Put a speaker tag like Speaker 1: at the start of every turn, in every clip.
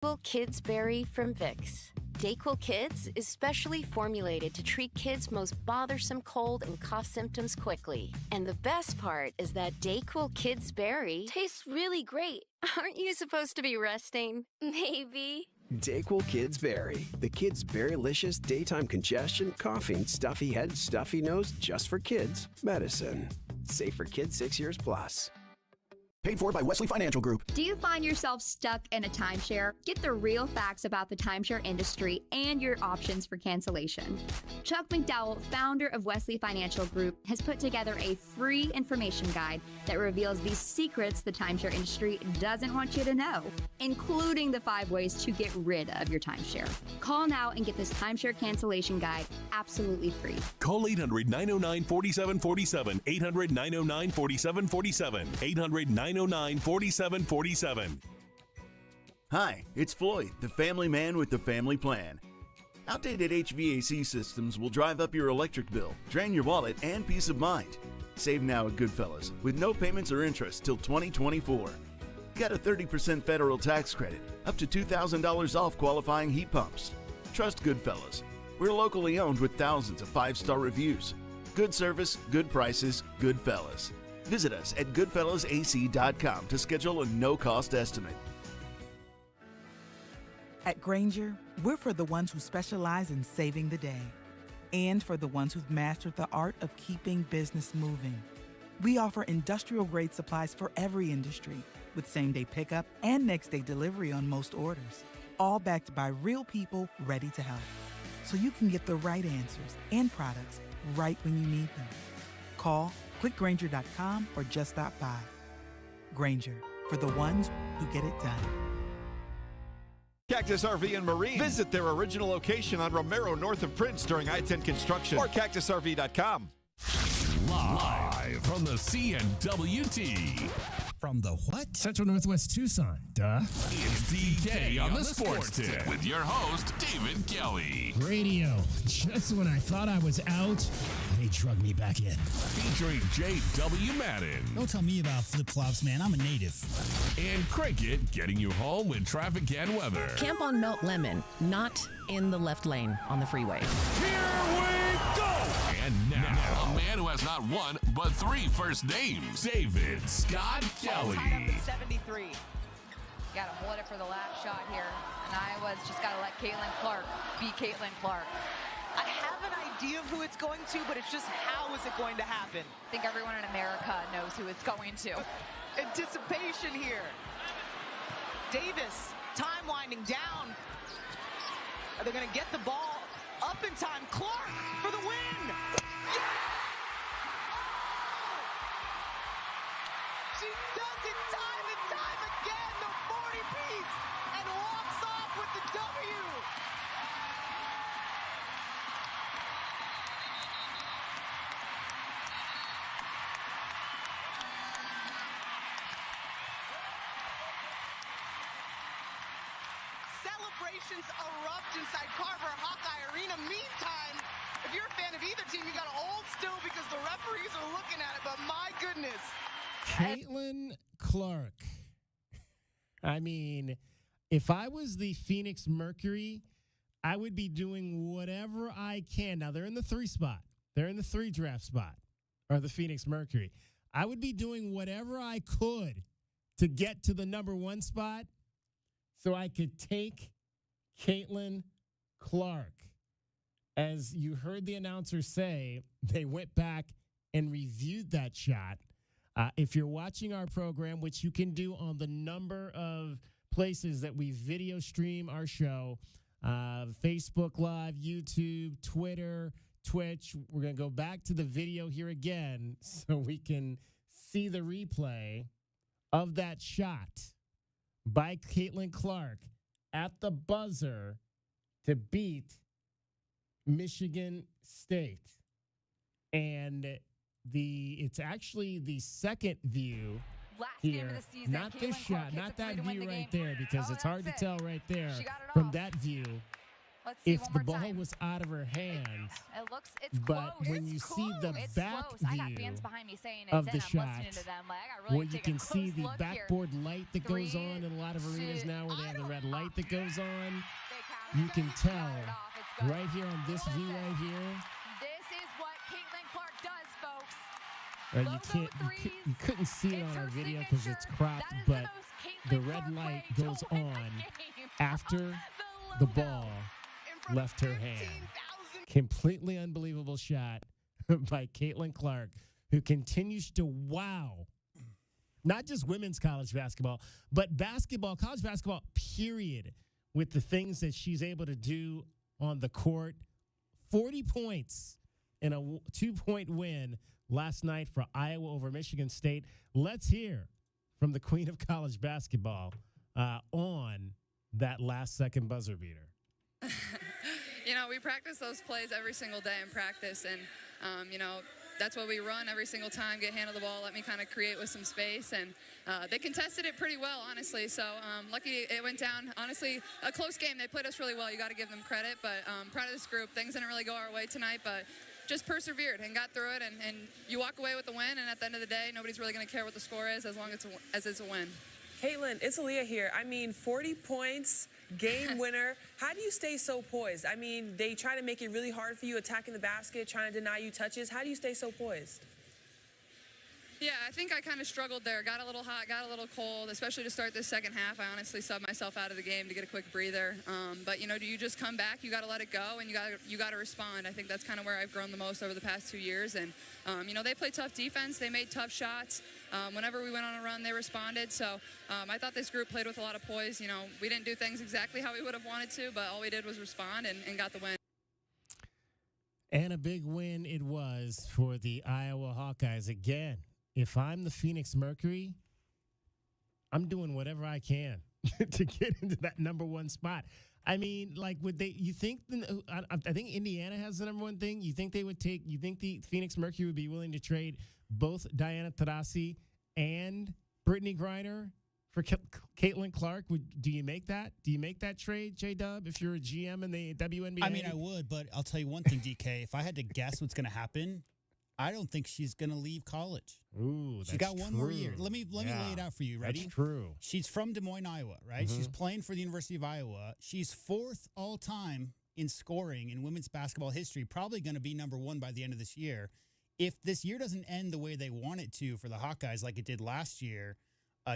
Speaker 1: DayQuil Kids Berry from Vicks. DayQuil Kids is specially formulated to treat kids' most bothersome cold and cough symptoms quickly. And the best part is that DayQuil Kids Berry tastes really great. Aren't you supposed to be resting? Maybe.
Speaker 2: DayQuil Kids Berry. The Kids Berrylicious daytime congestion, coughing, stuffy head, stuffy nose, just for kids medicine. Safe for kids 6 years plus.
Speaker 3: Paid for by Wesley Financial Group.
Speaker 4: Do you find yourself stuck in a timeshare? Get the real facts about the timeshare industry and your options for cancellation. Chuck McDowell, founder of Wesley Financial Group, has put together a free information guide that reveals the secrets the timeshare industry doesn't want you to know, including the 5 ways to get rid of your timeshare. Call now and get this timeshare cancellation guide absolutely free.
Speaker 5: Call 800-909-4747. 800-909-4747. 800-909-4747.
Speaker 6: Hi, it's Floyd, the family man with the family plan. Outdated HVAC systems will drive up your electric bill, drain your wallet, and peace of mind. Save now at Goodfellas with no payments or interest till 2024. Got a 30% federal tax credit, up to $2,000 off qualifying heat pumps. Trust Goodfellas. We're locally owned with thousands of 5-star reviews. Good service, good prices, Goodfellas. Visit us at goodfellasac.com to schedule a no-cost estimate.
Speaker 7: At Grainger, we're for the ones who specialize in saving the day and for the ones who've mastered the art of keeping business moving. We offer industrial-grade supplies for every industry with same-day pickup and next-day delivery on most orders, all backed by real people ready to help. So you can get the right answers and products right when you need them. Call, clickgrainger.com, or just stop by. Grainger, for the ones who get it done.
Speaker 8: Cactus RV and Marine. Visit their original location on Romero north of Prince during I-10 construction or cactusrv.com.
Speaker 5: Live from the CNWT.
Speaker 9: From the what? Central Northwest Tucson, duh.
Speaker 5: It's DK on the Sports Tip with your host, David Kelly.
Speaker 9: Radio. Just when I thought I was out, they drug me back in.
Speaker 5: Featuring J.W. Madden.
Speaker 9: Don't tell me about flip-flops, man. I'm a native.
Speaker 5: And Cricket getting you home with traffic and weather.
Speaker 10: Camp on Melt Lemon, not in the left lane on the freeway.
Speaker 5: Here we go! And now, a man who has not one, but 3 first names, David Scott Kelly.
Speaker 11: Tied up at 73. Got to hold it for the last shot here. And Iowa's just got to let Kailyn Clark be Kailyn Clark.
Speaker 12: I have an idea of who it's going to, but it's just how is it going to happen?
Speaker 11: I think everyone in America knows who it's going to.
Speaker 12: Anticipation here. Davis, time winding down. Are they going to get the ball up in time? Clark for the win. Yeah! She does it time and time again, the 40-piece, and walks off with the W. Celebrations erupt inside Carver Hawkeye Arena. Meantime, if you're a fan of either team, you got to hold still because the referees are looking at it, but my goodness.
Speaker 9: Kailyn Clark. I mean, if I was the Phoenix Mercury, I would be doing whatever I can. Now, they're in the 3 spot. They're in the 3 draft spot, or the Phoenix Mercury. I would be doing whatever I could to get to the number 1 spot so I could take Kailyn Clark. As you heard the announcer say, they went back and reviewed that shot. If you're watching our program, which you can do on the number of places that we video stream our show, Facebook Live, YouTube, Twitter, Twitch, we're going to go back to the video here again so we can see the replay of that shot by Kailyn Clark at the buzzer to beat Michigan State. And it's actually the second view here.
Speaker 11: Game of the season.
Speaker 9: Not
Speaker 11: Kailyn
Speaker 9: this
Speaker 11: Clark
Speaker 9: shot,
Speaker 11: hits
Speaker 9: not
Speaker 11: a three
Speaker 9: that
Speaker 11: to win
Speaker 9: view
Speaker 11: the
Speaker 9: right
Speaker 11: game.
Speaker 9: there, because
Speaker 11: Oh,
Speaker 9: it's hard to
Speaker 11: that's it.
Speaker 9: tell right there
Speaker 11: She got it
Speaker 9: from
Speaker 11: off.
Speaker 9: that view.
Speaker 11: Let's see
Speaker 9: if
Speaker 11: one
Speaker 9: the
Speaker 11: more
Speaker 9: ball
Speaker 11: time.
Speaker 9: was out of her hands.
Speaker 11: It's
Speaker 9: but
Speaker 11: close.
Speaker 9: when you see the
Speaker 11: It's
Speaker 9: back
Speaker 11: close. I got
Speaker 9: view
Speaker 11: fans behind me saying it's
Speaker 9: of
Speaker 11: in.
Speaker 9: the
Speaker 11: I'm
Speaker 9: shot,
Speaker 11: listening to them. Like, I got really
Speaker 9: where you
Speaker 11: take a
Speaker 9: can see
Speaker 11: close
Speaker 9: the
Speaker 11: look
Speaker 9: backboard light that goes
Speaker 11: 3,
Speaker 9: on in a lot of arenas
Speaker 11: 2,
Speaker 9: now, where they have the red light that goes on,
Speaker 11: They
Speaker 9: you can tell
Speaker 11: It's good.
Speaker 9: right here on this view right here.
Speaker 11: This is what Kailyn Clark does, folks.
Speaker 9: You couldn't see it on our video because it's cropped, but the red light goes on after the ball left her hand. Completely unbelievable shot by Kailyn Clark, who continues to wow not just women's college basketball, but basketball, college basketball, period, with the things that she's able to do on the court. 40 points in a 2-point win last night for Iowa over Michigan State. Let's hear from the queen of college basketball on that last-second buzzer beater.
Speaker 13: We practice those plays every single day in practice, and, that's what we run every single time, get handle the ball, let me kind of create with some space, and they contested it pretty well, honestly, so lucky it went down. Honestly, a close game. They played us really well. You got to give them credit, but proud of this group. Things didn't really go our way tonight, but just persevered and got through it, and you walk away with the win, and at the end of the day, nobody's really going to care what the score is as long as it's a win.
Speaker 14: Kailyn, it's Aaliyah here. 40 points, game winner. How do you stay so poised? They try to make it really hard for you attacking the basket, trying to deny you touches. How do you stay so poised?
Speaker 13: Yeah, I think I kind of struggled there. Got a little hot, got a little cold, especially to start this second half. I honestly subbed myself out of the game to get a quick breather. But, do you just come back? You got to let it go, and you got to respond. I think that's kind of where I've grown the most over the past 2 years. And, they play tough defense. They made tough shots. Whenever we went on a run, they responded. So I thought this group played with a lot of poise. We didn't do things exactly how we would have wanted to, but all we did was respond and got the win.
Speaker 9: And a big win it was for the Iowa Hawkeyes again. If I'm the Phoenix Mercury, I'm doing whatever I can to get into that number one spot. You think, I think Indiana has the number one thing. You think the Phoenix Mercury would be willing to trade both Diana Taurasi and Brittany Griner for Kailyn Clark? Do you make that? Do you make that trade, J-Dub, if you're a GM in the WNBA?
Speaker 15: I would, but I'll tell you one thing, DK. If I had to guess what's going to happen, I don't think she's going to leave college.
Speaker 9: Ooh, that's
Speaker 15: She's got one more year. Let me lay it out for you. Ready?
Speaker 9: That's true.
Speaker 15: She's from Des Moines, Iowa, right?
Speaker 9: Mm-hmm.
Speaker 15: She's playing for the University of Iowa. She's 4th all-time in scoring in women's basketball history, probably going to be number 1 by the end of this year. If this year doesn't end the way they want it to for the Hawkeyes like it did last year,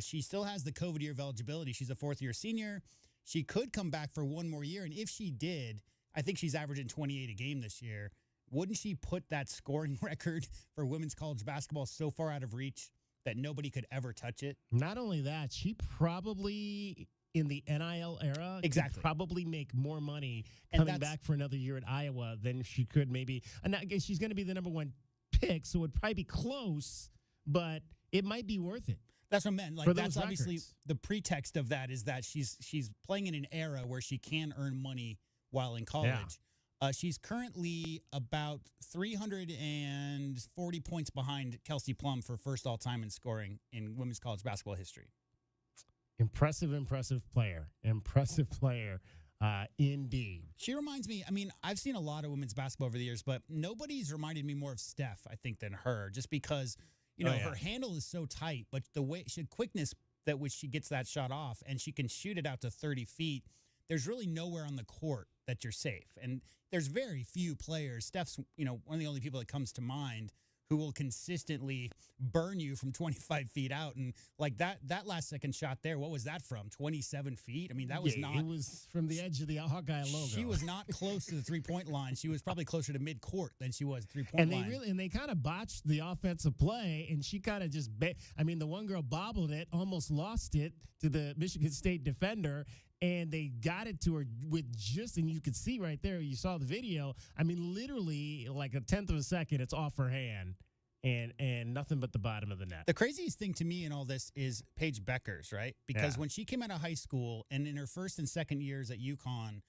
Speaker 15: she still has the COVID year of eligibility. She's a 4th-year senior. She could come back for one more year, and if she did, I think she's averaging 28 a game this year. Wouldn't she put that scoring record for women's college basketball so far out of reach that nobody could ever touch it?
Speaker 9: Not only that, she probably, in the NIL era,
Speaker 15: exactly,
Speaker 9: could probably make more money coming back for another year at Iowa than she could maybe. And I guess she's going to be the number 1 pick, so it would probably be close, but it might be worth it.
Speaker 15: That's what I meant. That's obviously the pretext of that is that she's playing in an era where she can earn money while in college. Yeah. She's currently about 340 points behind Kelsey Plum for first all-time in scoring in women's college basketball history.
Speaker 9: Impressive player. Impressive player, indeed.
Speaker 15: She reminds me, I've seen a lot of women's basketball over the years, but nobody's reminded me more of Steph, I think, than her, just because, her handle is so tight, but the way quickness that which she gets that shot off, and she can shoot it out to 30 feet, there's really nowhere on the court that you're safe. And there's very few players. Steph's, one of the only people that comes to mind who will consistently burn you from 25 feet out. And that last second shot there, what was that from? 27 feet? That was not.
Speaker 9: It was from the edge of the Hawkeye logo.
Speaker 15: She was not close to the 3-point line. She was probably closer to midcourt than she was 3-point line.
Speaker 9: And they kind of botched the offensive play, and she kind of just, the one girl bobbled it, almost lost it to the Michigan State defender. And they got it to her with and you could see right there, you saw the video. Literally like a 1/10 of a second, it's off her hand and nothing but the bottom of the net.
Speaker 15: The craziest thing to me in all this is Paige Beckers, right? Because when she came out of high school and in her first and second years at UConn,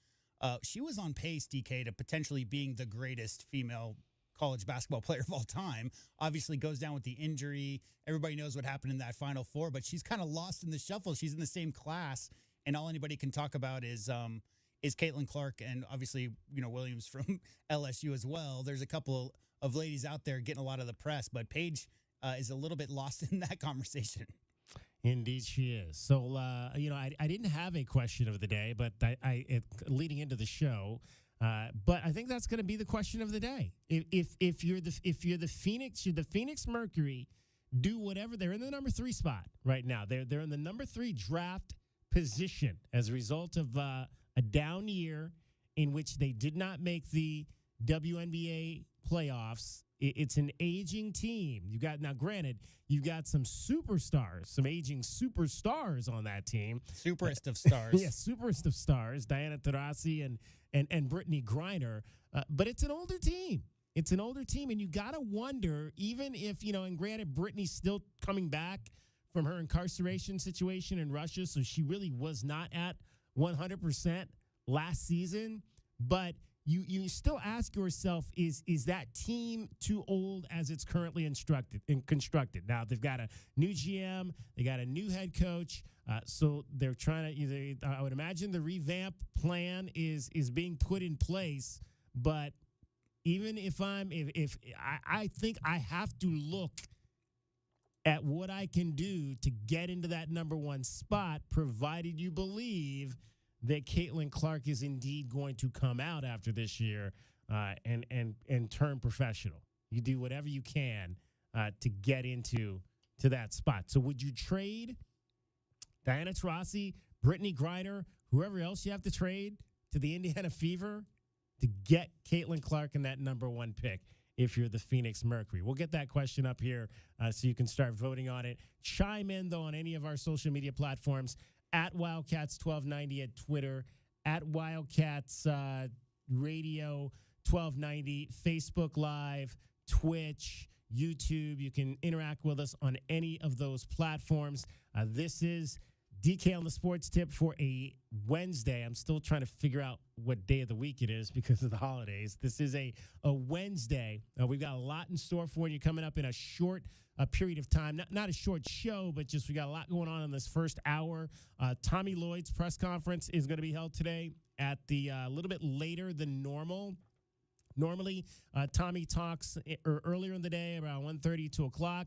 Speaker 15: she was on pace, DK, to potentially being the greatest female college basketball player of all time. Obviously goes down with the injury. Everybody knows what happened in that Final Four, but she's kind of lost in the shuffle. She's in the same class. And all anybody can talk about is is Kailyn Clark, and obviously, Williams from LSU as well. There's a couple of ladies out there getting a lot of the press, but Paige is a little bit lost in that conversation.
Speaker 9: Indeed, she is. So, I didn't have a question of the day, but leading into the show, but I think that's going to be the question of the day. If you're the Phoenix Mercury, do whatever. They're in the number 3 spot right now. They're in the number 3 draft position as a result of a down year in which they did not make the WNBA playoffs. It's an aging team. Granted, you've got some superstars, some aging superstars on that team.
Speaker 15: Superest of stars.
Speaker 9: Yeah, superest of stars, Diana Taurasi and Brittany Griner. But it's an older team. It's an older team, and you got to wonder, even if, and granted, Brittany's still coming back from her incarceration situation in Russia, so she really was not at 100% last season, but you still ask yourself, is that team too old as it's currently constructed? Now, they've got a new GM, they got a new head coach, so they're trying to, I would imagine the revamp plan is being put in place, but even if I think I have to look at what I can do to get into that number 1 spot, provided you believe that Kailyn Clark is indeed going to come out after this year and turn professional. You do whatever you can to get into that spot. So would you trade Diana Taurasi, Brittany Griner, whoever else you have to trade to the Indiana Fever to get Kailyn Clark in that number 1 pick if you're the Phoenix Mercury? We'll get that question up here so you can start voting on it. Chime in, though, on any of our social media platforms, at Wildcats1290 at Twitter, at Wildcats Radio 1290, Facebook Live, Twitch, YouTube. You can interact with us on any of those platforms. This is DK on the Sports Tip for a Wednesday. I'm still trying to figure out what day of the week it is because of the holidays. This is a Wednesday. We've got a lot in store for you coming up in a short period of time. Not a short show, but just we got a lot going on in this first hour. Tommy Lloyd's press conference is going to be held today at the a little bit later than normal. Normally, Tommy talks earlier in the day, around 1:30, 2 o'clock.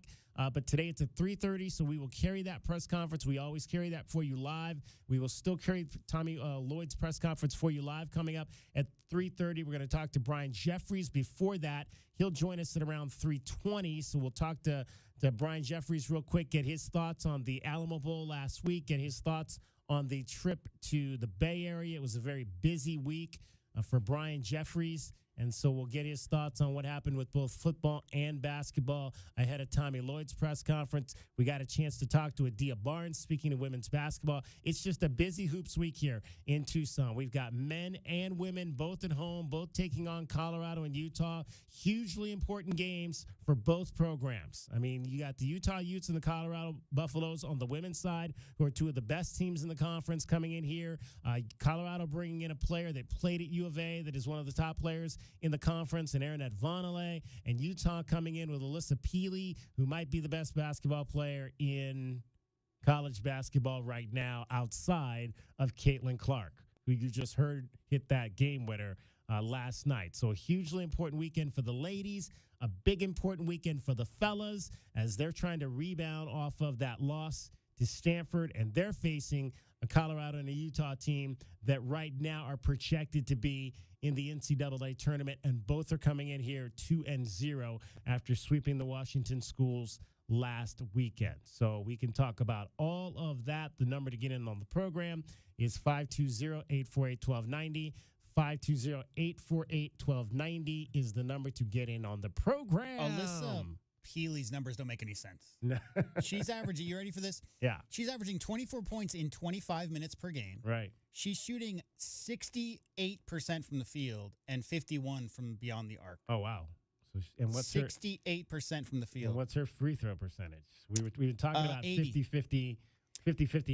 Speaker 9: But today it's at 3:30, so we will carry that press conference. We always carry that for you live. We will still carry Tommy Lloyd's press conference for you live coming up at 3:30. We're going to talk to Brian Jeffries. Before that, he'll join us at around 3:20. So we'll talk to Brian Jeffries real quick, get his thoughts on the Alamo Bowl last week, get his thoughts on the trip to the Bay Area. It was a very busy week for Brian Jeffries. And so we'll get his thoughts on what happened with both football and basketball ahead of Tommy Lloyd's press conference. We got a chance to talk to Adia Barnes, speaking of women's basketball. It's just a busy hoops week here in Tucson. We've got men and women both at home, both taking on Colorado and Utah. Hugely important games for both programs. I mean, you got the Utah Utes and the Colorado Buffaloes on the women's side, who are two of the best teams in the conference coming in here. Colorado bringing in a player that played at U of A that is one of the top players in the conference, and Aaron Vonleh, and Utah coming in with Alyssa Peely, who might be the best basketball player in college basketball right now outside of Kailyn Clark, who you just heard hit that game winner last night. So a hugely important weekend for the ladies, a big important weekend for the fellas as they're trying to rebound off of that loss to Stanford, and they're facing a Colorado and a Utah team that right now are projected to be in the NCAA tournament, and both are coming in here 2-0 after sweeping the Washington schools last weekend. So we can talk about all of that. The number to get in on the program is 520-848-1290. 520-848-1290 is the number to get in on the program.
Speaker 15: Alyssa Peely's numbers don't make any sense. She's averaging, you ready for this?
Speaker 9: Yeah.
Speaker 15: She's averaging 24 points in 25 minutes per game.
Speaker 9: Right.
Speaker 15: She's shooting 68% from the field and 51% from beyond the arc.
Speaker 9: Oh, wow. So and what's
Speaker 15: 68% from the field.
Speaker 9: And what's her free throw percentage? We were talking about 50-50,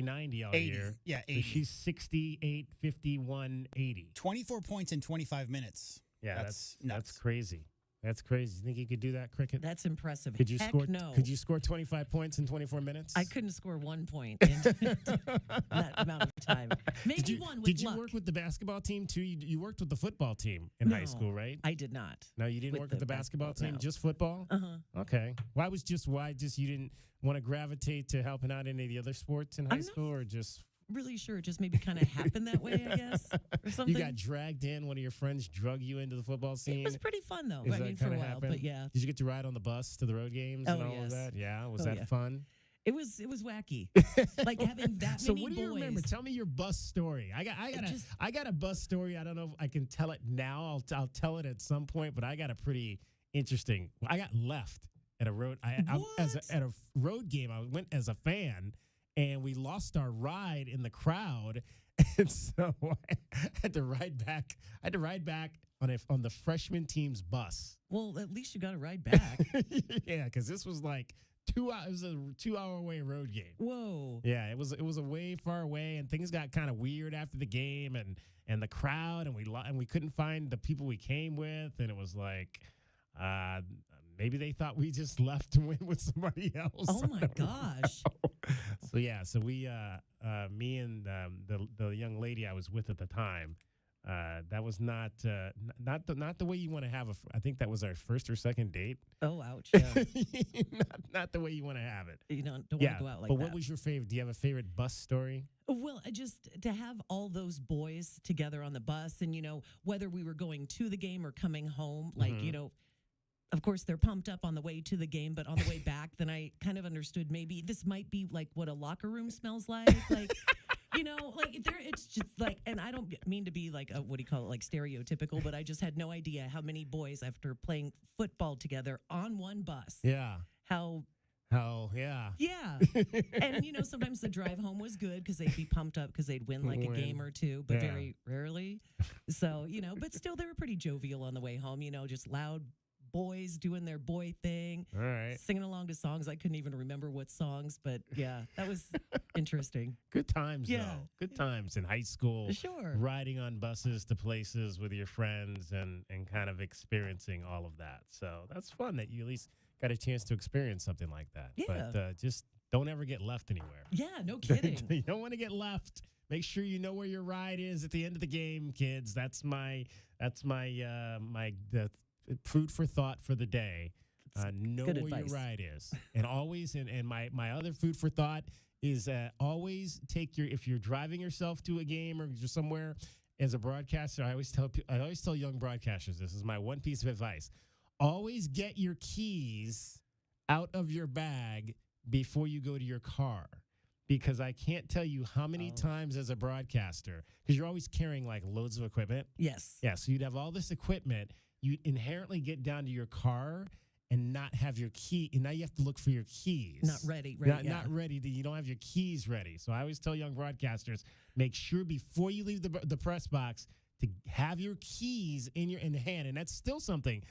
Speaker 9: 90 all
Speaker 15: 80.
Speaker 9: year.
Speaker 15: Yeah, 80.
Speaker 9: So she's 68, 51, 80.
Speaker 15: 24 points in 25 minutes.
Speaker 9: Yeah, that's crazy. That's crazy. You think you could do that, Cricket?
Speaker 10: That's impressive.
Speaker 9: Could you
Speaker 10: Heck
Speaker 9: score?
Speaker 10: no.
Speaker 9: Could you score 25 points in 24 minutes?
Speaker 10: I couldn't score 1 point in that amount of time. Maybe one with
Speaker 9: Did you
Speaker 10: luck.
Speaker 9: work with the basketball team too? You worked with the football team in high school, right?
Speaker 10: I did not.
Speaker 9: No, you didn't work with the basketball team.
Speaker 10: no.
Speaker 9: Just football. Okay. Why just you didn't want to gravitate to helping out any of the other sports in high school, or just?
Speaker 10: Really sure. It just maybe kind of happened that way, I guess, or something.
Speaker 9: You got dragged in. One of your friends drug you into the football scene.
Speaker 10: It was pretty fun, though.
Speaker 9: Is
Speaker 10: I mean, for a while,
Speaker 9: happen?
Speaker 10: but yeah.
Speaker 9: Did you get to ride on the bus to the road games and all of that? Yeah. Was that fun?
Speaker 10: It was wacky. Like having that
Speaker 9: so
Speaker 10: many
Speaker 9: what do you
Speaker 10: boys.
Speaker 9: remember? Tell me your bus story. I got a bus story. I don't know if I can tell it now. I'll tell it at some point, but I got a pretty interesting. I got left at a road. at a road game. I went as a fan. And we lost our ride in the crowd, and so I had to ride back. On the freshman team's bus.
Speaker 10: Well, at least you got a ride back.
Speaker 9: Yeah, because this was like 2 hours. It was a 2-hour away road game.
Speaker 10: Whoa.
Speaker 9: Yeah, it was a way far away, and things got kind of weird after the game, and the crowd, and we couldn't find the people we came with, and it was like. Maybe they thought we just left to win with somebody else.
Speaker 10: Oh my gosh!
Speaker 9: So we, me and the young lady I was with at the time, that was not the way you want to have I think that was our first or second date.
Speaker 10: Oh, ouch! Yeah.
Speaker 9: not the way you want to have it.
Speaker 10: You don't want to go out like that.
Speaker 9: But what was your favorite? Do you have a favorite bus story?
Speaker 10: Well, just to have all those boys together on the bus, and whether we were going to the game or coming home, like Of course, they're pumped up on the way to the game, but on the way back, then I kind of understood maybe this might be like what a locker room smells like. Like, it's just like, and I don't mean to be like, what do you call it, like stereotypical, but I just had no idea how many boys after playing football together on one bus.
Speaker 9: Yeah.
Speaker 10: How,
Speaker 9: yeah.
Speaker 10: Yeah. And, sometimes the drive home was good because they'd be pumped up because they'd win like a game or two, but very rarely. So, but still they were pretty jovial on the way home, just loud boys doing their boy thing,
Speaker 9: all right,
Speaker 10: singing along to songs. I couldn't even remember what songs, but yeah, that was interesting.
Speaker 9: Good times, though. Good times in high school.
Speaker 10: Sure.
Speaker 9: Riding on buses to places with your friends and kind of experiencing all of that. So that's fun that you at least got a chance to experience something like that.
Speaker 10: Yeah.
Speaker 9: But just don't ever get left anywhere.
Speaker 10: Yeah, no kidding.
Speaker 9: You don't want to get left. Make sure you know where your ride is at the end of the game, kids. That's my food for thought for the day. Know where your ride is. And always, and my other food for thought is always if you're driving yourself to a game or you're somewhere as a broadcaster, I always tell young broadcasters, this is my one piece of advice. Always get your keys out of your bag before you go to your car. Because I can't tell you how many times as a broadcaster, because you're always carrying like loads of equipment.
Speaker 10: Yes.
Speaker 9: Yeah, so you'd have all this equipment. You inherently get down to your car and not have your key. And now you have to look for your keys.
Speaker 10: Not ready.
Speaker 9: Not ready. You don't have your keys ready. So I always tell young broadcasters, make sure before you leave the press box to have your keys in hand. And that's still something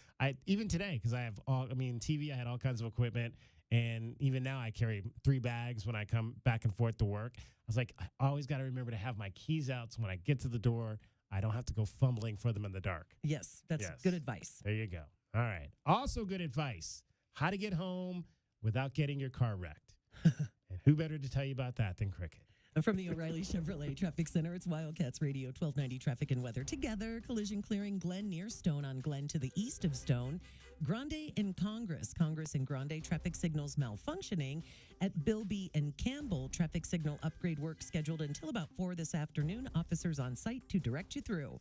Speaker 9: even today, because I have TV, I had all kinds of equipment. And even now I carry 3 bags when I come back and forth to work. I was like, I always got to remember to have my keys out. So when I get to the door, I don't have to go fumbling for them in the dark.
Speaker 10: Yes, that's good advice.
Speaker 9: There you go. All right. Also good advice, how to get home without getting your car wrecked. And who better to tell you about that than Cricket?
Speaker 10: From the O'Reilly Chevrolet Traffic Center, it's Wildcats Radio 1290 Traffic and Weather. Together, collision clearing Glen near Stone on Glen to the east of Stone. Grande and Congress and Grande traffic signals malfunctioning. At Bilby and Campbell, traffic signal upgrade work scheduled until about 4 this afternoon. Officers on site to direct you through.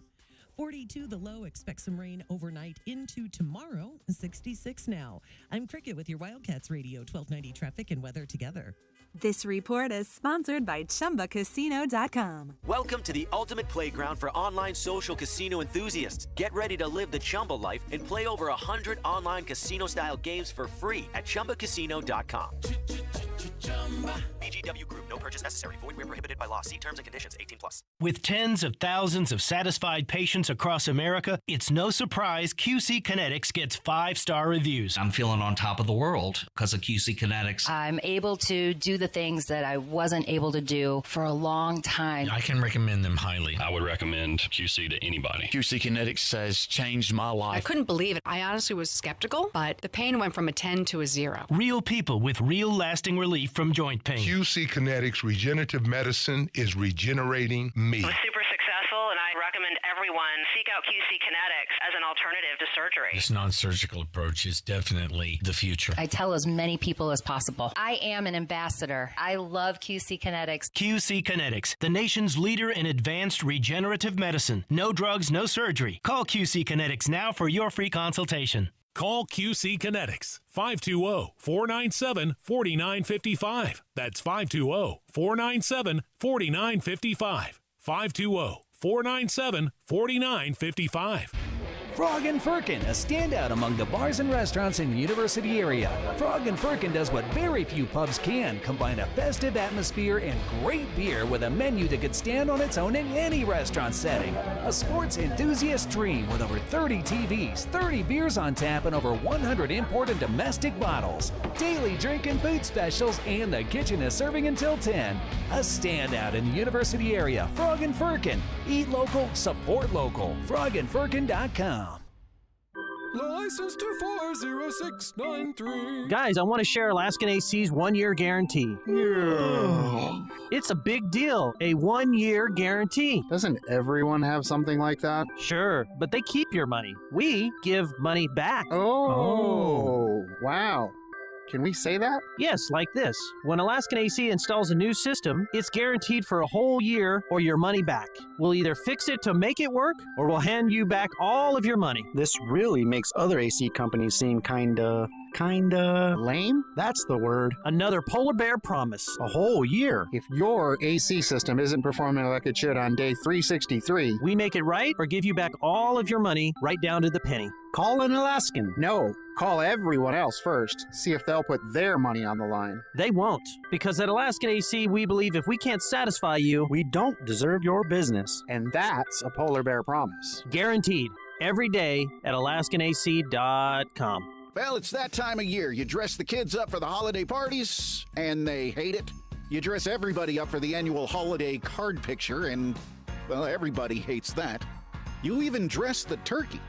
Speaker 10: 42 the low. Expect some rain overnight into tomorrow. 66 now. I'm Cricket with your Wildcats Radio 1290 Traffic and Weather together.
Speaker 16: This report is sponsored by ChumbaCasino.com.
Speaker 17: Welcome to the ultimate playground for online social casino enthusiasts. Get ready to live the Chumba life and play over 100 online casino-style games for free at ChumbaCasino.com. VGW Group. No purchase necessary. Void where prohibited by law. See terms and conditions. 18+.
Speaker 18: With tens of thousands of satisfied patients across America, it's no surprise QC Kinetics gets 5-star reviews.
Speaker 19: I'm feeling on top of the world because of QC Kinetics.
Speaker 20: I'm able to do the things that I wasn't able to do for a long time.
Speaker 21: I can recommend them highly. I would recommend QC to anybody.
Speaker 22: QC Kinetics has changed my life.
Speaker 23: I couldn't believe it. I honestly was skeptical, but the pain went from a 10 to a 0.
Speaker 18: Real people with real lasting relief from joint pain.
Speaker 24: QC Kinetics Regenerative Medicine is regenerating me.
Speaker 25: It was super successful, and I recommend everyone seek out QC Kinetics as an alternative to surgery.
Speaker 21: This non-surgical approach is definitely the future.
Speaker 20: I tell as many people as possible. I am an ambassador. I love QC Kinetics.
Speaker 18: QC Kinetics, the nation's leader in advanced regenerative medicine. No drugs, no surgery. Call QC Kinetics now for your free consultation.
Speaker 26: Call QC Kinetics, 520-497-4955. That's 520-497-4955. 520-497-4955.
Speaker 27: Frog and Firkin, a standout among the bars and restaurants in the University area. Frog and Firkin does what very few pubs can, combine a festive atmosphere and great beer with a menu that could stand on its own in any restaurant setting. A sports enthusiast dream with over 30 TVs, 30 beers on tap, and over 100 import and domestic bottles. Daily drink and food specials, and the kitchen is serving until 10. A standout in the University area. Frog and Firkin. Eat local, support local. frogandfirkin.com.
Speaker 28: License to 40693.
Speaker 18: Guys, I want to share Alaskan AC's 1-year guarantee.
Speaker 29: Yeah.
Speaker 18: It's a big deal, a 1-year guarantee.
Speaker 29: Doesn't everyone have something like that?
Speaker 18: Sure, but they keep your money. We give money back.
Speaker 29: Oh. Wow. Can we say that?
Speaker 18: Yes, like this. When Alaskan AC installs a new system, it's guaranteed for a whole year or your money back. We'll either fix it to make it work, or we'll hand you back all of your money.
Speaker 29: This really makes other AC companies seem kinda lame? That's the word.
Speaker 18: Another polar bear promise.
Speaker 29: A whole year. If your AC system isn't performing like it should on day 363,
Speaker 18: we make it right or give you back all of your money right down to the penny.
Speaker 29: Call an Alaskan. No, call everyone else first. See if they'll put their money on the line.
Speaker 18: They won't, because at Alaskan AC, we believe if we can't satisfy you,
Speaker 29: we don't deserve your business. And that's a polar bear promise.
Speaker 18: Guaranteed. Every day at AlaskanAC.com.
Speaker 3: Well, it's that time of year. You dress the kids up for the holiday parties, and they hate it. You dress everybody up for the annual holiday card picture, and, well, everybody hates that. You even dress the turkey,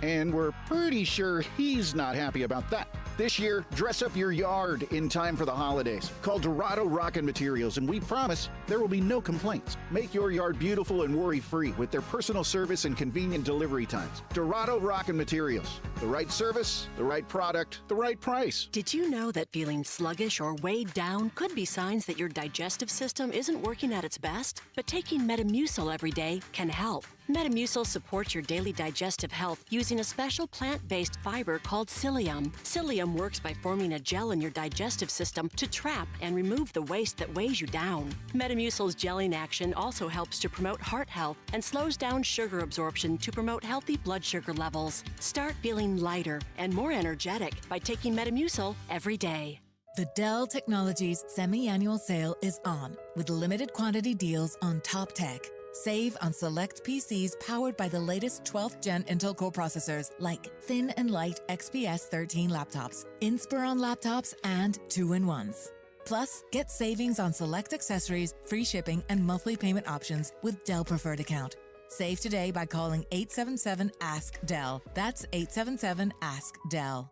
Speaker 3: and we're pretty sure he's not happy about that. This year, dress up your yard in time for the holidays. Call Dorado Rockin' Materials, and we promise there will be no complaints. Make your yard beautiful and worry-free with their personal service and convenient delivery times. Dorado Rockin' Materials. The right service, the right product, the right price.
Speaker 30: Did you know that feeling sluggish or weighed down could be signs that your digestive system isn't working at its best? But taking Metamucil every day can help. Metamucil supports your daily digestive health using a special plant-based fiber called psyllium. Psyllium works by forming a gel in your digestive system to trap and remove the waste that weighs you down. Metamucil's gelling action also helps to promote heart health and slows down sugar absorption to promote healthy blood sugar levels. Start feeling lighter and more energetic by taking Metamucil every day.
Speaker 31: The Dell Technologies semi-annual sale is on with limited quantity deals on top tech. Save on select PCs powered by the latest 12th Gen Intel Core processors like thin and light XPS 13 laptops, Inspiron laptops, and 2-in-1s. Plus, get savings on select accessories, free shipping, and monthly payment options with Dell Preferred Account. Save today by calling 877-ASK-DELL. That's 877-ASK-DELL.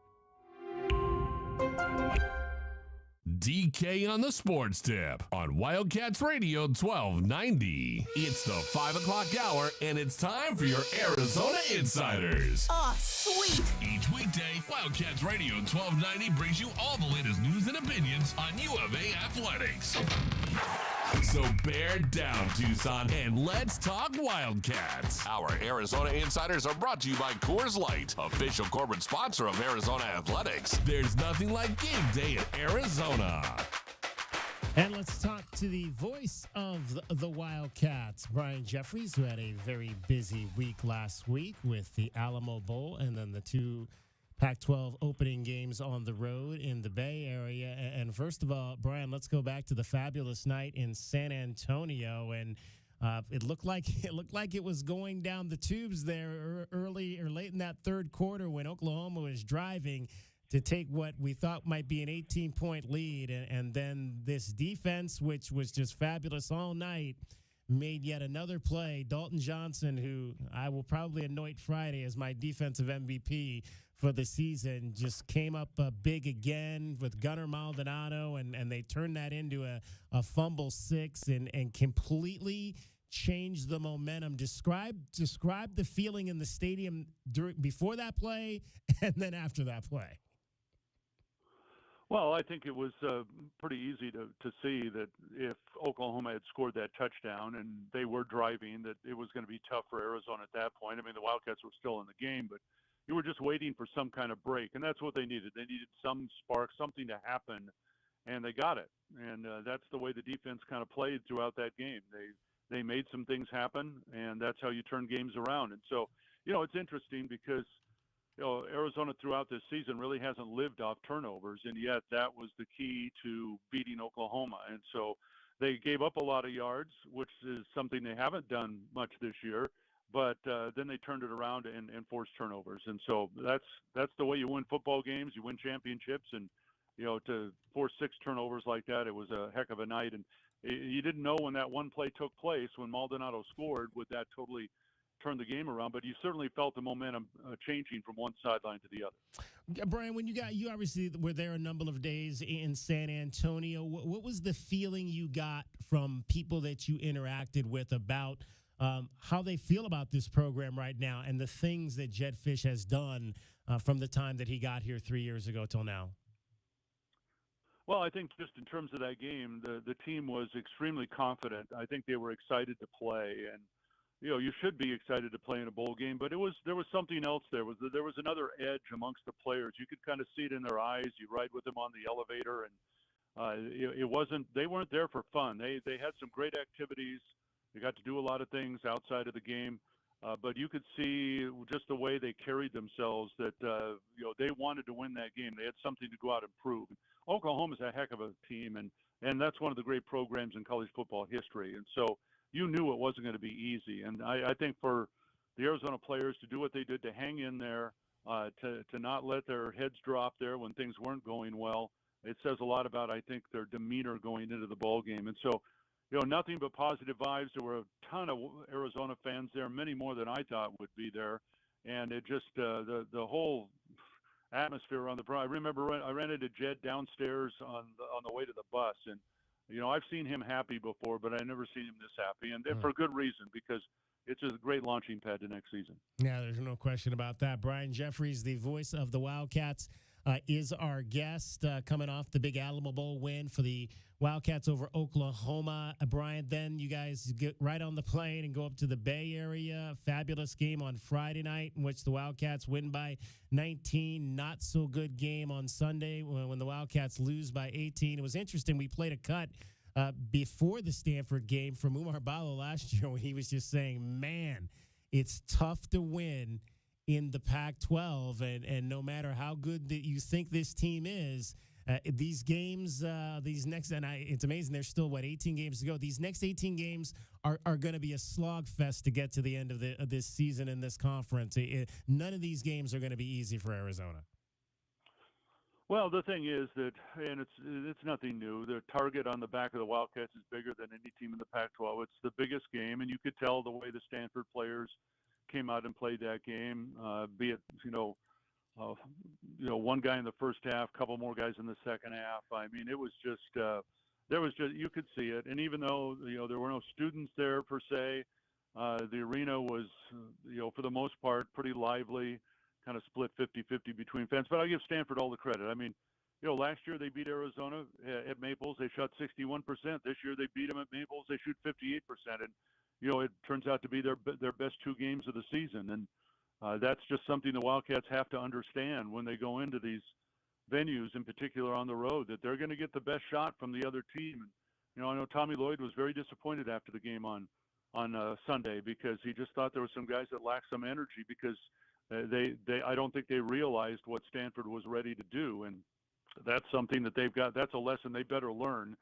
Speaker 5: DK on the Sports Tip on Wildcats Radio 1290. It's the 5 o'clock hour, and it's time for your Arizona Insiders.
Speaker 12: Ah, sweet.
Speaker 5: Each weekday, Wildcats Radio 1290 brings you all the latest news and opinions on U of A athletics. So bear down, Tucson, and let's talk Wildcats. Our Arizona Insiders are brought to you by Coors Light, official corporate sponsor of Arizona Athletics. There's nothing like game day in Arizona.
Speaker 9: And let's talk to the voice of the Wildcats, Brian Jeffries, who had a very busy week last week with the Alamo Bowl and then the two Pac-12 opening games on the road in the Bay Area. And first of all, Brian, let's go back to the fabulous night in San Antonio. And it looked like it was going down the tubes there early or late in that third quarter when Oklahoma was driving to take what we thought might be an 18-point lead. And then this defense, which was just fabulous all night, made yet another play. Dalton Johnson, who I will probably anoint Friday as my defensive MVP for the season, just came up big again with Gunnar Maldonado, and they turned that into a fumble six and completely changed the momentum. Describe the feeling in the stadium before that play and then after that play.
Speaker 1: Well, I think it was pretty easy to see that if Oklahoma had scored that touchdown and they were driving, that it was going to be tough for Arizona at that point. I mean, the Wildcats were still in the game, but you were just waiting for some kind of break, and that's what they needed. They needed some spark, something to happen, and they got it. And that's the way the defense kind of played throughout that game. They made some things happen, and that's how you turn games around. And so, it's interesting because Arizona throughout this season really hasn't lived off turnovers, and yet that was the key to beating Oklahoma. And so they gave up a lot of yards, which is something they haven't done much this year, but then they turned it around and forced turnovers. And so that's the way you win football games. You win championships, and to force 6 turnovers like that, it was a heck of a night. And you didn't know when that one play took place, when Maldonado scored, would that totally turn the game around, but you certainly felt the momentum changing from one sideline to the other.
Speaker 9: Brian, when you obviously were there a number of days in San Antonio, what was the feeling you got from people that you interacted with about how they feel about this program right now and the things that Jedd Fisch has done from the time that he got here 3 years ago till now?
Speaker 1: Well, I think just in terms of that game, the team was extremely confident. I think they were excited to play, and you should be excited to play in a bowl game, but there was something else there. There was another edge amongst the players. You could kind of see it in their eyes. You ride with them on the elevator, and it wasn't. They weren't there for fun. They had some great activities. They got to do a lot of things outside of the game, but you could see just the way they carried themselves that they wanted to win that game. They had something to go out and prove. Oklahoma's a heck of a team, and that's one of the great programs in college football history. And so you knew it wasn't going to be easy. And I think for the Arizona players to do what they did, to hang in there, to not let their heads drop there when things weren't going well, it says a lot about, I think, their demeanor going into the ball game. And so, nothing but positive vibes. There were a ton of Arizona fans there, many more than I thought would be there. And it just, the whole atmosphere on the, I remember I ran into Jedd downstairs on the way to the bus, and I've seen him happy before, but I never seen him this happy, and for good reason, because it's just a great launching pad to next season.
Speaker 9: Yeah, there's no question about that. Brian Jeffries, the voice of the Wildcats, is our guest coming off the Big Alamo Bowl win for the Wildcats over Oklahoma. Brian, then you guys get right on the plane and go up to the Bay Area. Fabulous game on Friday night in which the Wildcats win by 19. Not so good game on Sunday when the Wildcats lose by 18. It was interesting. We played a cut before the Stanford game from Umar Balo last year when he was just saying, man, it's tough to win in the Pac-12, and no matter how good that you think this team is, these games, it's amazing. There's still 18 games to go. These next 18 games are going to be a slogfest to get to the end of this season in this conference. None of these games are going to be easy for Arizona.
Speaker 1: Well, the thing is that, and it's nothing new, the target on the back of the Wildcats is bigger than any team in the Pac-12. It's the biggest game, and you could tell the way the Stanford players came out and played that game, be it, one guy in the first half, couple more guys in the second half. I mean, it was just, you could see it. And even though, there were no students there per se, the arena was, for the most part, pretty lively, kind of split 50-50 between fans. But I give Stanford all the credit. I mean, last year they beat Arizona at Maples. They shot 61%. This year they beat them at Maples. They shoot 58%. And, it turns out to be their best 2 games of the season. And that's just something the Wildcats have to understand when they go into these venues, in particular on the road, that they're going to get the best shot from the other team. And, I know Tommy Lloyd was very disappointed after the game on Sunday because he just thought there were some guys that lacked some energy because I don't think they realized what Stanford was ready to do, and that's something that they've got. That's a lesson they better learn,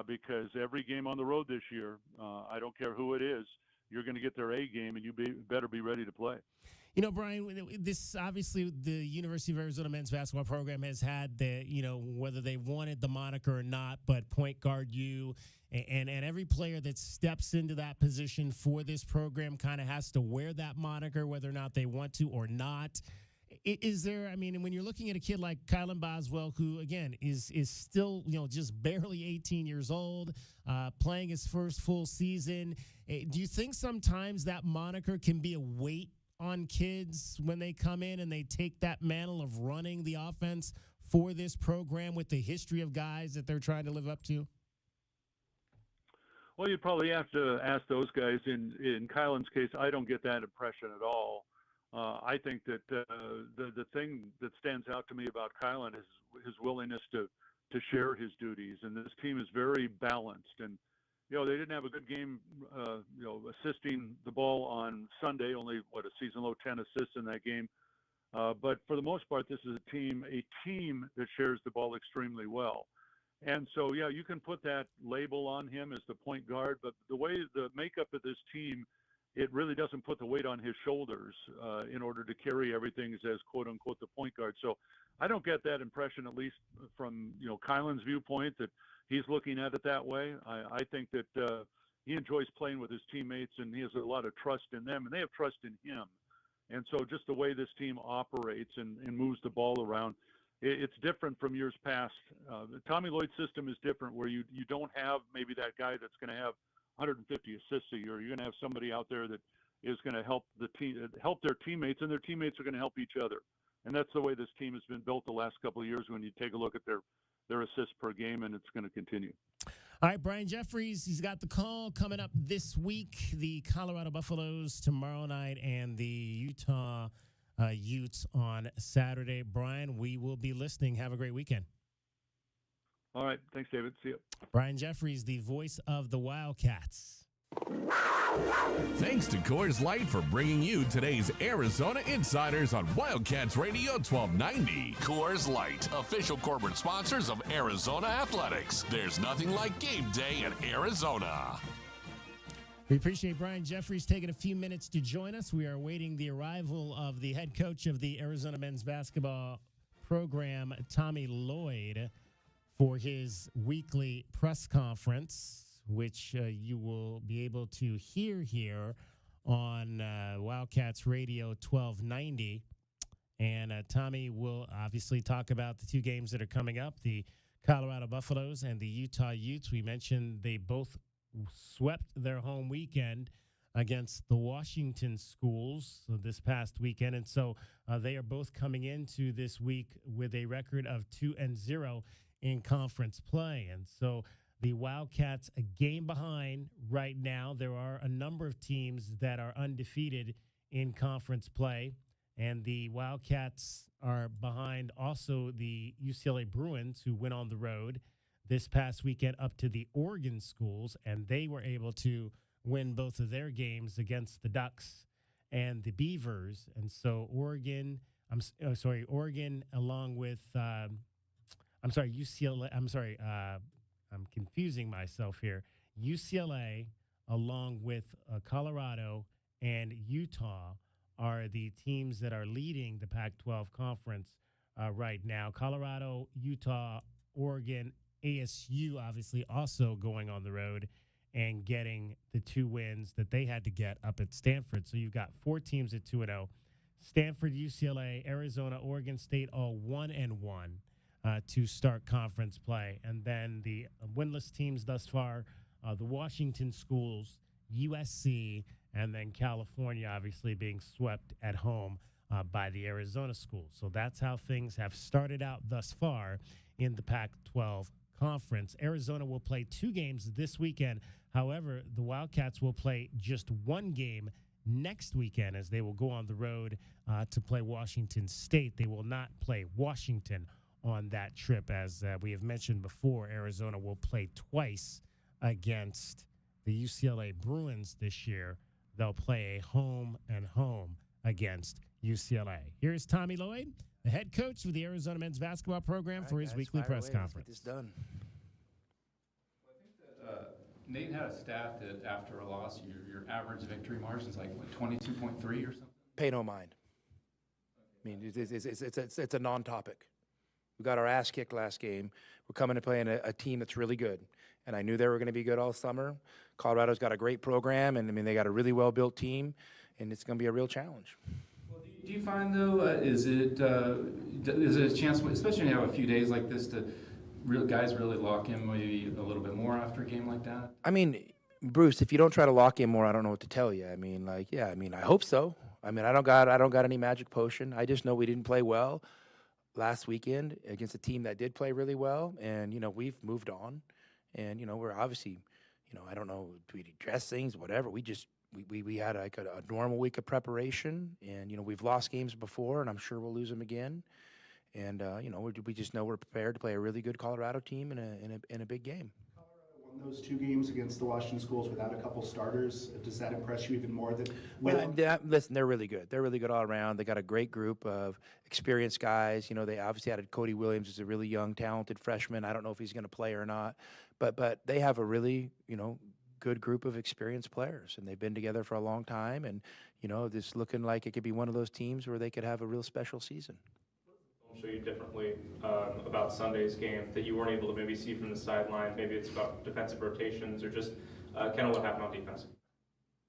Speaker 1: because every game on the road this year, I don't care who it is, you're going to get their A game, and better be ready to play.
Speaker 9: You know, Brian, this obviously the University of Arizona men's basketball program has had the, whether they wanted the moniker or not, but point guard you, and every player that steps into that position for this program kind of has to wear that moniker, whether or not they want to or not. Is there, when you're looking at a kid like Kylan Boswell, who, again, is still, just barely 18 years old, playing his first full season, do you think sometimes that moniker can be a weight on kids when they come in and they take that mantle of running the offense for this program with the history of guys that they're trying to live up to?
Speaker 1: Well, you probably have to ask those guys. In Kylan's case, I don't get that impression at all. I think that the thing that stands out to me about Kailyn is his willingness to share his duties, and this team is very balanced. And they didn't have a good game, assisting the ball on Sunday. Only a season low 10 assists in that game. But for the most part, this is a team that shares the ball extremely well. And so, you can put that label on him as the point guard, but the way the makeup of this team, it really doesn't put the weight on his shoulders in order to carry everything as quote unquote the point guard. So I don't get that impression, at least from Kylan's viewpoint, that he's looking at it that way. I think that he enjoys playing with his teammates, and he has a lot of trust in them, and they have trust in him. And so just the way this team operates and moves the ball around, it's different from years past. The Tommy Lloyd system is different, where you don't have maybe that guy that's going to have 150 assists a year. You're going to have somebody out there that is going to help their teammates, and their teammates are going to help each other. And that's the way this team has been built the last couple of years when you take a look at their assists per game, and it's going to continue.
Speaker 9: All right, Brian Jeffries, he's got the call coming up this week. The Colorado Buffaloes tomorrow night and the Utah Utes on Saturday. Brian, we will be listening. Have a great weekend.
Speaker 1: All right. Thanks, David. See you.
Speaker 9: Brian Jeffries, the voice of the Wildcats.
Speaker 5: Thanks to Coors Light for bringing you today's Arizona Insiders on Wildcats Radio 1290. Coors Light, official corporate sponsors of Arizona Athletics. There's nothing like game day in Arizona.
Speaker 9: We appreciate Brian Jeffries taking a few minutes to join us. We are awaiting the arrival of the head coach of the Arizona men's basketball program, Tommy Lloyd, for his weekly press conference, which you will be able to hear here on Wildcats Radio 1290. And Tommy will obviously talk about the two games that are coming up, the Colorado Buffaloes and the Utah Utes. We mentioned they both swept their home weekend against the Washington schools this past weekend. And so they are both coming into this week with a record of 2-0 in conference play. And so the Wildcats a game behind right now. There are a number of teams that are undefeated in conference play, and the Wildcats are behind also the UCLA Bruins, who went on the road this past weekend up to the Oregon schools, and they were able to win both of their games against the Ducks and the Beavers. And so Oregon along with UCLA. I'm confusing myself here. UCLA, along with Colorado and Utah, are the teams that are leading the Pac-12 conference right now. Colorado, Utah, Oregon, ASU, obviously also going on the road and getting the 2 wins that they had to get up at Stanford. So you've got 4 teams at 2-0. Stanford, UCLA, Arizona, Oregon State, all 1-1. To start conference play. And then the winless teams thus far, the Washington schools, USC, and then California obviously being swept at home by the Arizona schools. So that's how things have started out thus far in the Pac-12 conference. Arizona will play 2 games this weekend. However, the Wildcats will play just 1 game next weekend, as they will go on the road to play Washington State. They will not play Washington on that trip. As we have mentioned before, Arizona will play twice against the UCLA Bruins this year. They'll play a home and home against UCLA. Here's Tommy Lloyd, the head coach with the Arizona men's basketball program, for his weekly press conference.
Speaker 2: Let's get this done.
Speaker 4: Well, I think that Nate had a stat that after a loss, your average victory margin is like, what, 22.3 or something?
Speaker 2: Pay no mind. I mean, it's a non-topic. We got our ass kicked last game. We're coming to playing a team that's really good. And I knew they were going to be good all summer. Colorado's got a great program, and I mean, they got a really well-built team, and it's going to be a real challenge.
Speaker 4: Well, do you find, though, is it a chance, especially when you have a few days like this, to guys really lock in maybe a little bit more after a game like that?
Speaker 2: I mean, Bruce, if you don't try to lock in more, I don't know what to tell you. I mean, I hope so. I mean, I don't got any magic potion. I just know we didn't play well last weekend against a team that did play really well, and we've moved on, and we're obviously, I don't know, do we dress things, whatever. We had like a normal week of preparation, and we've lost games before, and I'm sure we'll lose them again, and we just know we're prepared to play a really good Colorado team in a big game.
Speaker 6: Those two games against the Washington Schools without a couple starters, does that impress you even more than?
Speaker 2: Listen, they're really good. They're really good all around. They got a great group of experienced guys. They obviously added Cody Williams, who's a really young, talented freshman. I don't know if he's going to play or not, but they have a really good group of experienced players, and they've been together for a long time. And this looking like it could be one of those teams where they could have a real special season.
Speaker 7: Show you differently about Sunday's game that you weren't able to maybe see from the sideline? Maybe it's about defensive rotations or just kind of what happened on defense.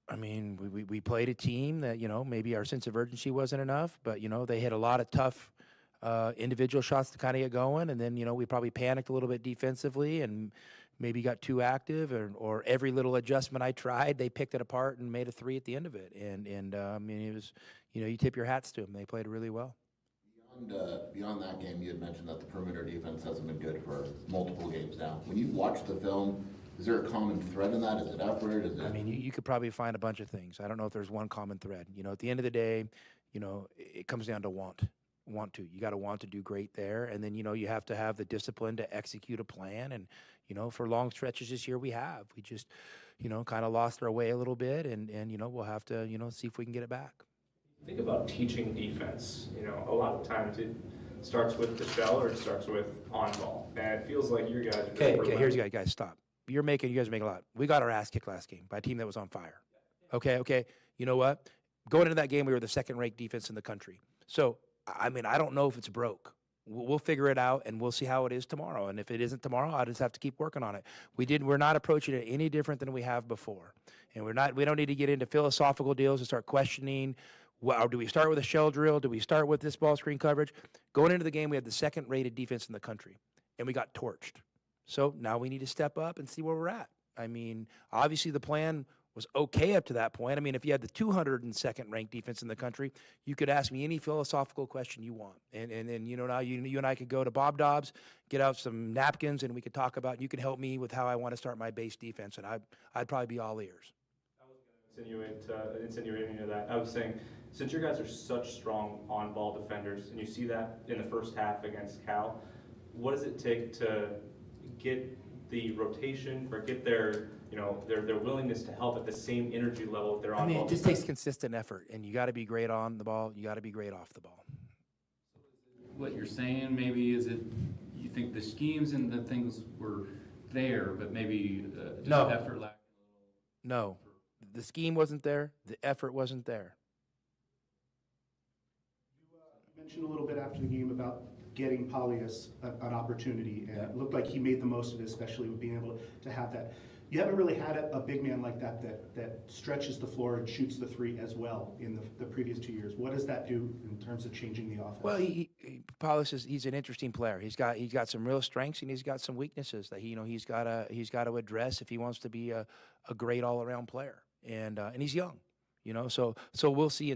Speaker 2: I mean, we played a team that, maybe our sense of urgency wasn't enough, but, they hit a lot of tough individual shots to kind of get going. And then, we probably panicked a little bit defensively and maybe got too active, or every little adjustment I tried, they picked it apart and made a three at the end of it. And I mean, it was, you tip your hats to them. They played really well.
Speaker 8: Beyond that game, you had mentioned that the perimeter defense hasn't been good for multiple games now. When you watch the film, is there a common thread in that? Is it effort? I
Speaker 2: mean, you could probably find a bunch of things. I don't know if there's one common thread. At the end of the day, it comes down to want to. You got to want to do great there, and then you have to have the discipline to execute a plan. And for long stretches this year, we just kind of lost our way a little bit, and we'll have to see if we can get it back.
Speaker 7: Think about teaching defense. A lot of times it starts with the shell or it starts with on ball. And it feels like you guys are
Speaker 2: Okay, here's you guys, stop. You guys are making a lot. We got our ass kicked last game by a team that was on fire. Okay. You know what? Going into that game, we were the second-ranked defense in the country. So, I mean, I don't know if it's broke. We'll figure it out, and we'll see how it is tomorrow. And if it isn't tomorrow, I'll just have to keep working on it. We're not approaching it any different than we have before. And we don't need to get into philosophical deals and start questioning, well, do we start with a shell drill? Do we start with this ball screen coverage? Going into the game, we had the second-rated defense in the country, and we got torched. So now we need to step up and see where we're at. I mean, obviously the plan was okay up to that point. I mean, if you had the 202nd ranked defense in the country, you could ask me any philosophical question you want. And now you and I could go to Bob Dobbs, get out some napkins, and we could talk about, you could help me with how I want to start my base defense, and I'd probably be all ears.
Speaker 7: I was going to insinuate into that. I was saying, since your guys are such strong on-ball defenders, and you see that in the first half against Cal, what does it take to get the rotation or get their willingness to help at the same energy level that they're on?
Speaker 2: I mean, it just takes consistent effort, and you got to be great on the ball. You got to be great off the ball.
Speaker 4: What you're saying, maybe, is it you think the schemes and the things were there, but maybe just effort lack?
Speaker 2: No, the scheme wasn't there. The effort wasn't there.
Speaker 6: You mentioned a little bit after the game about getting Polyus an opportunity, and it looked like he made the most of it, especially with being able to have that. You haven't really had a big man like that stretches the floor and shoots the three as well in the previous 2 years. What does that do in terms of changing the offense?
Speaker 2: Well, Polyus he's an interesting player. He's got some real strengths and he's got some weaknesses that he's got to address if he wants to be a great all around player. And he's young. So we'll see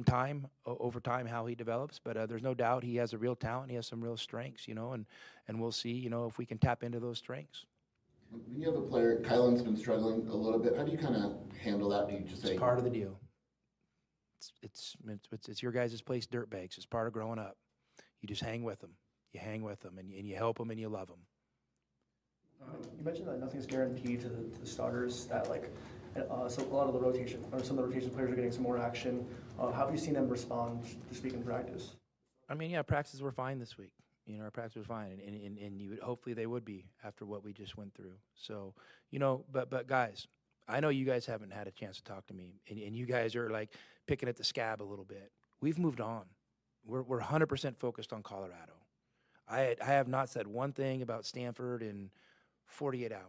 Speaker 2: over time how he develops, but there's no doubt he has a real talent. He has some real strengths, and we'll see, if we can tap into those strengths.
Speaker 8: When you have a player, Kailyn's been struggling a little bit. How do you kind of handle that? Do you just say
Speaker 2: it's part of the deal? It's your guys' place, dirtbags. It's part of growing up. You just hang with them. You hang with them, and you help them, and you love them.
Speaker 10: You mentioned that nothing's guaranteed to the starters. That So a lot of the rotation, or some of the rotation players are getting some more action. How have you seen them respond this week in practice?
Speaker 2: I mean, yeah, practices were fine this week. Our practice was fine, and you would, hopefully they would be after what we just went through. So, but guys, I know you guys haven't had a chance to talk to me, and you guys are like picking at the scab a little bit. We've moved on. We're 100% focused on Colorado. I have not said one thing about Stanford in 48 hours.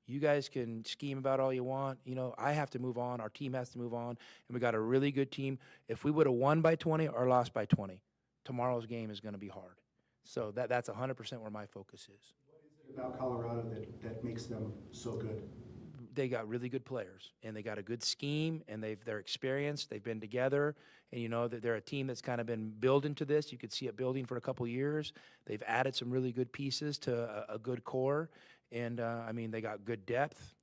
Speaker 2: You guys can scheme about all you want. I have to move on. Our team has to move on, and we got a really good team. If we would have won by 20 or lost by 20, tomorrow's game is going to be hard. So that's 100% where my focus is.
Speaker 6: What is it about Colorado that makes them so good?
Speaker 2: They got really good players, and they got a good scheme, and they're experienced. They've been together, and that they're a team that's kind of been building to this. You could see it building for a couple years. They've added some really good pieces to a good core, and they got good depth.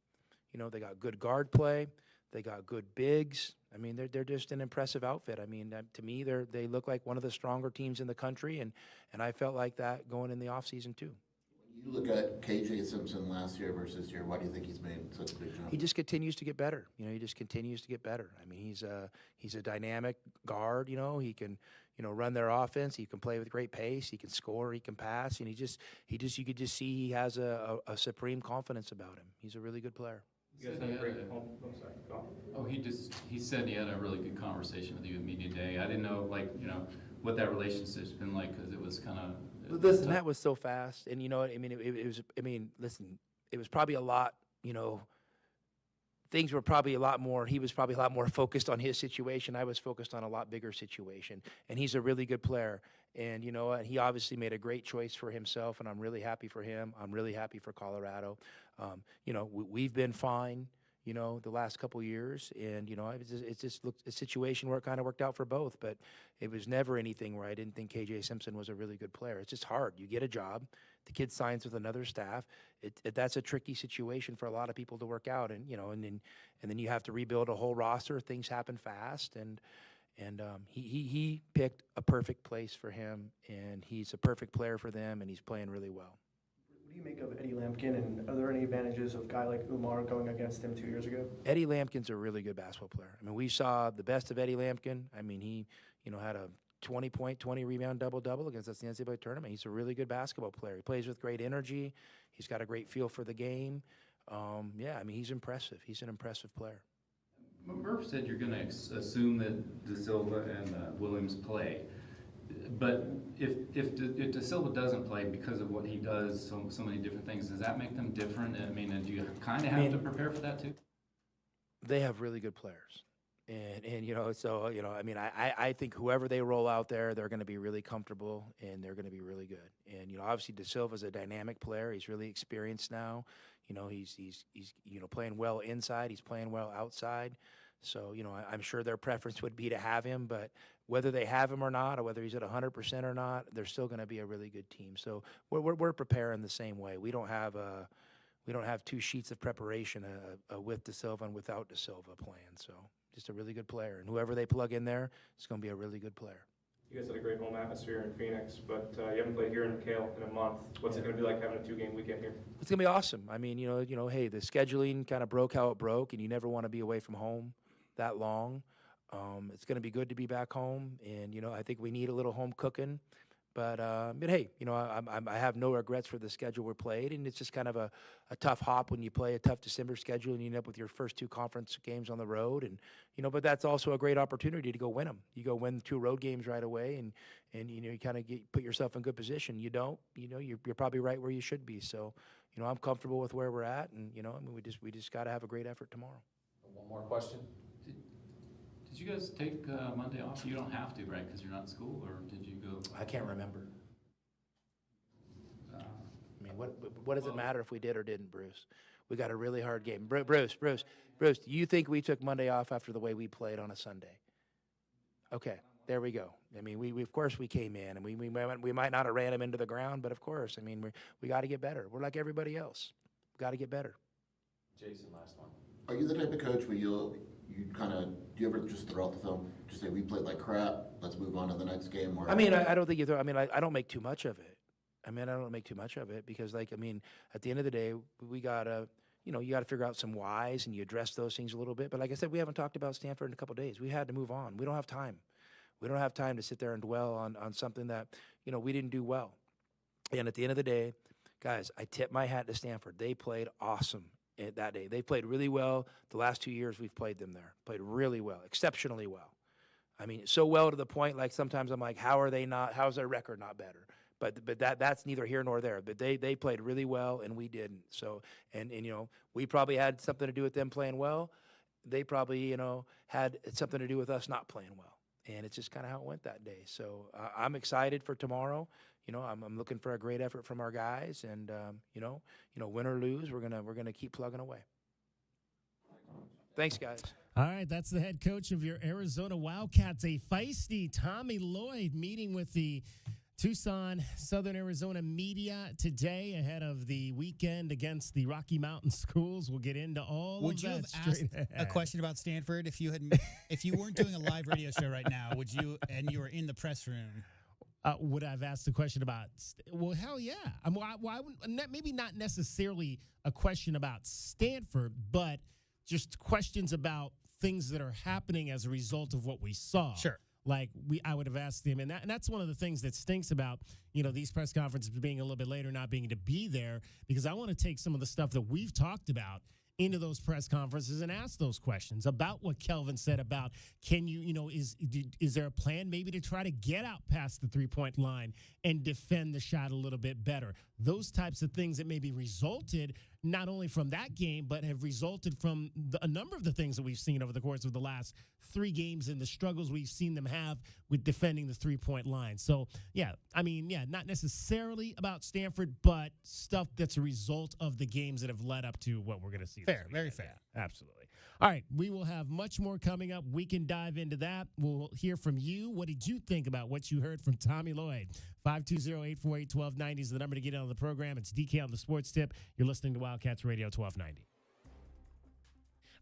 Speaker 2: They got good guard play. They got good bigs. They're just an impressive outfit. To me, they look like one of the stronger teams in the country, and I felt like that going in the offseason too.
Speaker 8: You look at KJ Simpson last year versus this year. Why do you think he's made such a big jump?
Speaker 2: He just continues to get better. He just continues to get better. He's a dynamic guard. He can run their offense. He can play with great pace. He can score. He can pass. And you could just see he has a supreme confidence about him. He's a really good player.
Speaker 7: You guys had a great sorry. Go on.
Speaker 4: He said he had a really good conversation with you at media day. I didn't know what that relationship's been like, because it was kind of.
Speaker 2: Listen, that was so fast, and it was. Listen, it was probably a lot. Things were probably a lot more. He was probably a lot more focused on his situation. I was focused on a lot bigger situation, and he's a really good player. And you know what? He obviously made a great choice for himself, and I'm really happy for him. I'm really happy for Colorado. We've been fine. The last couple years, and it just looked a situation where it kind of worked out for both. But it was never anything where I didn't think KJ Simpson was a really good player. It's just hard. You get a job, the kid signs with another staff. That's a tricky situation for a lot of people to work out, and then you have to rebuild a whole roster. Things happen fast, and he picked a perfect place for him, and he's a perfect player for them, and he's playing really well.
Speaker 10: What do you make of Eddie Lampkin, and are there any advantages of a guy like Umar going against him 2 years ago?
Speaker 2: Eddie Lampkin's a really good basketball player. We saw the best of Eddie Lampkin. He had a 20-point, 20-rebound double-double against us in the NCAA tournament. He's a really good basketball player. He plays with great energy. He's got a great feel for the game. He's impressive. He's an impressive player.
Speaker 4: Murph said you're going to assume that De Silva and Williams play. But if De Silva doesn't play because of what he does, so many different things, does that make them different? Do you kind of have to prepare for that too?
Speaker 2: They have really good players, I think whoever they roll out there, they're going to be really comfortable and they're going to be really good. And obviously De Silva's a dynamic player. He's really experienced now. He's playing well inside. He's playing well outside. So, I'm sure their preference would be to have him, but whether they have him or not, or whether he's at 100% or not, they're still going to be a really good team. So we're preparing the same way. We don't have 2 sheets of preparation, with De Silva and without De Silva plan. So just a really good player, and whoever they plug in there is going to be a really good player.
Speaker 7: You guys had a great home atmosphere in Phoenix, but you haven't played here in McHale in a month. What's it going to be like having a 2-game weekend here?
Speaker 2: It's going to be awesome. Hey, the scheduling kind of broke how it broke, and you never want to be away from home that long. It's going to be good to be back home, and I think we need a little home cooking. But hey, I have no regrets for the schedule we're played, and it's just kind of a tough hop when you play a tough December schedule and you end up with your first 2 conference games on the road, and but that's also a great opportunity to go win them. You go win 2 road games right away, and you kind of put yourself in good position. You don't, you're probably right where you should be. So, I'm comfortable with where we're at, and we just got to have a great effort tomorrow.
Speaker 11: One more question.
Speaker 4: Did you guys take Monday off? You don't have to, right? Because you're not in school, or did you go?
Speaker 2: I can't remember. What does it matter if we did or didn't, Bruce? We got a really hard game. Bruce, do you think we took Monday off after the way we played on a Sunday? Okay, there we go. We of course we came in, and we might not have ran him into the ground, but of course, we got to get better. We're like everybody else. We got to get better.
Speaker 11: Jason, last one.
Speaker 8: Are you the type of coach where do you ever just throw out the film, just say we played like crap, let's move on to the next game? Or
Speaker 2: I don't think you throw. I don't make too much of it. I don't make too much of it because, at the end of the day, we gotta, you got to figure out some whys, and you address those things a little bit. But like I said, we haven't talked about Stanford in a couple of days. We had to move on. We don't have time. We don't have time to sit there and dwell on something that, we didn't do well. And at the end of the day, guys, I tip my hat to Stanford. They played awesome that day. They played really well. The last 2 years we've played them there. Played really well, exceptionally well. I mean, so well to the point, like, sometimes I'm like, how's their record not better? But that's neither here nor there. But they played really well, and we didn't. So, and we probably had something to do with them playing well. They probably, had something to do with us not playing well. And it's just kind of how it went that day. So I'm excited for tomorrow. I'm looking for a great effort from our guys, and win or lose, we're gonna keep plugging away. Thanks, guys.
Speaker 9: All right, that's the head coach of your Arizona Wildcats, a feisty Tommy Lloyd, meeting with the Tucson, Southern Arizona media today ahead of the weekend against the Rocky Mountain Schools. We'll get into all
Speaker 13: Would
Speaker 9: of
Speaker 13: you
Speaker 9: that.
Speaker 13: have asked a question about Stanford if you weren't doing a live radio show right now? Would you, and you were in the press room?
Speaker 9: Would I have asked a question about? Well, hell yeah. I wouldn't, maybe not necessarily a question about Stanford, but just questions about things that are happening as a result of what we saw.
Speaker 13: Sure.
Speaker 9: Like I would have asked him, and that's one of the things that stinks about these press conferences being a little bit later, not being able to be there, because I want to take some of the stuff that we've talked about into those press conferences and ask those questions about what Kelvin said about, can is there a plan maybe to try to get out past the 3-point line and defend the shot a little bit better? Those types of things that maybe resulted not only from that game, but have resulted from a number of the things that we've seen over the course of the last 3 games and the struggles we've seen them have with defending the 3-point line. So, not necessarily about Stanford, but stuff that's a result of the games that have led up to what we're going to see.
Speaker 13: Fair, very fair.
Speaker 9: Yeah, absolutely. All right, we will have much more coming up. We can dive into that. We'll hear from you. What did you think about what you heard from Tommy Lloyd? 520-848-1290 is the number to get on the program. It's DK on the Sports Tip. You're listening to Wildcats Radio 1290.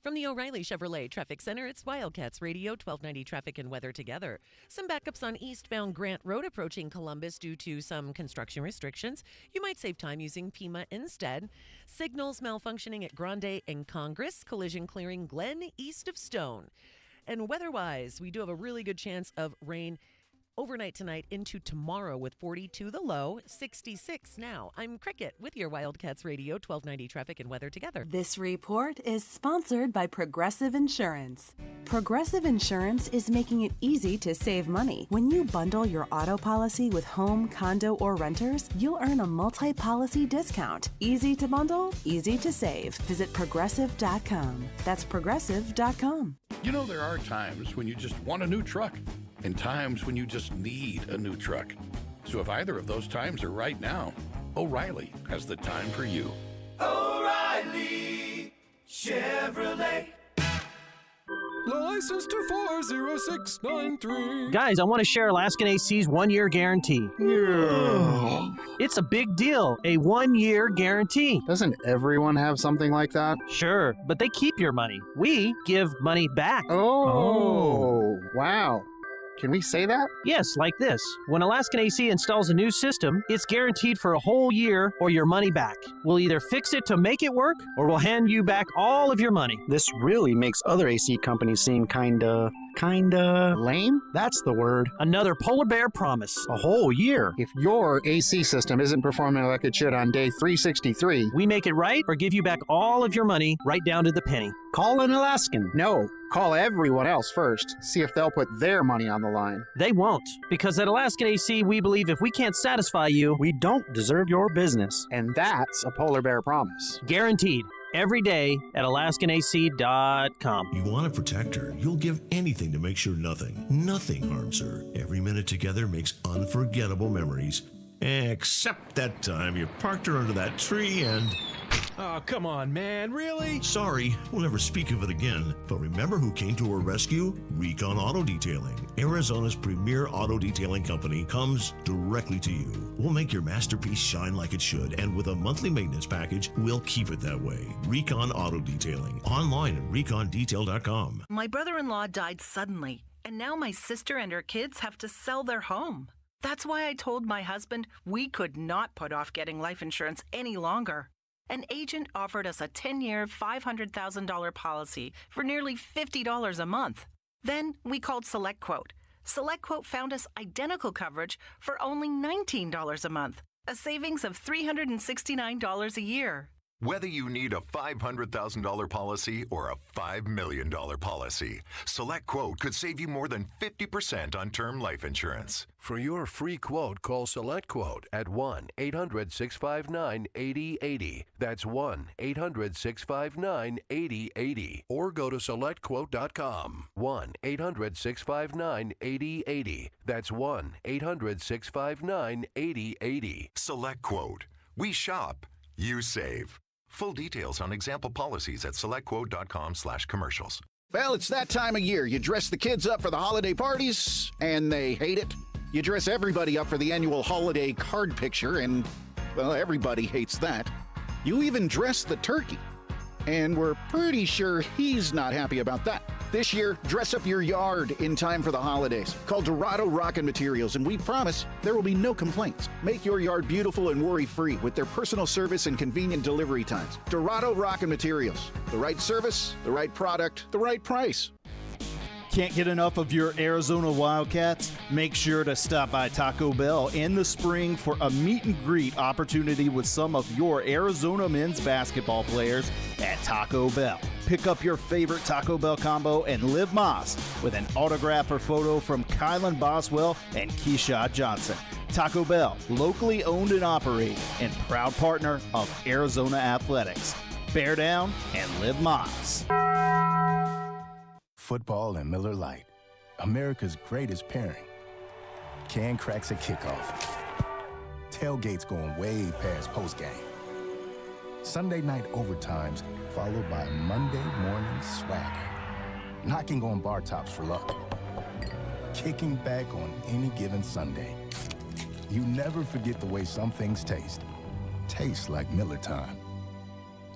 Speaker 14: From the O'Reilly Chevrolet Traffic Center, it's Wildcats Radio 1290 traffic and weather together. Some backups on eastbound Grant Road approaching Columbus due to some construction restrictions. You might save time using Pima instead. Signals malfunctioning at Grande and Congress. Collision clearing Glen east of Stone. And weather-wise, we do have a really good chance of rain overnight tonight into tomorrow with 42 the low, 66 now. I'm Cricket with your Wildcats Radio 1290 traffic and weather together.
Speaker 15: This report is sponsored by Progressive Insurance. Progressive Insurance is making it easy to save money. When you bundle your auto policy with home, condo, or renters, you'll earn a multi-policy discount. Easy to bundle, easy to save. Visit Progressive.com. That's Progressive.com.
Speaker 16: There are times when you just want a new truck, and times when you just need a new truck. So if either of those times are right now, O'Reilly has the time for you.
Speaker 28: O'Reilly Chevrolet. License to 40693.
Speaker 18: Guys, I want to share Alaskan AC's 1-year guarantee.
Speaker 29: Yeah.
Speaker 18: It's a big deal, a 1-year guarantee.
Speaker 29: Doesn't everyone have something like that?
Speaker 18: Sure, but they keep your money. We give money back.
Speaker 29: Oh. Wow. Can we say that?
Speaker 18: Yes, like this. When Alaskan AC installs a new system, it's guaranteed for a whole year or your money back. We'll either fix it to make it work, or we'll hand you back all of your money.
Speaker 29: This really makes other AC companies seem kinda lame? That's the word.
Speaker 18: Another polar bear promise.
Speaker 29: A whole year. If your AC system isn't performing like it should on day 363,
Speaker 18: we make it right or give you back all of your money right down to the penny.
Speaker 29: Call an Alaskan. No, call everyone else first. See if they'll put their money on the line.
Speaker 18: They won't, because at Alaskan AC, we believe if we can't satisfy you,
Speaker 29: we don't deserve your business. And that's a polar bear promise.
Speaker 18: Guaranteed. Every day at AlaskanAC.com.
Speaker 17: You want to protect her. You'll give anything to make sure nothing harms her. Every minute together makes unforgettable memories. Except that time you parked her under that tree and...
Speaker 26: Oh, come on, man. Really?
Speaker 17: Sorry, we'll never speak of it again. But remember who came to her rescue? Recon Auto Detailing. Arizona's premier auto detailing company comes directly to you. We'll make your masterpiece shine like it should, and with a monthly maintenance package, we'll keep it that way. Recon Auto Detailing. Online at recondetail.com.
Speaker 19: My brother-in-law died suddenly, and now my sister and her kids have to sell their home. That's why I told my husband we could not put off getting life insurance any longer. An agent offered us a 10-year, $500,000 policy for nearly $50 a month. Then we called SelectQuote. SelectQuote found us identical coverage for only $19 a month, a savings of $369 a year.
Speaker 3: Whether you need a $500,000 policy or a $5 million policy, SelectQuote could save you more than 50% on term life insurance.
Speaker 12: For your free quote, call SelectQuote at 1-800-659-8080. That's 1-800-659-8080. Or go to SelectQuote.com. 1-800-659-8080. That's 1-800-659-8080.
Speaker 3: SelectQuote. We shop. You save. Full details on example policies at selectquote.com/commercials.
Speaker 29: Well, it's that time of year. You dress the kids up for the holiday parties, and they hate it. You dress everybody up for the annual holiday card picture, and, well, everybody hates that. You even dress the turkey, and we're pretty sure he's not happy about that. This year, dress up your yard in time for the holidays. Call Dorado Rockin' Materials, and we promise there will be no complaints. Make your yard beautiful and worry-free with their personal service and convenient delivery times. Dorado Rockin' Materials. The right service, the right product, the right price.
Speaker 20: Can't get enough of your Arizona Wildcats? Make sure to stop by Taco Bell in the spring for a meet and greet opportunity with some of your Arizona men's basketball players at Taco Bell. Pick up your favorite Taco Bell combo and live Moss with an autograph or photo from Kylan Boswell and Keyshawn Johnson. Taco Bell, locally owned and operated and proud partner of Arizona Athletics. Bear down and live Moss.
Speaker 21: Football and Miller Lite, America's greatest pairing. Can cracks at kickoff. Tailgates going way past postgame. Sunday night overtimes followed by Monday morning swagger. Knocking on bar tops for luck. Kicking back on any given Sunday. You never forget the way some things taste. Tastes like Miller time.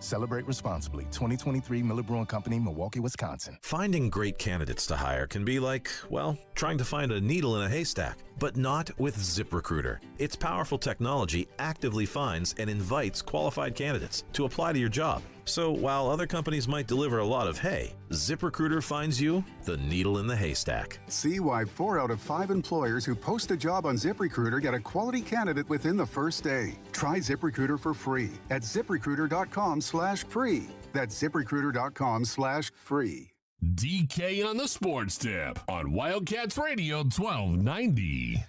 Speaker 21: Celebrate responsibly. 2023 Miller Brewing Company, Milwaukee, Wisconsin.
Speaker 22: Finding great candidates to hire can be like, well, trying to find a needle in a haystack, but not with ZipRecruiter. Its powerful technology actively finds and invites qualified candidates to apply to your job. So while other companies might deliver a lot of hay, ZipRecruiter finds you the needle in the haystack.
Speaker 23: See why 4 out of 5 employers who post a job on ZipRecruiter get a quality candidate within the first day. Try ZipRecruiter for free at ZipRecruiter.com/free. That's ZipRecruiter.com/free.
Speaker 5: DK on the Sports Tip on Wildcats Radio 1290.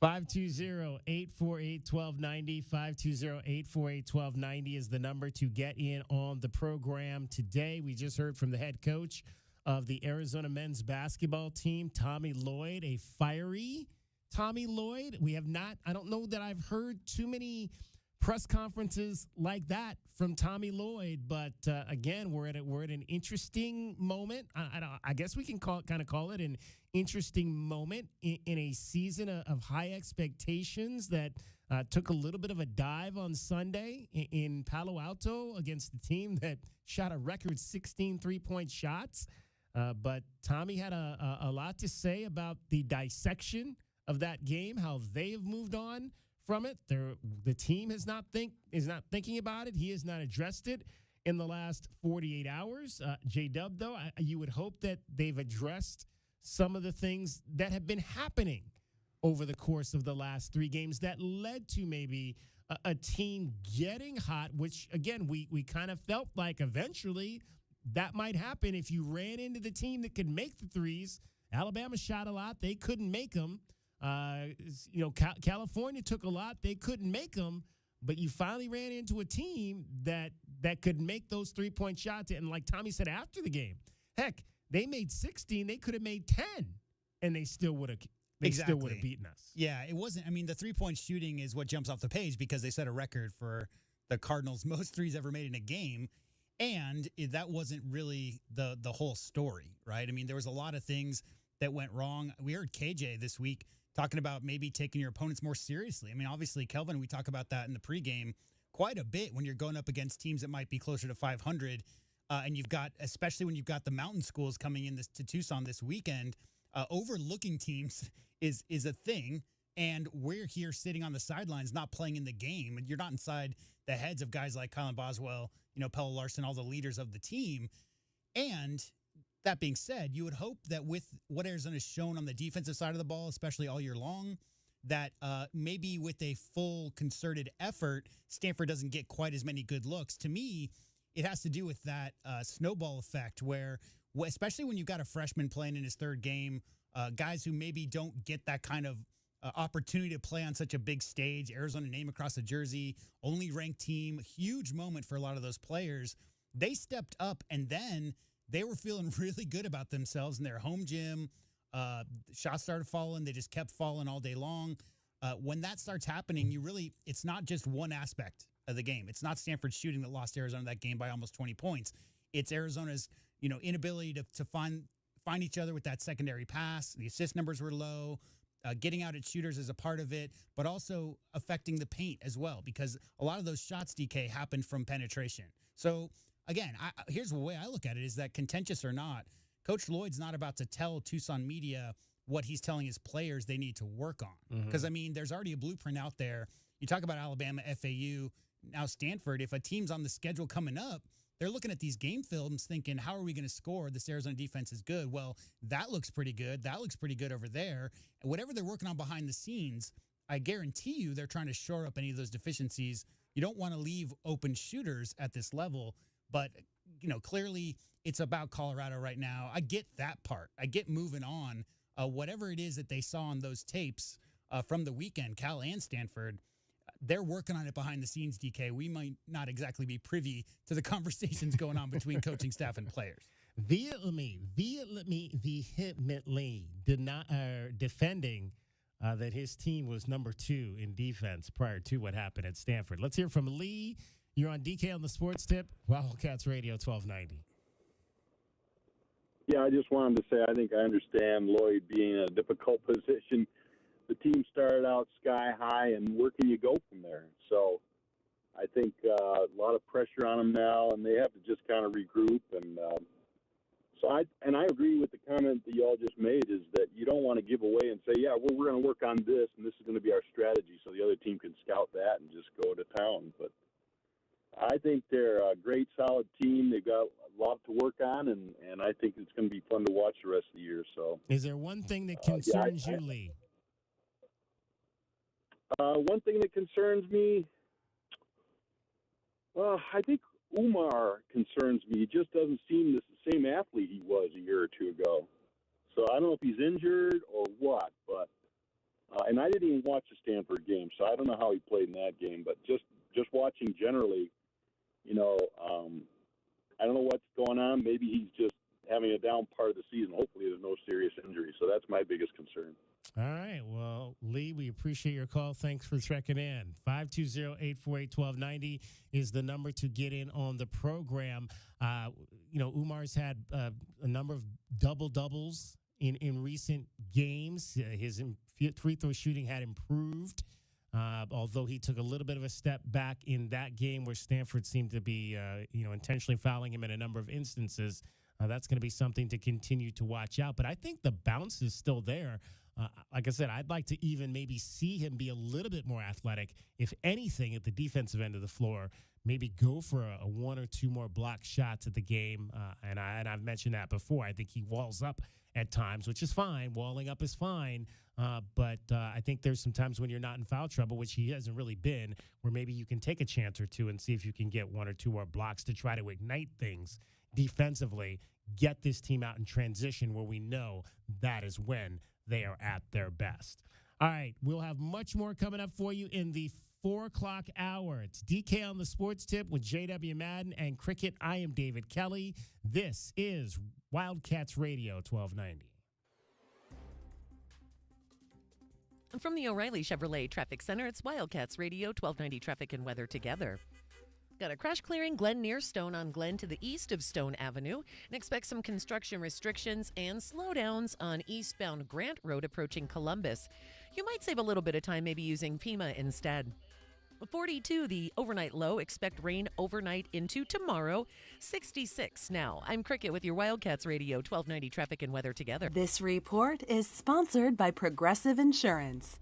Speaker 9: 520-848-1290. 520-848-1290 is the number to get in on the program today. We just heard from the head coach of the Arizona men's basketball team, Tommy Lloyd, a fiery Tommy Lloyd. We have not, I don't know that I've heard too many press conferences like that from Tommy Lloyd, but again, we're at an interesting moment. I guess we can call it an interesting moment in a season of high expectations that took a little bit of a dive on Sunday in Palo Alto against the team that shot a record 16 three-point shots. But Tommy had a lot to say about the dissection of that game, how they have moved on from it. The team is not thinking about it. He has not addressed it in the last 48 hours. J-Dub, though, you would hope that they've addressed some of the things that have been happening over the course of the last 3 games that led to maybe a team getting hot, which, again, we kind of felt like eventually that might happen if you ran into the team that could make the threes. Alabama shot a lot. They couldn't make them. California took a lot. They couldn't make them. But you finally ran into a team that could make those 3-point shots. And like Tommy said after the game, heck, they made 16. They could have made 10, and they still would have beaten us.
Speaker 13: Yeah, it wasn't. I mean, the 3-point shooting is what jumps off the page because they set a record for the Cardinals' most threes ever made in a game. And that wasn't really the whole story, right? I mean, there was a lot of things that went wrong. We heard KJ this week talking about maybe taking your opponents more seriously. I mean, obviously, Kelvin, we talk about that in the pregame quite a bit when you're going up against teams that might be closer to 500. And you've got, especially when you've got the mountain schools coming in to Tucson this weekend, overlooking teams is a thing. And we're here sitting on the sidelines, not playing in the game. And you're not inside the heads of guys like Colin Boswell, Pelle Larson, all the leaders of the team. And that being said, you would hope that with what Arizona's shown on the defensive side of the ball, especially all year long, that maybe with a full concerted effort, Stanford doesn't get quite as many good looks. To me, it has to do with that snowball effect where, especially when you've got a freshman playing in his third game, guys who maybe don't get that kind of opportunity to play on such a big stage, Arizona name across the jersey, only ranked team, huge moment for a lot of those players. They stepped up, and then they were feeling really good about themselves in their home gym. Shots started falling. They just kept falling all day long. When that starts happening, it's not just one aspect of the game. It's not Stanford shooting that lost Arizona that game by almost 20 points. It's Arizona's, inability to find each other with that secondary pass. The assist numbers were low. Getting out at shooters is a part of it, but also affecting the paint as well, because a lot of those shots, DK, happened from penetration. So, again, here's the way I look at it is that, contentious or not, Coach Lloyd's not about to tell Tucson media what he's telling his players they need to work on. Because, there's already a blueprint out there. You talk about Alabama, FAU, now Stanford. If a team's on the schedule coming up, they're looking at these game films thinking, how are we going to score? This Arizona defense is good. Well, that looks pretty good. That looks pretty good over there. And whatever they're working on behind the scenes, I guarantee you they're trying to shore up any of those deficiencies. You don't want to leave open shooters at this level. But, clearly it's about Colorado right now. I get that part. I get moving on. Whatever it is that they saw on those tapes from the weekend, Cal and Stanford, they're working on it behind the scenes, DK. We might not exactly be privy to the conversations going on between coaching staff and players.
Speaker 9: Vehemently defending that his team was number 2 in defense prior to what happened at Stanford. Let's hear from Lee. You're on DK on the Sports Tip, Wildcats Radio 1290.
Speaker 1: Yeah, I just wanted to say I think I understand Lloyd being in a difficult position. The team started out sky high, and where can you go from there? So I think a lot of pressure on them now, and they have to just kind of regroup. And I agree with the comment that you all just made, is that you don't want to give away and say, yeah, we're going to work on this, and this is going to be our strategy, so the other team can scout that and just go to town. But I think they're a great, solid team. They've got a lot to work on, and I think it's going to be fun to watch the rest of the year. So,
Speaker 9: is there one thing that concerns you, Lee?
Speaker 1: One thing that concerns me, I think Umar concerns me. He just doesn't seem the same athlete he was a year or two ago. So I don't know if he's injured or what, but and I didn't even watch the Stanford game, so I don't know how he played in that game. But just watching generally, I don't know what's going on. Maybe he's just having a down part of the season. Hopefully there's no serious injury. So that's my biggest concern.
Speaker 9: All right. Well, Lee, we appreciate your call. Thanks for checking in. 520-848-1290 is the number to get in on the program. Umar's had a number of double-doubles in recent games. His free throw shooting had improved, although he took a little bit of a step back in that game where Stanford seemed to be, intentionally fouling him in a number of instances. That's going to be something to continue to watch out. But I think the bounce is still there. Like I said, I'd like to even maybe see him be a little bit more athletic, if anything, at the defensive end of the floor. Maybe go for a 1 or 2 more block shots at the game. And I've mentioned that before. I think he walls up at times, which is fine. Walling up is fine. But I think there's some times when you're not in foul trouble, which he hasn't really been, where maybe you can take a chance or two and see if you can get 1 or 2 more blocks to try to ignite things defensively, get this team out in transition where we know that is when they are at their best. All right, we'll have much more coming up for you in the 4 o'clock hour. It's DK on the Sports Tip with JW Madden and Cricket. I am David Kelly. This is Wildcats Radio 1290.
Speaker 14: From the O'Reilly Chevrolet Traffic Center, it's Wildcats Radio 1290 Traffic and Weather together. Got a crash clearing Glen near Stone on Glen to the east of Stone Avenue, and expect some construction restrictions and slowdowns on eastbound Grant Road approaching Columbus. You might save a little bit of time maybe using Pima instead. 42, the overnight low. Expect rain overnight into tomorrow. 66 now. I'm Cricket with your Wildcats Radio 1290 Traffic and Weather together.
Speaker 15: This report is sponsored by Progressive Insurance.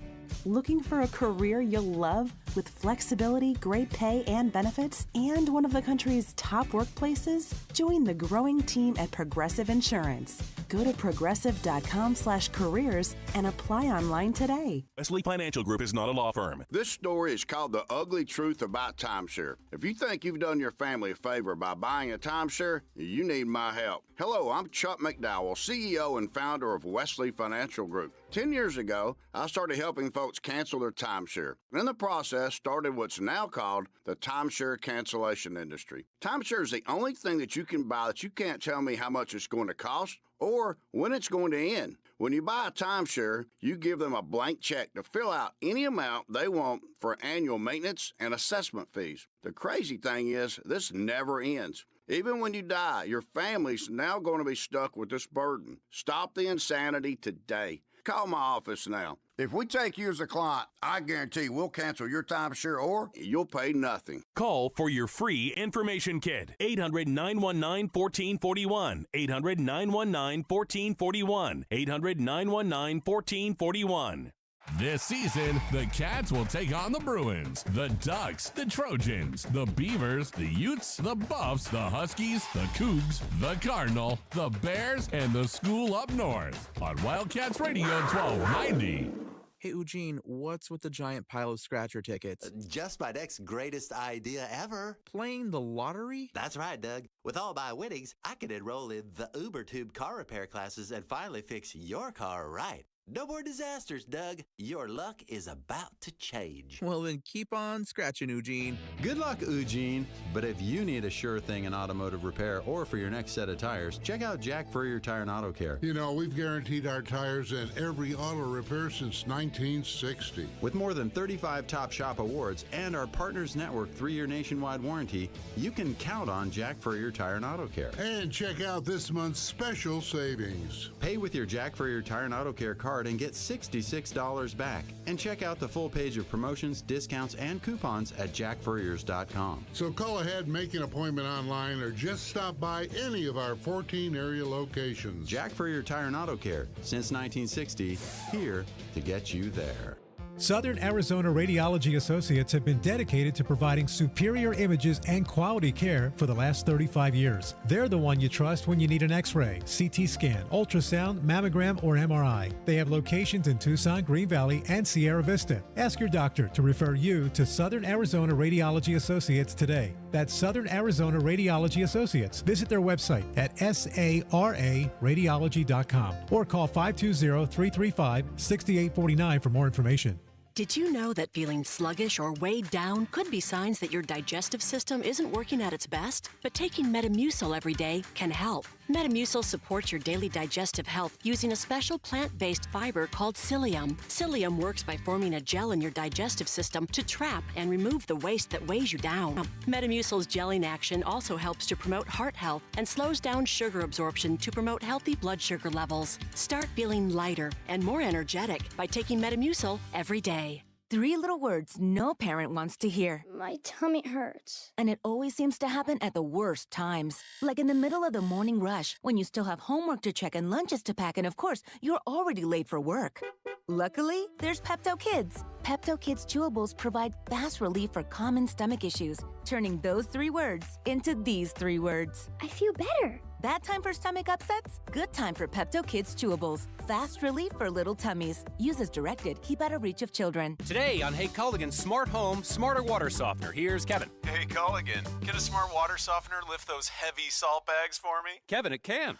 Speaker 15: Looking for a career you'll love with flexibility, great pay, and benefits, and one of the country's top workplaces? Join the growing team at Progressive Insurance. Go to progressive.com/careers and apply online today.
Speaker 4: Wesley Financial Group is not a law firm.
Speaker 6: This story is called The Ugly Truth About Timeshare. If you think you've done your family a favor by buying a timeshare, you need my help. Hello, I'm Chuck McDowell, CEO and founder of Wesley Financial Group. 10 years ago, I started helping folks cancel their timeshare. In the process, started what's now called the timeshare cancellation industry. Timeshare is the only thing that you can buy that you can't tell me how much it's going to cost or when it's going to end. When you buy a timeshare, you give them a blank check to fill out any amount they want for annual maintenance and assessment fees. The crazy thing is, this never ends. Even when you die, your family's now going to be stuck with this burden. Stop the insanity today. Call my office now. If we take you as a client, I guarantee we'll cancel your timeshare or you'll pay nothing.
Speaker 4: Call for your free information kit. 800-919-1441. 800-919-1441. 800-919-1441.
Speaker 5: This season, the Cats will take on the Bruins, the Ducks, the Trojans, the Beavers, the Utes, the Buffs, the Huskies, the Cougs, the Cardinal, the Bears, and the School up north on Wildcats Radio 1290.
Speaker 7: Hey, Eugene, what's with the giant pile of scratcher tickets?
Speaker 8: Just my next greatest idea ever.
Speaker 7: Playing the lottery?
Speaker 8: That's right, Doug. With all my winnings, I can enroll in the UberTube car repair classes and finally fix your car right. No more disasters, Doug. Your luck is about to change.
Speaker 7: Well, then keep on scratching, Eugene.
Speaker 10: Good luck, Eugene. But if you need a sure thing in automotive repair or for your next set of tires, check out Jack Furrier Tire and Auto Care.
Speaker 11: You know, we've guaranteed our tires in every auto repair since 1960.
Speaker 10: With more than 35 Top Shop awards and our Partners Network 3-year nationwide warranty, you can count on Jack Furrier Tire and Auto Care.
Speaker 11: And check out this month's special savings.
Speaker 10: Pay with your Jack Furrier Tire and Auto Care card and get $66 back. And check out the full page of promotions, discounts, and coupons at jackfurriers.com.
Speaker 11: So call ahead, make an appointment online, or just stop by any of our 14 area locations.
Speaker 10: Jack Furrier Tire and Auto Care, since 1960, here to get you there.
Speaker 24: Southern Arizona Radiology Associates have been dedicated to providing superior images and quality care for the last 35 years. They're the one you trust when you need an X-ray, CT scan, ultrasound, mammogram, or MRI. They have locations in Tucson, Green Valley, and Sierra Vista. Ask your doctor to refer you to Southern Arizona Radiology Associates today. That's Southern Arizona Radiology Associates. Visit their website at sararadiology.com or call 520-335-6849 for more information.
Speaker 25: Did you know that feeling sluggish or weighed down could be signs that your digestive system isn't working at its best? But taking Metamucil every day can help. Metamucil supports your daily digestive health using a special plant-based fiber called psyllium. Psyllium works by forming a gel in your digestive system to trap and remove the waste that weighs you down. Metamucil's gelling action also helps to promote heart health and slows down sugar absorption to promote healthy blood sugar levels. Start feeling lighter and more energetic by taking Metamucil every day.
Speaker 27: 3 little words no parent wants to hear.
Speaker 30: My tummy hurts.
Speaker 27: And it always seems to happen at the worst times. Like in the middle of the morning rush, when you still have homework to check and lunches to pack, and of course, you're already late for work. Luckily, there's Pepto Kids. Pepto Kids chewables provide fast relief for common stomach issues, turning those 3 words into these 3 words.
Speaker 30: I feel better.
Speaker 27: Bad time for stomach upsets? Good time for Pepto Kids chewables. Fast relief for little tummies. Use as directed. Keep out of reach of children.
Speaker 31: Today on Hey Culligan's Smart Home, Smarter Water Softener. Here's Kevin.
Speaker 32: Hey Culligan, can a smart water softener lift those heavy salt bags for me?
Speaker 31: Kevin, it can.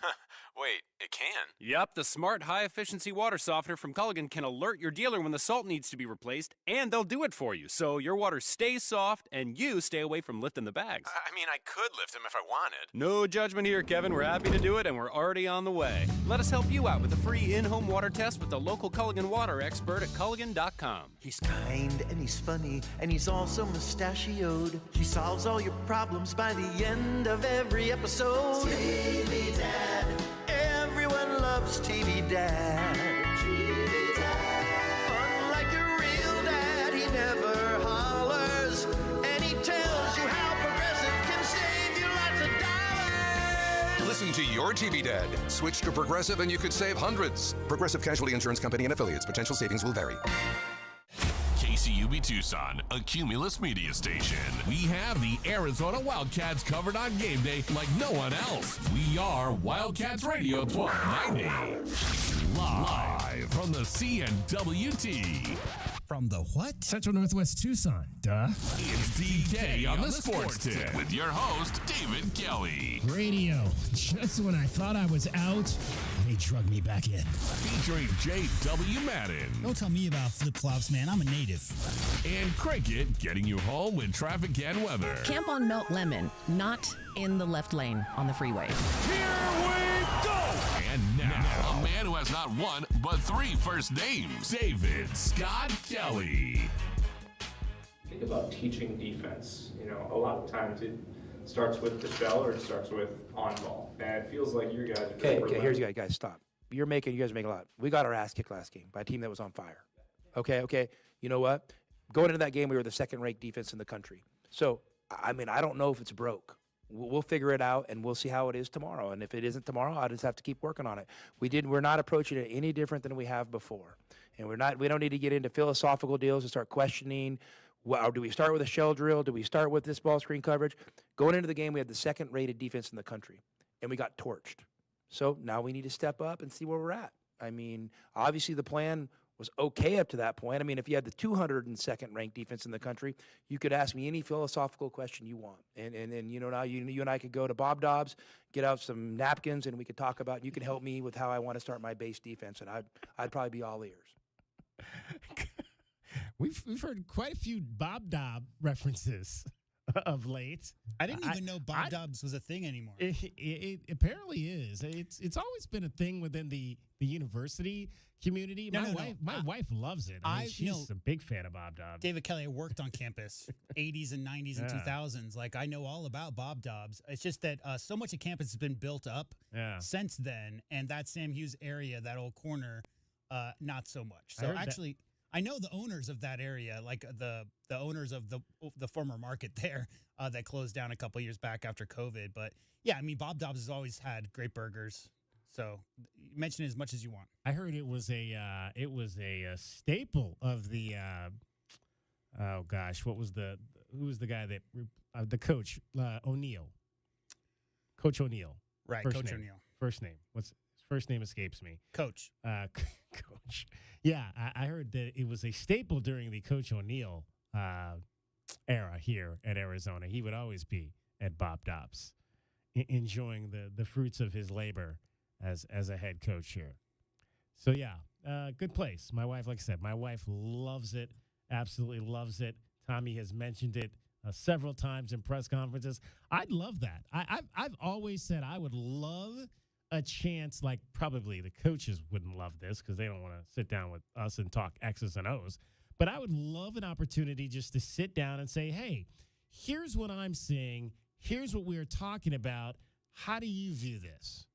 Speaker 32: Wait, it can?
Speaker 31: Yep, the smart high-efficiency water softener from Culligan can alert your dealer when the salt needs to be replaced, and they'll do it for you, so your water stays soft and you stay away from lifting the bags.
Speaker 32: I mean, I could lift them if I wanted.
Speaker 31: No judgment here, Kevin. We're happy to do it, and we're already on the way. Let us help you out with a free in-home water test with the local Culligan water expert at Culligan.com.
Speaker 33: He's kind and he's funny and he's also mustachioed. He solves all your problems by the end of every episode. TV Dad. Everyone loves TV Dad. TV Dad. Unlike a real dad, he never hollers. And he tells you how Progressive can save you lots of dollars.
Speaker 34: Listen to your TV Dad. Switch to Progressive and you could save hundreds. Progressive Casualty Insurance Company and affiliates. Potential savings will vary.
Speaker 5: KCUB Tucson, a Cumulus media station. We have the Arizona Wildcats covered on game day like no one else. We are Wildcats Radio 1290. Live from the CNWT.
Speaker 13: From the what?
Speaker 9: Central Northwest Tucson, duh.
Speaker 5: It's DK on the Sports Tip with your host, David Kelly.
Speaker 9: Radio. Just when I thought I was out, they drug me back in.
Speaker 5: Featuring J.W. Madden.
Speaker 13: Don't tell me about flip-flops, man. I'm a native.
Speaker 5: And Cricket getting you home with traffic and weather.
Speaker 14: Camp on Melt Lemon, not in the left lane on the freeway.
Speaker 5: Here we go! And now, a man who has not one, but 3 first names, David Scott Kelly.
Speaker 2: Think about teaching defense. You know, a lot of times it starts with the shell or it starts with on ball. And it feels like you guys are
Speaker 3: Okay, here's you guys, stop. You guys are making a lot. We got our ass kicked last game by a team that was on fire. Okay. You know what? Going into that game, we were the second-ranked defense in the country. So, I mean, I don't know if it's broke. We'll figure it out, and we'll see how it is tomorrow. And if it isn't tomorrow, I'll just have to keep working on it. We're not approaching it any different than we have before. And we don't need to get into philosophical deals and start questioning, well, do we start with a shell drill? Do we start with this ball screen coverage? Going into the game, we had the second-rated defense in the country, and we got torched. So now we need to step up and see where we're at. I mean, obviously the plan was okay up to that point. I mean, if you had the 202nd ranked defense in the country, you could ask me any philosophical question you want. And you know, now you and I could go to Bob Dobbs, get out some napkins, and we could talk about, you can help me with how I want to start my base defense, and I'd probably be all ears.
Speaker 9: We've heard quite a few Bob Dobb references of late.
Speaker 13: I didn't even know Bob Dobbs was a thing anymore.
Speaker 9: It apparently is. It's always been a thing within the university community. My wife loves it. I mean, she's a big fan of Bob Dobbs.
Speaker 13: David Kelly, I worked on campus, 80s and 90s and 2000s. Like, I know all about Bob Dobbs. It's just that so much of campus has been built up since then, and that Sam Hughes area, that old corner, not so much. So actually, I know the owners of that area, like the owners of the former market there that closed down a couple years back after COVID. But yeah, I mean, Bob Dobbs has always had great burgers. So mention it as much as you want.
Speaker 9: I heard it was a staple of the oh gosh, who was the guy that the coach O'Neal, Coach O'Neal,
Speaker 13: right? Coach O'Neal.
Speaker 9: First name. What's his first name? Escapes me.
Speaker 13: Coach.
Speaker 9: Coach. Yeah, I heard that it was a staple during the Coach O'Neal era here at Arizona. He would always be at Bob Dobbs, enjoying the fruits of his labor as a head coach here. So, yeah, good place. My wife, like I said, loves it, absolutely loves it. Tommy has mentioned it several times in press conferences. I'd love that. I've always said I would love a chance, like probably the coaches wouldn't love this because they don't want to sit down with us and talk X's and O's. But I would love an opportunity just to sit down and say, hey, here's what I'm seeing. Here's what we're talking about. How do you view this?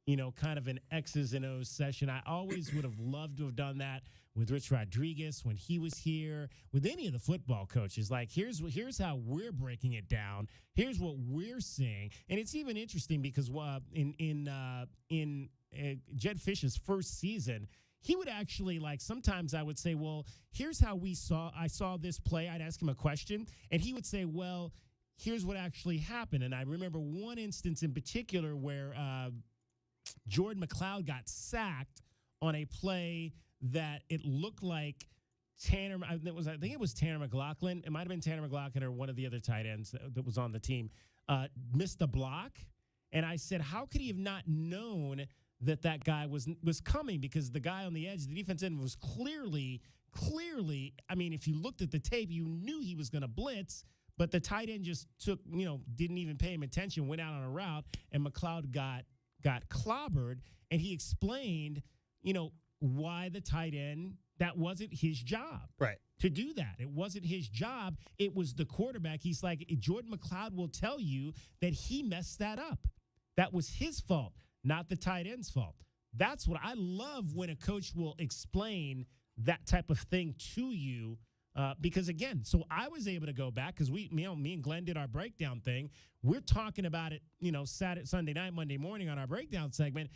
Speaker 9: You know, kind of an X's and O's session. I always would have loved to have done that with Rich Rodriguez when he was here, with any of the football coaches. Like, here's how we're breaking it down. Here's what we're seeing. And it's even interesting because in Jed Fish's first season, he would actually, like, sometimes I would say, well, here's how I saw this play. I'd ask him a question, and he would say, well, here's what actually happened. And I remember one instance in particular where Jordan McLeod got sacked on a play that it looked like I think it was Tanner McLaughlin. It might have been Tanner McLaughlin or one of the other tight ends that was on the team, missed the block. And I said, how could he have not known that guy was coming? Because the guy on the edge, the defense end, was clearly, I mean, if you looked at the tape, you knew he was going to blitz, but the tight end just didn't even pay him attention, went out on a route, and McLeod got clobbered, and he explained, why the tight end, that wasn't his job.
Speaker 13: Right.
Speaker 9: To do that. It wasn't his job. It was the quarterback. He's like, Jordan McLeod will tell you that he messed that up. That was his fault, not the tight end's fault. That's what I love, when a coach will explain that type of thing to you Because again, so I was able to go back because me and Glenn did our breakdown thing. We're talking about it, Saturday, Sunday night, Monday morning on our breakdown segment.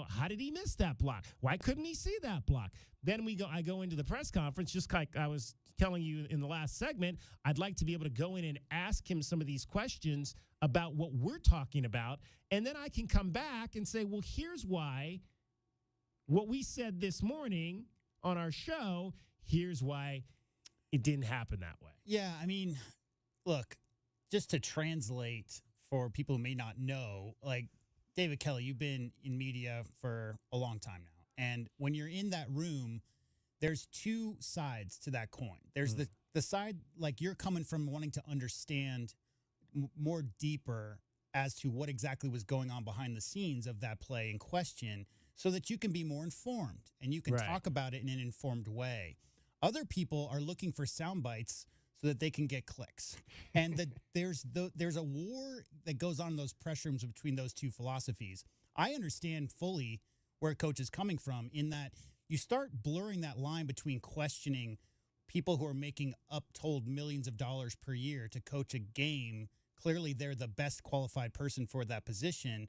Speaker 9: How did he miss that block? Why couldn't he see that block? Then I go into the press conference, just like I was telling you in the last segment. I'd like to be able to go in and ask him some of these questions about what we're talking about, and then I can come back and say, well, here's why. What we said this morning on our show, here's why it didn't happen that way.
Speaker 13: Yeah, I mean, look, just to translate for people who may not know, like David Kelly, you've been in media for a long time now. And when you're in that room, there's two sides to that coin. There's the side, like you're coming from wanting to understand more deeper as to what exactly was going on behind the scenes of that play in question so that you can be more informed and you can talk about it in an informed way. Other people are looking for sound bites so that they can get clicks. And there's a war that goes on in those press rooms between those two philosophies. I understand fully where a coach is coming from in that you start blurring that line between questioning people who are making uptold millions of dollars per year to coach a game. Clearly, they're the best qualified person for that position.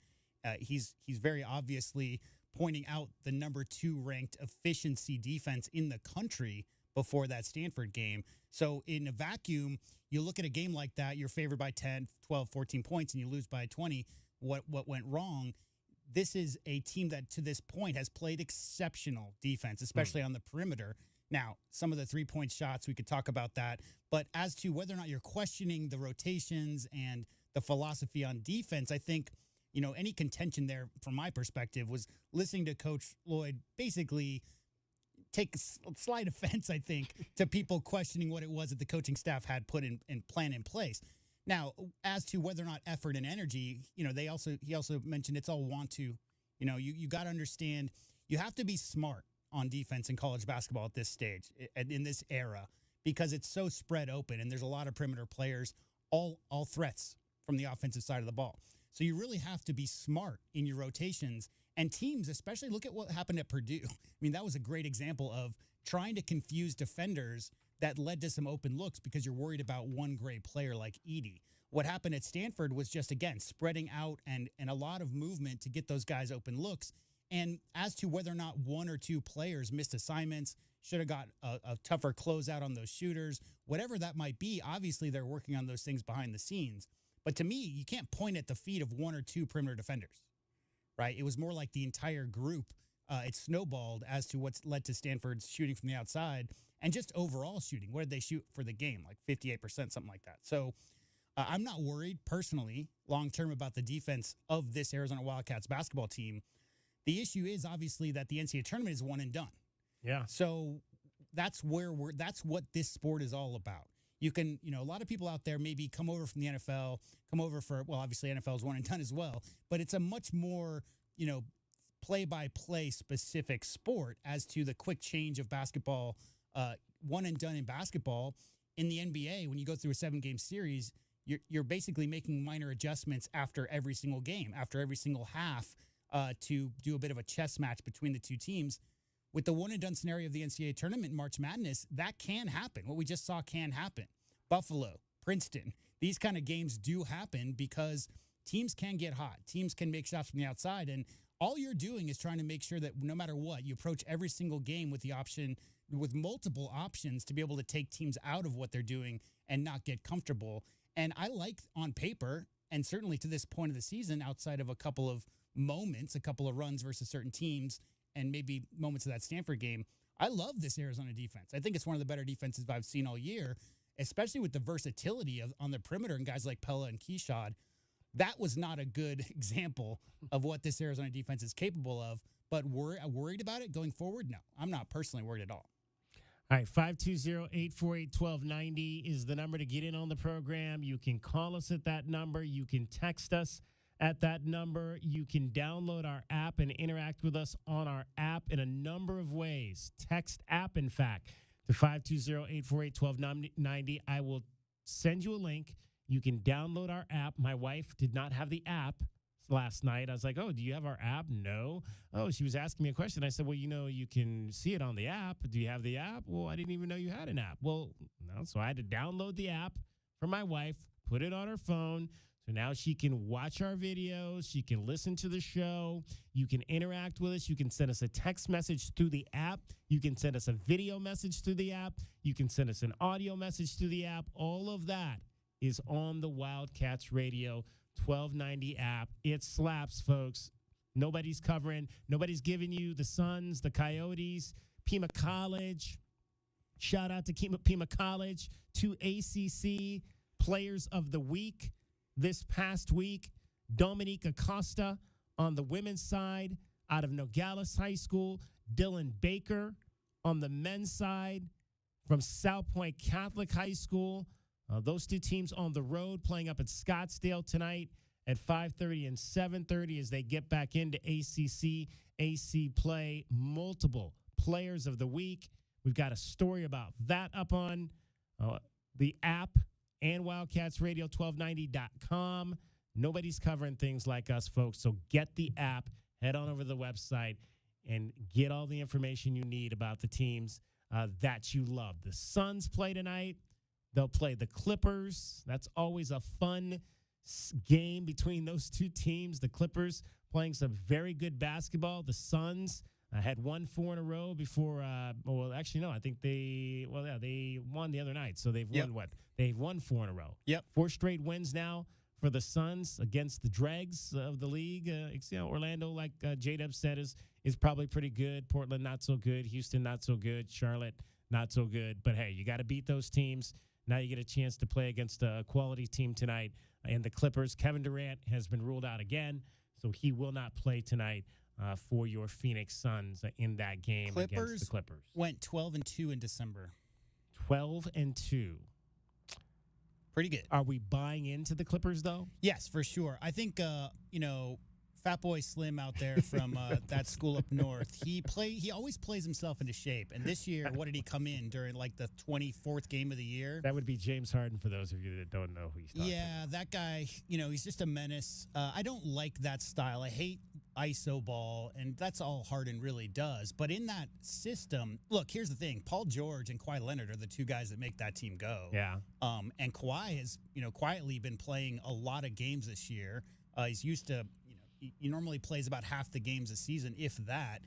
Speaker 13: He's very obviously pointing out the number 2 ranked efficiency defense in the country before that Stanford game. So in a vacuum, you look at a game like that, you're favored by 10, 12, 14 points, and you lose by 20. What went wrong? This is a team that to this point has played exceptional defense, especially on the perimeter. Now, some of the 3-point shots, we could talk about that. But as to whether or not you're questioning the rotations and the philosophy on defense, I think, any contention there from my perspective was listening to Coach Lloyd basically take slight offense, I think, to people questioning what it was that the coaching staff had put in plan in place. Now, as to whether or not effort and energy, he also mentioned it's all want to. You got to understand, you have to be smart on defense in college basketball at this stage, in this era, because it's so spread open and there's a lot of perimeter players, all threats from the offensive side of the ball. So you really have to be smart in your rotations. And teams, especially, look at what happened at Purdue. I mean, that was a great example of trying to confuse defenders that led to some open looks because you're worried about one great player like Edey. What happened at Stanford was just, again, spreading out and a lot of movement to get those guys open looks. And as to whether or not 1 or 2 players missed assignments, should have got a tougher closeout on those shooters, whatever that might be, obviously they're working on those things behind the scenes. But to me, you can't point at the feet of 1 or 2 perimeter defenders, right? It was more like the entire group. It snowballed as to what's led to Stanford's shooting from the outside and just overall shooting. What did they shoot for the game? Like 58%, something like that. So I'm not worried personally long-term about the defense of this Arizona Wildcats basketball team. The issue is obviously that the NCAA tournament is one and done.
Speaker 9: Yeah.
Speaker 13: So that's what this sport is all about. You can, a lot of people out there maybe come over from the NFL, come over for, well, obviously NFL is one and done as well, but it's a much more, play-by-play specific sport as to the quick change of basketball, one and done in basketball. In the NBA, when you go through a 7-game series, you're basically making minor adjustments after every single game, after every single half, to do a bit of a chess match between the two teams. With the one and done scenario of the NCAA tournament, March Madness, that can happen. What we just saw can happen. Buffalo, Princeton, these kind of games do happen because teams can get hot. Teams can make shots from the outside. And all you're doing is trying to make sure that no matter what, you approach every single game with the option, with multiple options to be able to take teams out of what they're doing and not get comfortable. And I like on paper, and certainly to this point of the season, outside of a couple of moments, a couple of runs versus certain teams, and maybe moments of that Stanford game, I love this Arizona defense. I think it's one of the better defenses I've seen all year, especially with the versatility on the perimeter and guys like Pella and Keshad. That was not a good example of what this Arizona defense is capable of, but worried about it going forward? No, I'm not personally worried at all.
Speaker 9: All right, 520-848-1290 is the number to get in on the program. You can call us at that number. You can text us at that number. You can download our app and interact with us on our app in a number of ways. Text app, in fact, to 520-848-1290. I will send you a link. You can download our app. My wife did not have the app, last night. I was like, oh, do you have our app? No. Oh, she was asking me a question. I said, well, you can see it on the app. Do you have the app? Well, I didn't even know you had an app. Well, no. So I had to download the app for my wife, put it on her phone. So now she can watch our videos. She can listen to the show. You can interact with us. You can send us a text message through the app. You can send us a video message through the app. You can send us an audio message through the app. All of that is on the Wildcats Radio 1290 app. It slaps, folks. Nobody's covering. Nobody's giving you the Suns, the Coyotes, Pima College. Shout out to Pima College, 2 ACC Players of the Week this past week. Dominique Acosta on the women's side out of Nogales High School. Dylan Baker on the men's side from South Point Catholic High School. Those two teams on the road playing up at Scottsdale tonight at 5:30 and 7:30 as they get back into AC play. Multiple Players of the Week. We've got a story about that up on the app and WildcatsRadio1290.com. Nobody's covering things like us, folks. So get the app, head on over to the website, and get all the information you need about the teams that you love. The Suns play tonight. They'll play the Clippers. That's always a fun game between those two teams. The Clippers playing some very good basketball. The Suns had won 4 in a row before. Well, actually, no. I think they won the other night. So they've won what? They've won 4 in a row.
Speaker 13: Yep.
Speaker 9: 4 straight wins now for the Suns against the dregs of the league. Orlando, like J-Dub said, is probably pretty good. Portland, not so good. Houston, not so good. Charlotte, not so good. But, hey, you got to beat those teams. Now you get a chance to play against a quality team tonight. And the Clippers, Kevin Durant has been ruled out again, so he will not play tonight for your Phoenix Suns in that game against the Clippers.
Speaker 13: Went 12-2 in December.
Speaker 9: 12-2.
Speaker 13: Pretty good.
Speaker 9: Are we buying into the Clippers, though?
Speaker 13: Yes, for sure. I think, Fat Boy Slim out there from that school up north, he always plays himself into shape. And this year, what did he come in during, like, the 24th game of the year?
Speaker 9: That would be James Harden, for those of you that don't know who he's talking about.
Speaker 13: That guy, he's just a menace. I don't like that style. I hate ISO ball, and that's all Harden really does. But in that system, look, here's the thing. Paul George and Kawhi Leonard are the two guys that make that team go.
Speaker 9: Yeah.
Speaker 13: And Kawhi has, quietly been playing a lot of games this year. He's used to, he normally plays about half the games a season, if that.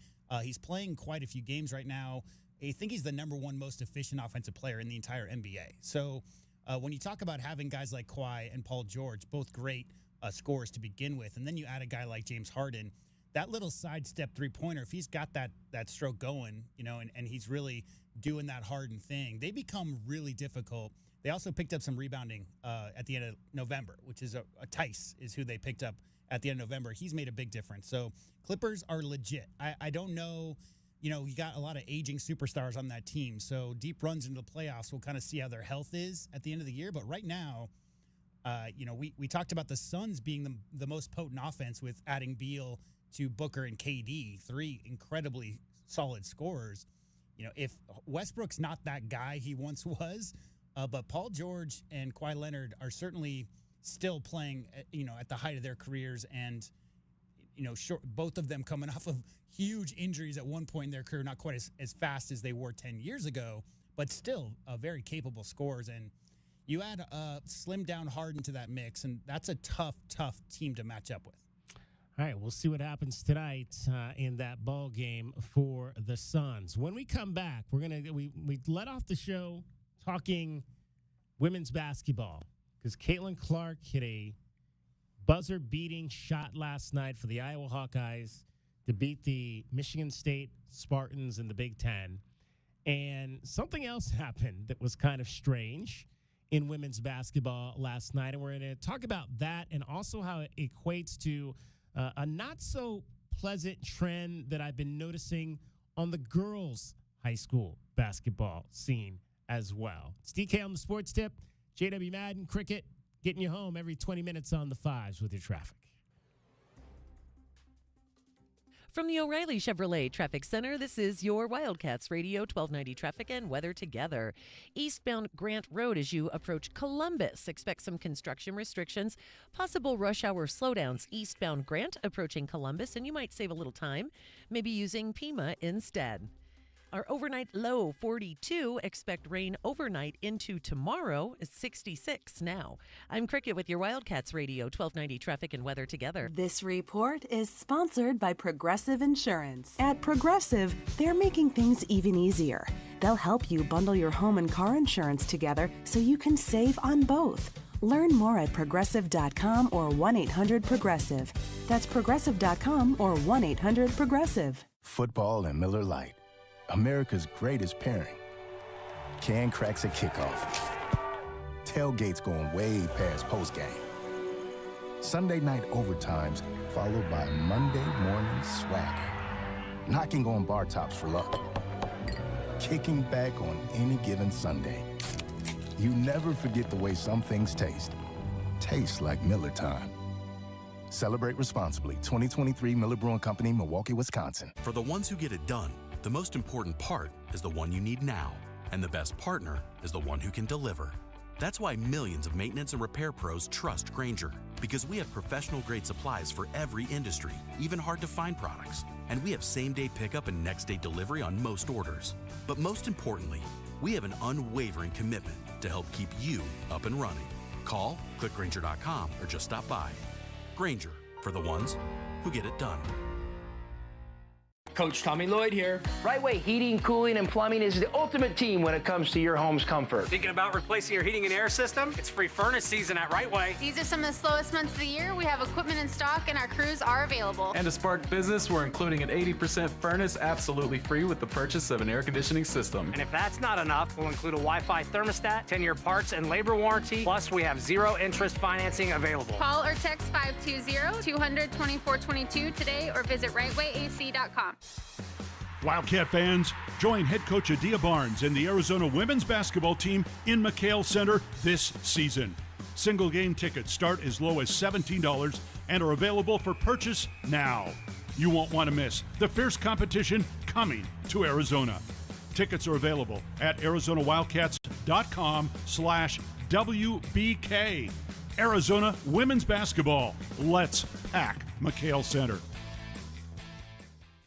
Speaker 13: He's playing quite a few games right now. I think he's the number 1 most efficient offensive player in the entire NBA. So when you talk about having guys like Kawhi and Paul George, both great scorers to begin with, and then you add a guy like James Harden, that little sidestep three-pointer, if he's got that stroke going, and he's really doing that Harden thing, they become really difficult. They also picked up some rebounding at the end of November, which is a Tice is who they picked up at the end of November. He's made a big difference. So Clippers are legit. I don't know, you got a lot of aging superstars on that team. So deep runs into the playoffs, we'll kind of see how their health is at the end of the year. But right now, we talked about the Suns being the most potent offense with adding Beal to Booker and KD, 3 incredibly solid scorers. If Westbrook's not that guy he once was, but Paul George and Kawhi Leonard are certainly still playing, at the height of their careers, and both of them coming off of huge injuries at one point in their career, not quite as fast as they were 10 years ago, but still very capable scorers. And you add slim down Harden to that mix, and that's a tough team to match up with.
Speaker 9: All right, we'll see what happens tonight in that ball game for the Suns. When we come back, we let off the show talking women's basketball because Kailyn Clark hit a buzzer-beating shot last night for the Iowa Hawkeyes to beat the Michigan State Spartans in the Big Ten. And something else happened that was kind of strange in women's basketball last night, and we're going to talk about that and also how it equates to a not-so-pleasant trend that I've been noticing on the girls' high school basketball scene as well. It's DK on the Sports Tip, JW Madden, Cricket, getting you home every 20 minutes on the 5s with your traffic.
Speaker 14: From the O'Reilly Chevrolet Traffic Center, this is your Wildcats Radio 1290 traffic and weather together. Eastbound Grant Road as you approach Columbus. Expect some construction restrictions, possible rush hour slowdowns eastbound Grant approaching Columbus, and you might save a little time, maybe using Pima instead. Our overnight low 42. Expect rain overnight into tomorrow. It's 66 now. I'm Cricket with your Wildcats Radio 1290 traffic and weather together.
Speaker 1: This report is sponsored by Progressive Insurance. At Progressive, they're making things even easier. They'll help you bundle your home and car insurance together so you can save on both. Learn more at progressive.com or 1-800-PROGRESSIVE. That's progressive.com or 1-800-PROGRESSIve.
Speaker 12: Football and Miller Lite. America's greatest pairing. Can cracks at kickoff. Tailgates going way past postgame. Sunday night overtimes followed by Monday morning swagger. Knocking on bar tops for luck. Kicking back on any given Sunday. You never forget the way some things taste. Tastes like Miller time. Celebrate responsibly. 2023 Miller Brewing Company, Milwaukee, Wisconsin.
Speaker 15: For the ones who get it done, the most important part is the one you need now, and the best partner is the one who can deliver. That's why millions of maintenance and repair pros trust Grainger, because we have professional-grade supplies for every industry, even hard-to-find products. And we have same-day pickup and next-day delivery on most orders. But most importantly, we have an unwavering commitment to help keep you up and running. Call, click Grainger.com, or just stop by. Grainger, for the ones who get it done.
Speaker 3: Coach Tommy Lloyd here. Right Way Heating, Cooling, and Plumbing is the ultimate team when it comes to your home's comfort.
Speaker 16: Thinking about replacing your heating and air system? It's free furnace season at Right Way.
Speaker 17: These are some of the slowest months of the year. We have equipment in stock and our crews are available.
Speaker 18: And to spark business, we're including an 80% furnace absolutely free with the purchase of an air conditioning system.
Speaker 16: And if that's not enough, we'll include a Wi-Fi thermostat, 10-year parts and labor warranty, plus we have zero interest financing available.
Speaker 17: Call or text 520-200-2422 today or visit rightwayac.com.
Speaker 19: Wildcat fans, join head coach Adia Barnes and the Arizona women's basketball team in McHale Center this season. Single game tickets start as low as $17 and are available for purchase now. You won't want to miss the fierce competition coming to Arizona. Tickets are available at ArizonaWildcats.com/WBK. Arizona women's basketball. Let's pack McHale Center.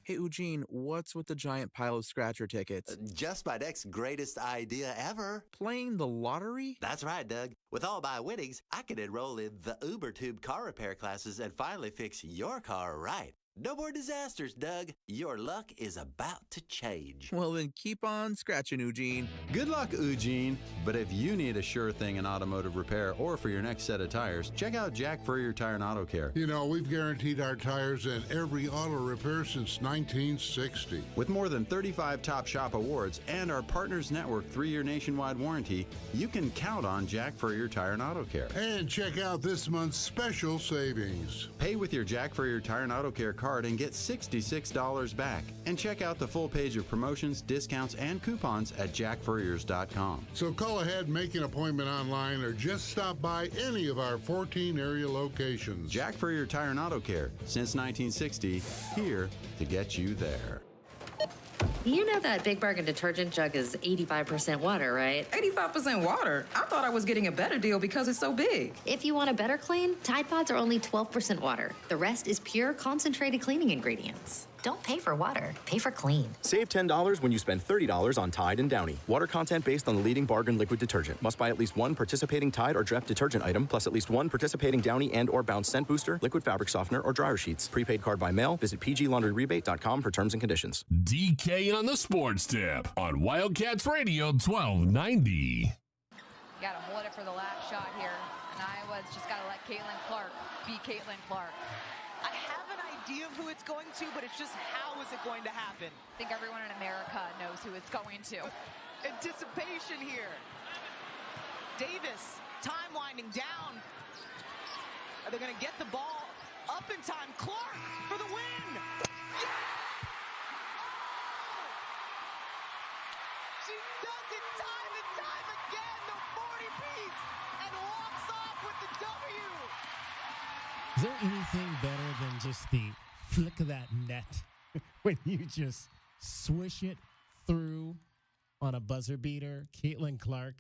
Speaker 7: Hey, Eugene, what's with the giant pile of scratcher tickets?
Speaker 8: Just my next greatest idea ever.
Speaker 7: Playing the lottery?
Speaker 8: That's right, Doug. With all my winnings, I could enroll in the UberTube car repair classes and finally fix your car right. No more disasters, Doug. Your luck is about to change.
Speaker 7: Well, then keep on scratching, Eugene.
Speaker 10: Good luck, Eugene. But if you need a sure thing in automotive repair or for your next set of tires, check out Jack Furrier Tire and Auto Care.
Speaker 11: You know, we've guaranteed our tires in every auto repair since 1960.
Speaker 10: With more than 35 Top Shop awards and our Partners Network 3-year nationwide warranty, you can count on Jack Furrier Tire and Auto Care.
Speaker 11: And check out this month's special savings.
Speaker 10: Pay with your Jack Furrier Tire and Auto Care card and get $66 back. And check out the full page of promotions, discounts, and coupons at jackfurriers.com.
Speaker 11: So call ahead, make an appointment online, or just stop by any of our 14 area locations.
Speaker 10: Jack Furrier Tire and Auto Care, since 1960, here to get you there.
Speaker 20: You know that Big Bargain detergent jug is 85% water, right?
Speaker 21: 85% water? I thought I was getting a better deal because it's so big.
Speaker 20: If you want a better clean, Tide Pods are only 12% water. The rest is pure concentrated cleaning ingredients. Don't pay for water, pay for clean.
Speaker 22: Save $10 when you spend $30 on Tide and Downy. Water content based on the leading bargain liquid detergent. Must buy at least one participating Tide or Dreft detergent item, plus at least one participating Downy and or Bounce scent booster, liquid fabric softener, or dryer sheets. Prepaid card by mail. Visit pglaundryrebate.com for terms and conditions.
Speaker 5: DK on the Sports Tip on Wildcats Radio 1290.
Speaker 23: Got to hold it for the last shot here. And Iowa's just got to let Kailyn Clark be Kailyn Clark.
Speaker 26: I have an idea of who it's going to, but it's just how is it going to happen?
Speaker 23: I think everyone in America knows who it's going to.
Speaker 26: Anticipation here. Davis, time winding down. Are they going to get the ball up in time? Clark for the win. Yeah! She does it time and time again, the 40-piece, and walks off with the W.
Speaker 9: Is there anything better than just the flick of that net when you just swish it through on a buzzer beater. Kailyn Clark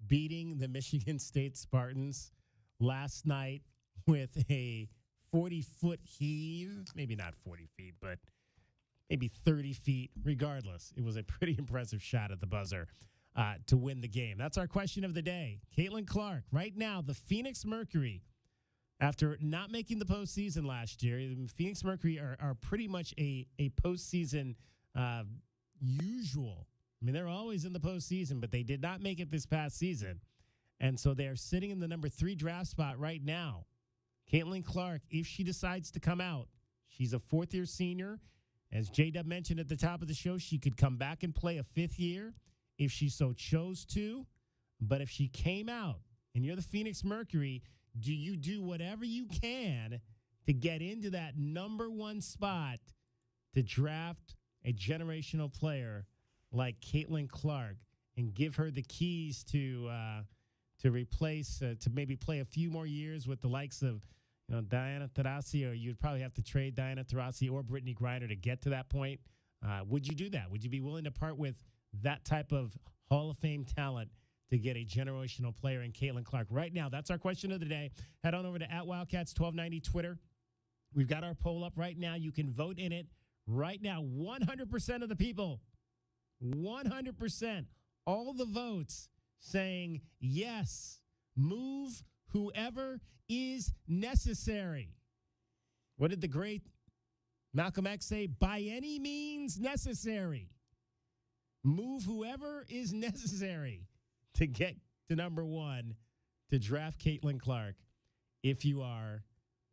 Speaker 9: beating the Michigan State Spartans last night with a 40-foot heave. Maybe not 40 feet, but maybe 30 feet. Regardless, it was a pretty impressive shot at the buzzer to win the game. That's our question of the day. Kailyn Clark, right now, the Phoenix Mercury, after not making the postseason last year, the Phoenix Mercury are pretty much a postseason usual. I mean, they're always in the postseason, but they did not make it this past season. And so they are sitting in the number 3 draft spot right now. Kailyn Clark, if she decides to come out, she's a 4th-year senior. As J-Dub mentioned at the top of the show, she could come back and play a 5th year if she so chose to. But if she came out and you're the Phoenix Mercury, do you do whatever you can to get into that number 1 spot to draft a generational player like Kailyn Clark and give her the keys to replace, to maybe play a few more years with the likes of Diana Taurasi, or you'd probably have to trade Diana Taurasi or Brittany Griner to get to that point. Would you do that? Would you be willing to part with that type of Hall of Fame talent to get a generational player in Kailyn Clark? Right now, that's our question of the day. Head on over to @Wildcats1290 Twitter. We've got our poll up right now. You can vote in it right now. 100% of the people, 100%, all the votes saying yes, move whoever is necessary. What did the great Malcolm X say? By any means necessary. Move whoever is necessary to get to number 1 to draft Kailyn Clark if you are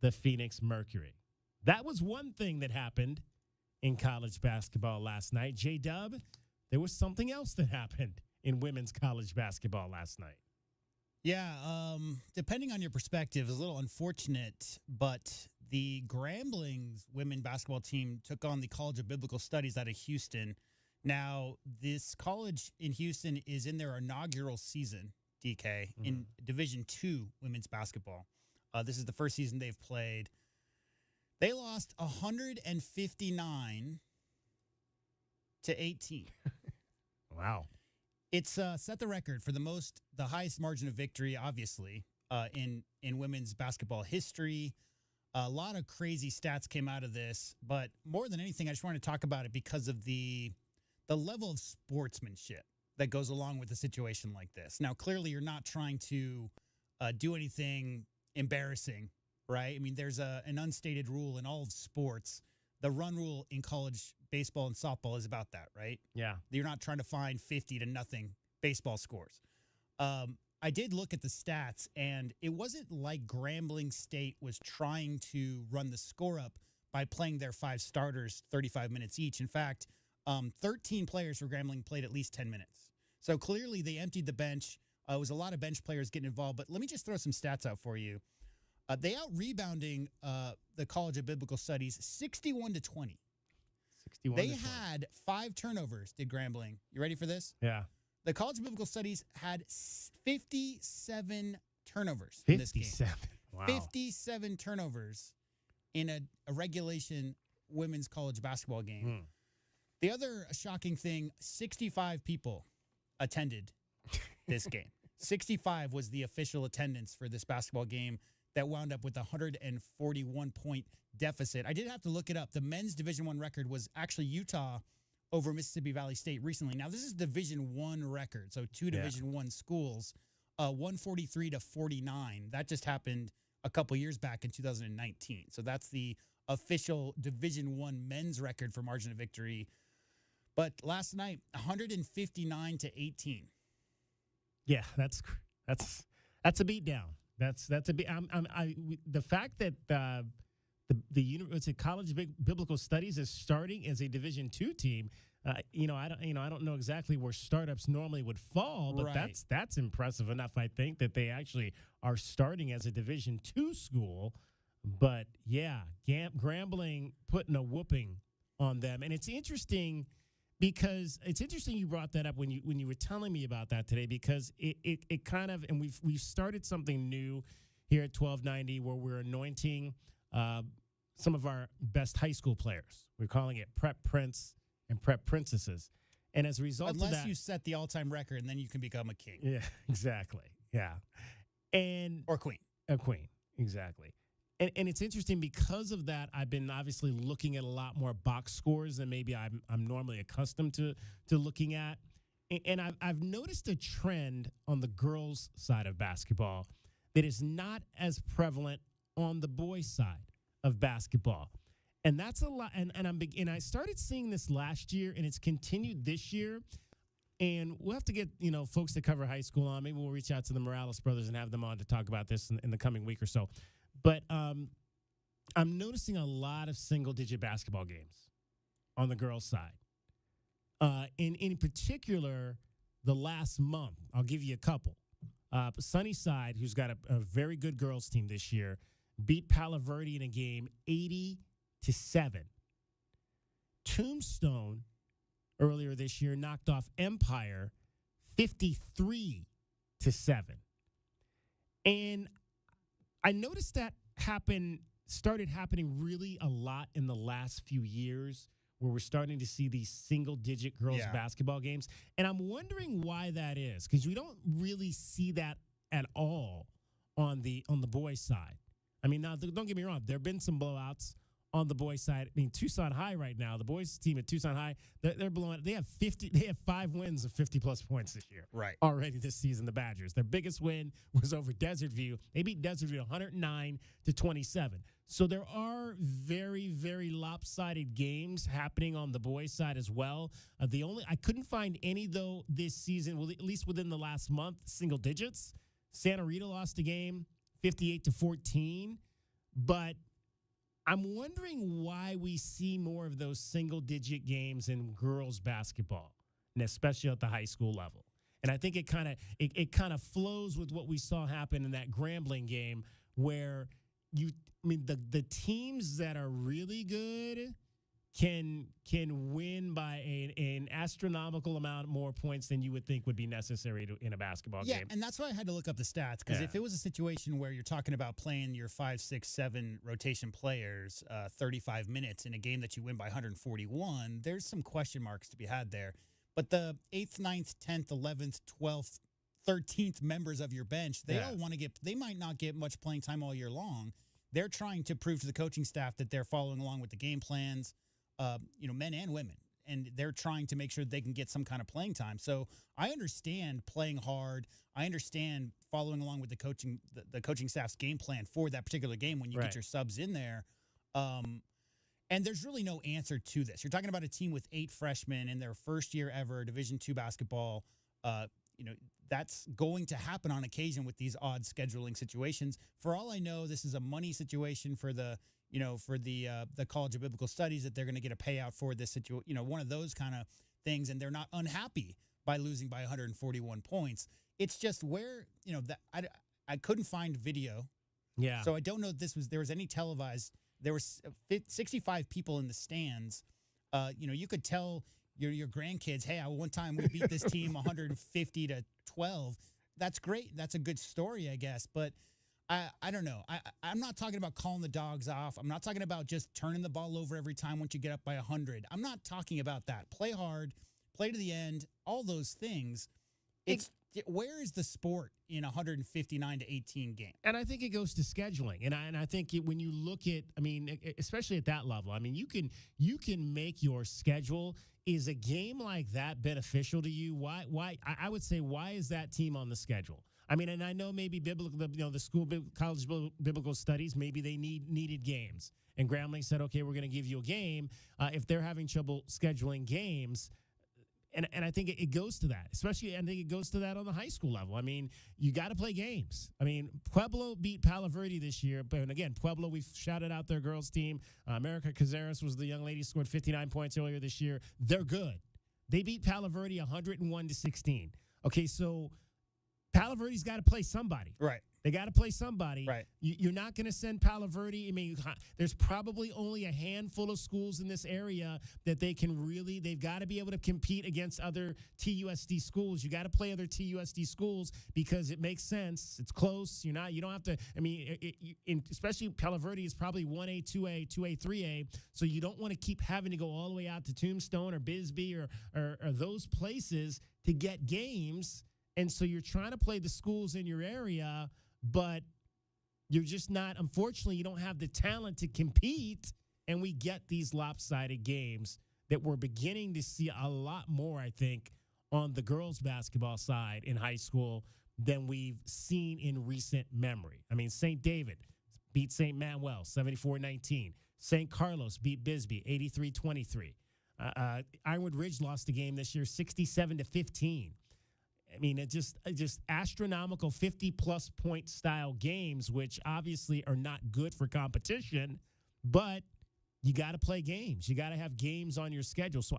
Speaker 9: the Phoenix Mercury. That was one thing that happened in college basketball last night. J-Dub, there was something else that happened in women's college basketball last night.
Speaker 2: Yeah, depending on your perspective, it's a little unfortunate, but the Gramblings women basketball team took on the College of Biblical Studies out of Houston. Now, this college in Houston is in their inaugural season, DK, in Division II women's basketball. This is the first season they've played. They lost 159 to 18.
Speaker 9: Wow.
Speaker 2: It's set the record for the highest margin of victory, obviously, in women's basketball history. A lot of crazy stats came out of this, but more than anything, I just wanted to talk about it because of the level of sportsmanship that goes along with a situation like this. Now, clearly, you're not trying to do anything embarrassing, right? I mean, there's an unstated rule in all of sports. The run rule in college baseball and softball is about that, right?
Speaker 9: Yeah.
Speaker 2: You're not trying to find 50-0 baseball scores. I did look at the stats, and it wasn't like Grambling State was trying to run the score up by playing their 5 starters 35 minutes each. In fact, 13 players for Grambling played at least 10 minutes. So clearly they emptied the bench. It was a lot of bench players getting involved. But let me just throw some stats out for you. They out-rebounding the College of Biblical Studies 61-20. They had 5 turnovers, did Grambling. You ready for this?
Speaker 9: Yeah.
Speaker 2: The College of Biblical Studies had 57 turnovers in this game.
Speaker 9: 57. Wow.
Speaker 2: 57 turnovers in a regulation women's college basketball game. The other shocking thing, 65 people attended this game. 65 was the official attendance for this basketball game that wound up with a 141-point deficit. I did have to look it up. The men's Division I record was actually Utah over Mississippi Valley State recently. Now, this is Division I record, so 2 Division I schools, 143-49. That just happened a couple years back in 2019. So that's the official Division I men's record for margin of victory. But last night, 159-18.
Speaker 9: Yeah, that's a beatdown. That's a beat. The fact that the University College of Biblical Studies is starting as a Division II team. I don't know exactly where startups normally would fall, but
Speaker 2: Right.
Speaker 9: that's impressive enough. I think that they actually are starting as a Division II school. But yeah, Grambling putting a whooping on them, and it's interesting. Because it's interesting you brought that up when you were telling me about that today, because it kind of, and we've started something new here at 1290 where we're anointing some of our best high school players. We're calling it Prep Prince and Prep Princesses. And as a result of that...
Speaker 2: Unless you set the all-time record, and then you can become a king.
Speaker 9: Yeah, exactly. Yeah.
Speaker 2: Or queen.
Speaker 9: A queen, exactly. And it's interesting because of that, I've been obviously looking at a lot more box scores than maybe I'm normally accustomed to looking at. And I've noticed a trend on the girls' side of basketball that is not as prevalent on the boys' side of basketball. And that's a lot. And I started seeing this last year, and it's continued this year. And we'll have to get, folks that cover high school on. Maybe we'll reach out to the Morales brothers and have them on to talk about this in the coming week or so. But I'm noticing a lot of single-digit basketball games on the girls' side. In particular, the last month, I'll give you a couple. Sunnyside, who's got a very good girls' team this year, beat Palo Verde in a game 80-7. Tombstone earlier this year knocked off Empire 53-7. And I noticed that started happening really a lot in the last few years, where we're starting to see these single-digit girls basketball games. And I'm wondering why that is, because we don't really see that at all on the boys' side. I mean, now, don't get me wrong. There have been some blowouts on the boys' side. I mean, Tucson High right now, the boys' team at Tucson High, they're blowing. They have 5 wins of 50-plus points this year.
Speaker 2: Right.
Speaker 9: Already this season, the Badgers. Their biggest win was over Desert View. They beat Desert View 109-27. So there are very, very lopsided games happening on the boys' side as well. I couldn't find any, though, this season, well, at least within the last month, single digits. Santa Rita lost a game 58-14, but I'm wondering why we see more of those single-digit games in girls basketball, and especially at the high school level. And I think it kind of flows with what we saw happen in that Grambling game, where the teams that are really good can win by an astronomical amount more points than you would think would be necessary in a basketball game.
Speaker 2: Yeah, and that's why I had to look up the stats, because if it was a situation where you're talking about playing your 5, 6, 7 rotation players 35 minutes in a game that you win by 141, there's some question marks to be had there. But the 8th, 9th, 10th, 11th, 12th, 13th members of your bench, they might not get much playing time all year long. They're trying to prove to the coaching staff that they're following along with the game plans, men and women, and they're trying to make sure that they can get some kind of playing time. So I understand playing hard. I understand following along with the coaching staff's game plan for that particular game when you get your subs in there. And there's really no answer to this. You're talking about a team with 8 freshmen in their first year ever, Division II basketball. That's going to happen on occasion with these odd scheduling situations. For all I know, this is a money situation for the College of Biblical Studies, that they're going to get a payout for this situation, one of those kind of things, and they're not unhappy by losing by 141 points. It's just where, that I couldn't find video.
Speaker 9: Yeah.
Speaker 2: So I don't know if there was any televised. There were 65 people in the stands. You could tell your grandkids, hey, one time we beat this team 150-12. That's great. That's a good story, I guess. But I don't know. I'm not talking about calling the dogs off. I'm not talking about just turning the ball over every time once you get up by 100. I'm not talking about that. Play hard, play to the end, all those things. Where is the sport in 159-18 game?
Speaker 9: And I think it goes to scheduling. And I think when you look at, especially at that level, you can make your schedule. Is a game like that beneficial to you? Why? I would say, why is that team on the schedule? And I know maybe the College Biblical Studies, maybe they needed games. And Grambling said, okay, we're going to give you a game. If they're having trouble scheduling games, and I think it goes to that, especially, I think it goes to that on the high school level. You got to play games. Pueblo beat Palo Verde this year, but again, Pueblo, we've shouted out their girls team. America Cazares was the young lady who scored 59 points earlier this year. They're good. They beat Palo Verde 101-16. Okay, so Palo Verde's got to play somebody.
Speaker 2: Right.
Speaker 9: They got to play somebody.
Speaker 2: Right.
Speaker 9: You're not going to send Palo Verde. I mean, there's probably only a handful of schools in this area that they've got to be able to compete against other TUSD schools. You got to play other TUSD schools because it makes sense. It's close. You don't have to, I mean, especially Palo Verde is probably 1A, 2A, 2A, 3A. So you don't want to keep having to go all the way out to Tombstone or Bisbee or those places to get games. And so you're trying to play the schools in your area, but you're just not, unfortunately, you don't have the talent to compete, and we get these lopsided games that we're beginning to see a lot more, I think, on the girls' basketball side in high school than we've seen in recent memory. I mean, St. David beat St. Manuel 74-19. St. Carlos beat Bisbee 83-23. Ironwood Ridge lost the game this year 67-15. I mean, it just astronomical 50-plus point style games, which obviously are not good for competition, but you got to play games. You got to have games on your schedule. So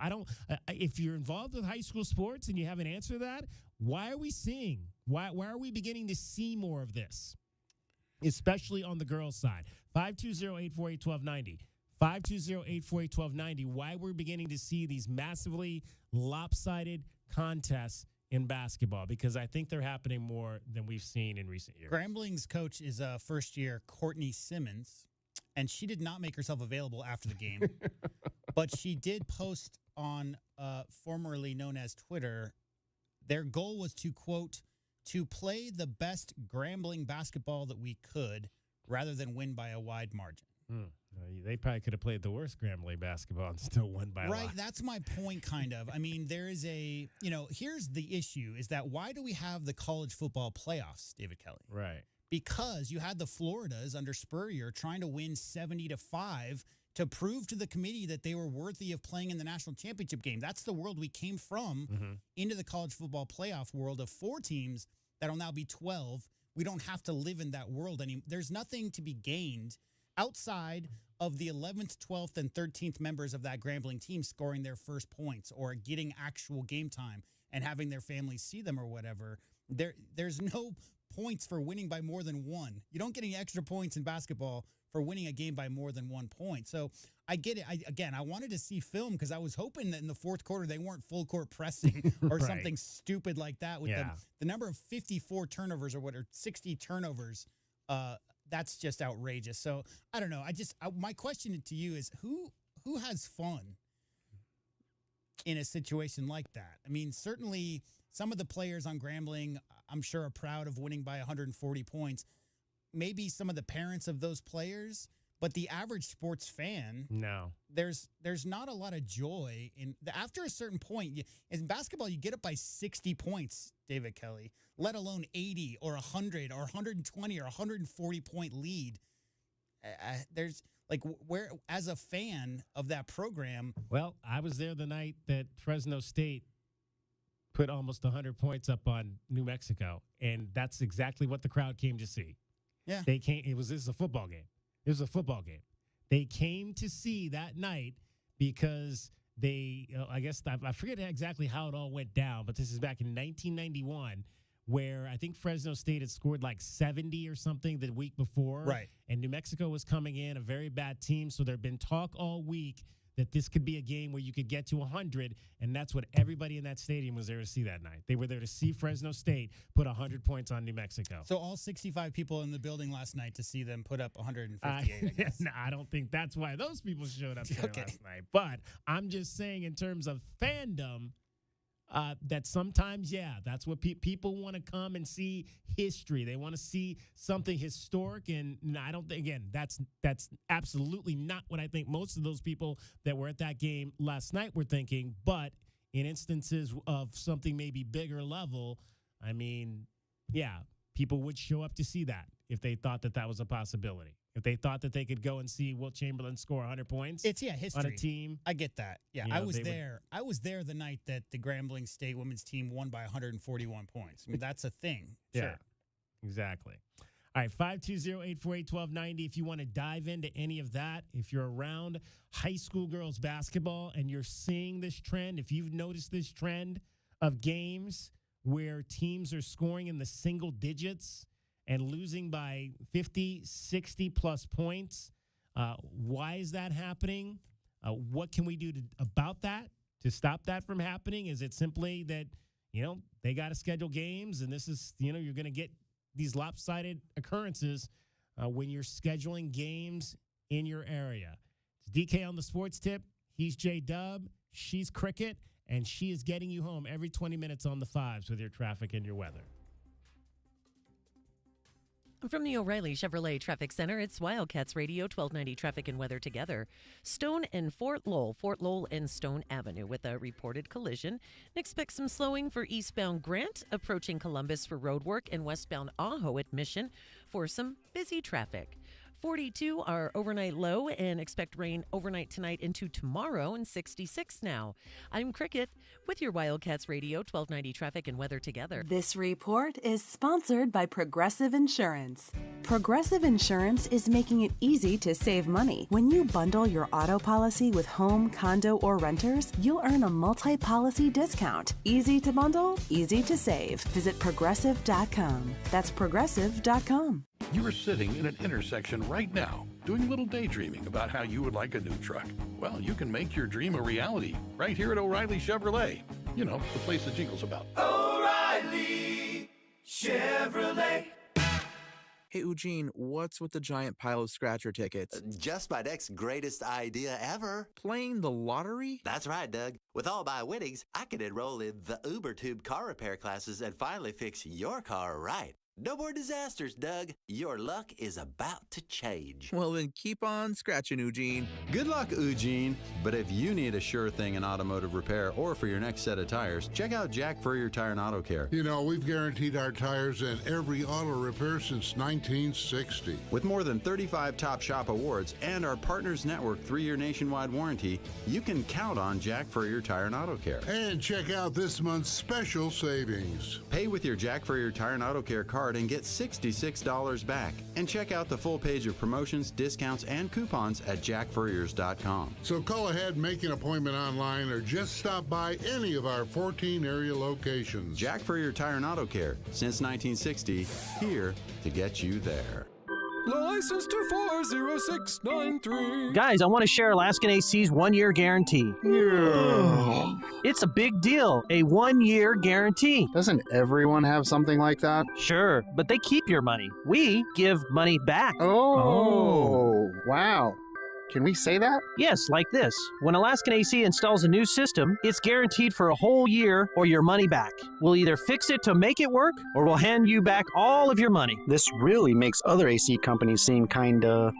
Speaker 9: if you're involved with high school sports and you have an answer to that, why are we beginning to see more of this, especially on the girls' side? 520-848-1290. 520-848-1290. Why we're beginning to see these massively lopsided contests in basketball, because I think they're happening more than we've seen in recent years.
Speaker 2: Grambling's coach is first year Courtney Simmons, and she did not make herself available after the game, but she did post on formerly known as Twitter. Their goal was to, quote, to play the best Grambling basketball that we could rather than win by a wide margin.
Speaker 9: They probably could have played the worst Grambling basketball and still won by a lot.
Speaker 2: Right, that's my point, kind of. I mean, there is here's the issue, is that why do we have the college football playoffs, David Kelly?
Speaker 9: Right.
Speaker 2: Because you had the Floridas under Spurrier trying to win 70-5 to prove to the committee that they were worthy of playing in the national championship game. That's the world we came from into the college football playoff world of 4 teams that'll now be 12. We don't have to live in that world anymore. There's nothing to be gained outside of the 11th, 12th, and 13th members of that Grambling team scoring their first points or getting actual game time and having their families see them or whatever. There's no points for winning by more than 1. You don't get any extra points in basketball for winning a game by more than 1 point. So I get it. I wanted to see film because I was hoping that in the fourth quarter they weren't full court pressing or
Speaker 9: Right.
Speaker 2: something stupid like that with the number of 54 turnovers or 60 turnovers. That's just outrageous. So I don't know. My question to you is who has fun in a situation like that? I mean, certainly some of the players on Grambling, I'm sure, are proud of winning by 140 points. Maybe some of the parents of those players, but the average sports fan,
Speaker 9: no.
Speaker 2: There's not a lot of joy after a certain point. In basketball, you get up by 60 points, David Kelly, let alone 80 or 100 or 120 or 140 point lead. There's where, as a fan of that program.
Speaker 9: Well, I was there the night that Fresno State put almost 100 points up on New Mexico, and that's exactly what the crowd came to see.
Speaker 2: Yeah.
Speaker 9: This is a football game. It was a football game. They came to see that night because I forget exactly how it all went down, but this is back in 1991 where I think Fresno State had scored like 70 or something the week before.
Speaker 2: Right.
Speaker 9: And New Mexico was coming in, a very bad team. So there had been talk all week that this could be a game where you could get to 100, and that's what everybody in that stadium was there to see that night. They were there to see Fresno State put 100 points on New Mexico.
Speaker 2: So all 65 people in the building last night to see them put up 158, I guess.
Speaker 9: No, I don't think that's why those people showed up there last night. But I'm just saying in terms of fandom, that sometimes, that's what people want to come and see history. They want to see something historic, and I don't think, again, that's absolutely not what I think most of those people that were at that game last night were thinking. But in instances of something maybe bigger level, I mean, people would show up to see that if they thought that was a possibility. If they thought that they could go and see Wilt Chamberlain score 100 points,
Speaker 2: it's history
Speaker 9: on a team.
Speaker 2: I get that. Yeah, I was there. I was there the night that the Grambling State women's team won by 141 points. I mean, that's a thing.
Speaker 9: Yeah,
Speaker 2: sure.
Speaker 9: Exactly. All right, 520-848-1290. If you want to dive into any of that, if you're around high school girls basketball and you're seeing this trend, if you've noticed this trend of games where teams are scoring in the single digits and losing by 50, 60-plus points. Why is that happening? What can we do about that to stop that from happening? Is it simply that, they got to schedule games, and this is, you're going to get these lopsided occurrences when you're scheduling games in your area? It's DK on the Sports Tip. He's J-Dub. She's Cricket, and she is getting you home every 20 minutes on the fives with your traffic and your weather.
Speaker 4: From the O'Reilly Chevrolet Traffic Center, it's Wildcats Radio, 1290 Traffic and Weather Together. Stone and Fort Lowell and Stone Avenue with a reported collision. Expect some slowing for eastbound Grant, approaching Columbus for roadwork, and westbound Ajo at Mission for some busy traffic. 42 our overnight low, and expect rain overnight tonight into tomorrow, and 66 now. I'm Cricket with your Wildcats Radio 1290 Traffic and Weather Together.
Speaker 1: This report is sponsored by Progressive Insurance. Progressive Insurance is making it easy to save money. When you bundle your auto policy with home, condo, or renters, you'll earn a multi-policy discount. Easy to bundle, easy to save. Visit Progressive.com. That's Progressive.com.
Speaker 6: You are sitting in an intersection right now, doing a little daydreaming about how you would like a new truck. Well, you can make your dream a reality right here at O'Reilly Chevrolet. You know, the place the jingle's about.
Speaker 13: O'Reilly Chevrolet.
Speaker 7: Hey, Eugene, what's with the giant pile of scratcher tickets?
Speaker 8: Just my next greatest idea ever.
Speaker 7: Playing the lottery?
Speaker 8: That's right, Doug. With all my winnings, I could enroll in the UberTube car repair classes and finally fix your car right. No more disasters, Doug. Your luck is about to change.
Speaker 7: Well, then keep on scratching, Eugene.
Speaker 10: Good luck, Eugene. But if you need a sure thing in automotive repair or for your next set of tires, check out Jack Furrier Tire and Auto Care.
Speaker 11: You know, we've guaranteed our tires in every auto repair since 1960.
Speaker 10: With more than 35 Top Shop awards and our Partners Network 3-year nationwide warranty, you can count on Jack Furrier Tire and Auto Care.
Speaker 11: And check out this month's special savings.
Speaker 10: Pay with your Jack Furrier Tire and Auto Care card and get $66 back. And check out the full page of promotions, discounts, and coupons at jackfurriers.com.
Speaker 11: So call ahead, make an appointment online, or just stop by any of our 14 area locations.
Speaker 10: Jack Furrier Tire and Auto Care, since 1960, here to get you there.
Speaker 14: License 240693.
Speaker 24: Guys, I want to share Alaskan AC's 1-year guarantee.
Speaker 14: Yeah.
Speaker 24: It's a big deal, a 1-year guarantee.
Speaker 25: Doesn't everyone have something like that?
Speaker 24: Sure, but they keep your money. We give money back.
Speaker 25: Oh. Wow. Can we say that?
Speaker 24: Yes, like this. When Alaskan AC installs a new system, it's guaranteed for a whole year or your money back. We'll either fix it to make it work, or we'll hand you back all of your money.
Speaker 25: This really makes other AC companies seem kinda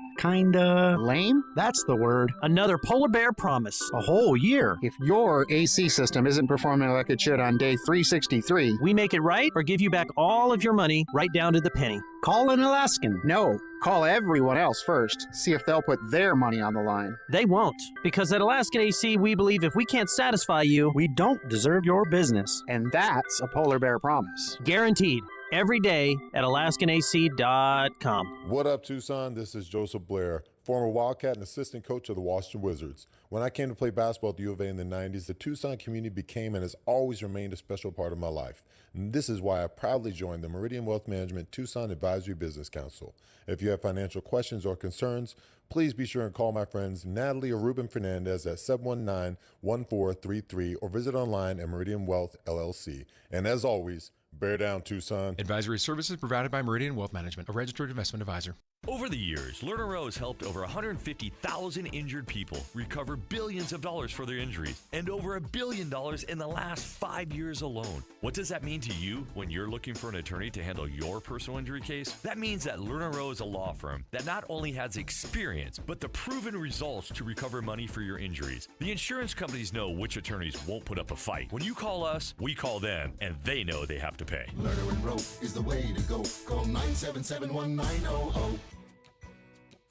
Speaker 25: lame? That's the word.
Speaker 24: Another polar bear promise.
Speaker 25: A whole year. If your AC system isn't performing like it should on day 363,
Speaker 24: we make it right or give you back all of your money right down to the penny.
Speaker 25: Call an Alaskan. No, call everyone else first. See if they'll put their money on the line.
Speaker 24: They won't, because at Alaskan AC, we believe if we can't satisfy you,
Speaker 25: we don't deserve your business. And that's a polar bear promise.
Speaker 24: Guaranteed. Every day at AlaskanAC.com.
Speaker 27: What up, Tucson? This is Joseph Blair, former Wildcat and assistant coach of the Washington Wizards. When I came to play basketball at the U of A in the 90s, the Tucson community became and has always remained a special part of my life. And this is why I proudly joined the Meridian Wealth Management Tucson Advisory Business Council. If you have financial questions or concerns, please be sure and call my friends Natalie or Ruben Fernandez at 719-1433 or visit online at Meridian Wealth LLC. And as always, bear down, Tucson.
Speaker 28: Advisory services provided by Meridian Wealth Management, a registered investment advisor.
Speaker 29: Over the years, Lerner Rose helped over 150,000 injured people recover billions of dollars for their injuries and over $1 billion in the last 5 years alone. What does that mean to you when you're looking for an attorney to handle your personal injury case? That means that Lerner Rose is a law firm that not only has experience, but the proven results to recover money for your injuries. The insurance companies know which attorneys won't put up a fight. When you call us, we call them, and they know they have to pay.
Speaker 30: Lerner and Rowe is the way to go. Call 977-1900.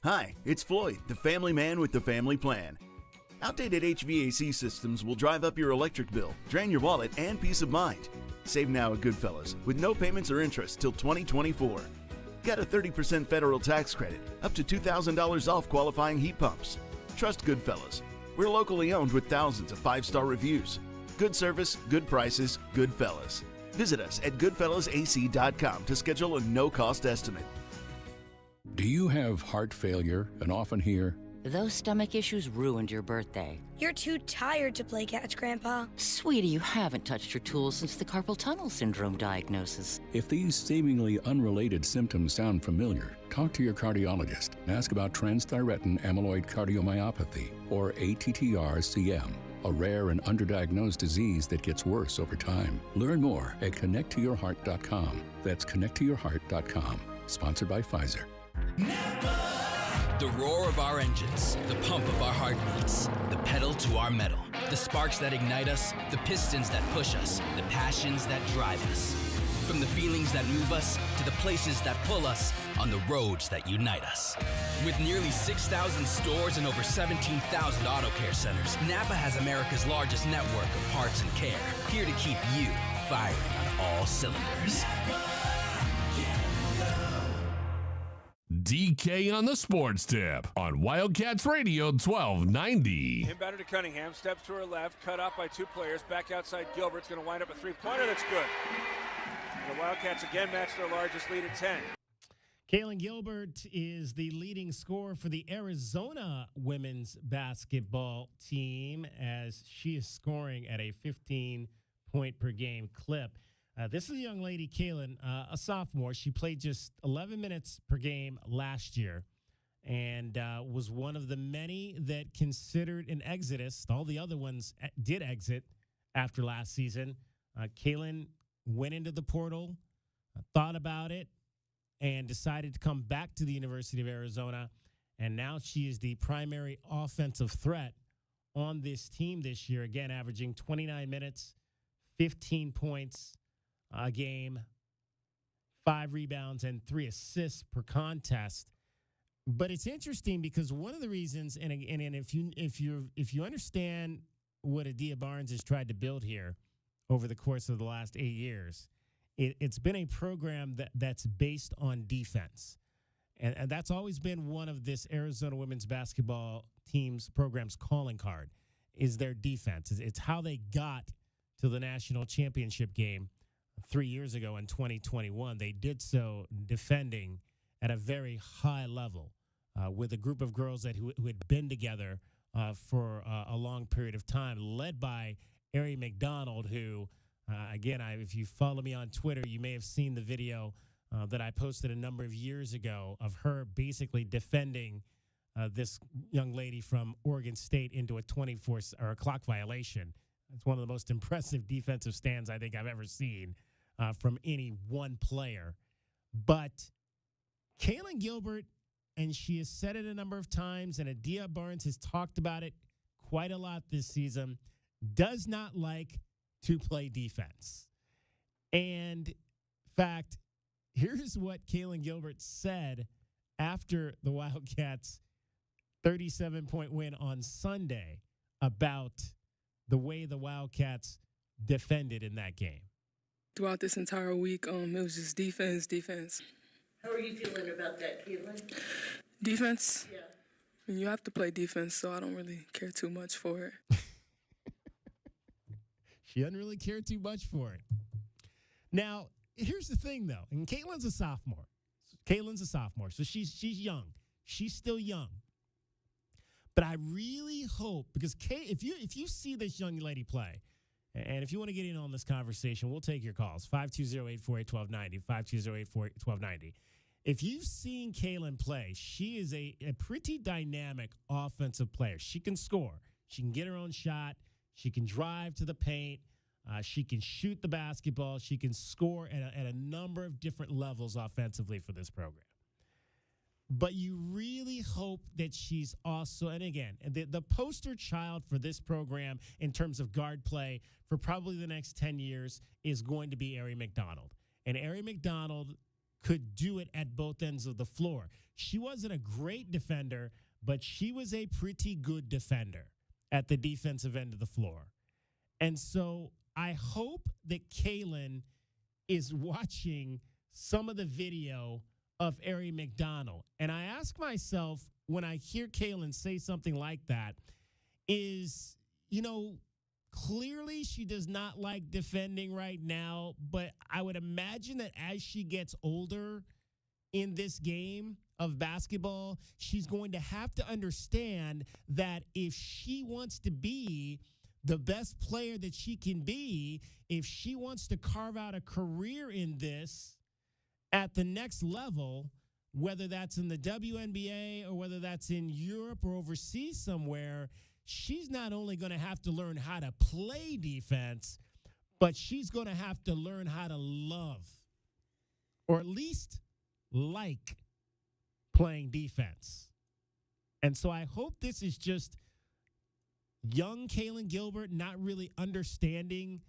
Speaker 31: Hi, it's Floyd, the family man with the family plan. Outdated HVAC systems will drive up your electric bill, drain your wallet, and peace of mind. Save now at Goodfellas with no payments or interest till 2024. Get a 30% federal tax credit, up to $2,000 off qualifying heat pumps. Trust Goodfellas. We're locally owned with thousands of 5-star reviews. Good service, good prices, Goodfellas. Visit us at goodfellasac.com to schedule a no-cost estimate.
Speaker 3: Do you have heart failure and often hear,
Speaker 5: "Those stomach issues ruined your birthday"?
Speaker 12: "You're too tired to play catch, Grandpa."
Speaker 5: Sweetie, you haven't touched your tools since the carpal tunnel syndrome diagnosis.
Speaker 3: if these seemingly unrelated symptoms sound familiar, talk to your cardiologist and ask about transthyretin amyloid cardiomyopathy, or ATTR-CM, a rare and underdiagnosed disease that gets worse over time. Learn more at connecttoyourheart.com. That's connecttoyourheart.com. Sponsored by Pfizer.
Speaker 15: The roar of our engines, the pump of our heartbeats, the pedal to our metal, the sparks that ignite us, the pistons that push us, the passions that drive us. From the feelings that move us to the places that pull us on the roads that unite us. With nearly 6,000 stores and over 17,000 auto care centers, Napa has America's largest network of parts and care, here to keep you firing on all cylinders.
Speaker 16: DK on the Sports Tip on Wildcats Radio 1290.
Speaker 17: Inbounded to Cunningham, steps to her left, cut off by two players, back outside Gilbert's going to wind up a three-pointer, that's good. And the Wildcats again match their largest lead at 10.
Speaker 9: Kailyn Gilbert is the leading scorer for the Arizona women's basketball team as she is scoring at a 15-point-per-game clip. This is a young lady, Kailyn, a sophomore. She played just 11 minutes per game last year and was one of the many that considered an exodus. All the other ones did exit after last season. Kailyn went into the portal, thought about it, and decided to come back to the University of Arizona. And now she is the primary offensive threat on this team this year, again, averaging 29 minutes, 15 points a game, 5 rebounds, and 3 assists per contest. But it's interesting because one of the reasons, and if you understand what Adia Barnes has tried to build here over the course of the last 8 years, it's been a program that's based on defense. And that's always been one of this Arizona women's basketball team's program's calling card, is their defense. It's how they got to the national championship game 3 years ago in 2021. They did so defending at a very high level with a group of girls who had been together for a long period of time, led by Ari McDonald, who, again, if you follow me on Twitter, you may have seen the video that I posted a number of years ago of her basically defending this young lady from Oregon State into a 24 or a clock violation. It's one of the most impressive defensive stands I think I've ever seen from any one player. But Kailyn Gilbert, and she has said it a number of times, and Adia Barnes has talked about it quite a lot this season, does not like to play defense. And, in fact, here's what Kailyn Gilbert said after the Wildcats' 37-point win on Sunday about the way the Wildcats defended in that game.
Speaker 18: Throughout this entire week, it was just defense.
Speaker 19: How are you feeling about that, Kailyn?
Speaker 18: Defense?
Speaker 19: Yeah.
Speaker 18: I mean, you have to play defense, so I don't really care too much for it.
Speaker 9: She doesn't really care too much for it. Now, here's the thing, though. And Kailyn's a sophomore. So she's young. She's still young. But I really hope, because if you see this young lady play, and if you want to get in on this conversation, we'll take your calls, 520-848-1290, 520-848-1290. If you've seen Kailyn play, she is a pretty dynamic offensive player. She can score. She can get her own shot. She can drive to the paint. She can shoot the basketball. She can score at a number of different levels offensively for this program. But you really hope that she's also, and again, the poster child for this program in terms of guard play for probably the next 10 years is going to be Ari McDonald. And Ari McDonald could do it at both ends of the floor. She wasn't a great defender, but she was a pretty good defender at the defensive end of the floor. And so I hope that Kailyn is watching some of the video of Ari McDonald. And I ask myself, when I hear Kailyn say something like that, is, Clearly, she does not like defending right now, but I would imagine that as she gets older in this game of basketball, she's going to have to understand that if she wants to be the best player that she can be, if she wants to carve out a career in this at the next level, whether that's in the WNBA or whether that's in Europe or overseas somewhere, she's not only going to have to learn how to play defense, but she's going to have to learn how to love, or at least like, playing defense. And so I hope this is just young Kailyn Gilbert not really understanding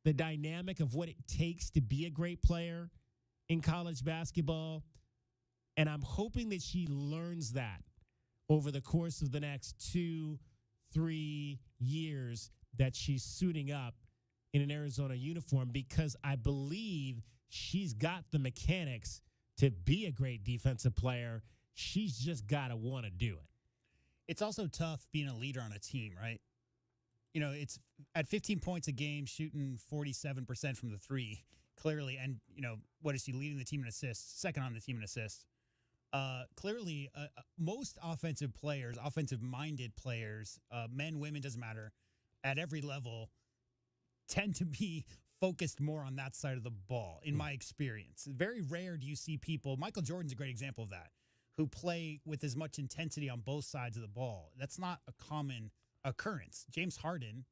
Speaker 9: the dynamic of what it takes to be a great player in college basketball. And I'm hoping that she learns that over the course of the next 2-3 years that she's suiting up in an Arizona uniform, because I believe she's got the mechanics to be a great defensive player. She's just got to want to do it.
Speaker 1: It's also tough being a leader on a team, right? You know, it's at 15 points a game, shooting 47% from the three, clearly. And, you know, what is she leading the team in assists? Second on the team in assists. Clearly, most offensive players, offensive-minded players, men, women, doesn't matter, at every level, tend to be focused more on that side of the ball, in my experience. Very rare do you see people, Michael Jordan's a great example of that, who play with as much intensity on both sides of the ball. That's not a common occurrence. James Harden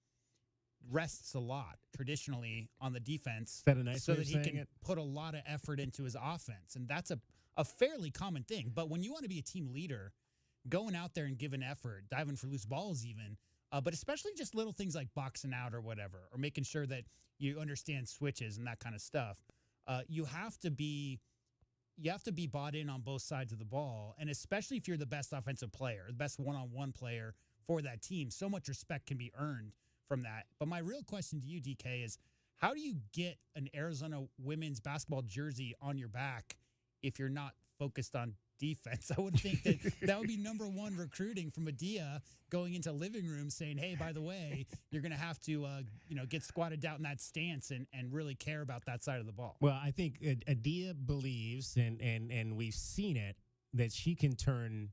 Speaker 1: rests a lot traditionally on the defense.
Speaker 9: Is that a nice
Speaker 1: so
Speaker 9: way
Speaker 1: that
Speaker 9: of
Speaker 1: he
Speaker 9: saying
Speaker 1: can
Speaker 9: it?
Speaker 1: put a lot of effort into his offense. And that's a fairly common thing. But when you want to be a team leader, going out there and giving effort, diving for loose balls even, but especially just little things like boxing out or whatever, or making sure that you understand switches and that kind of stuff, you have to be bought in on both sides of the ball. And especially if you're the best offensive player, the best one-on-one player for that team, so much respect can be earned from that. But my real question to you, DK, is how do you get an Arizona women's basketball jersey on your back if you're not focused on defense? I would think that would be number one recruiting from Adia, going into living rooms saying, hey, by the way, you're going to have to get squatted down in that stance and really care about that side of the ball.
Speaker 9: Well, I think Adia believes, and we've seen it, that she can turn,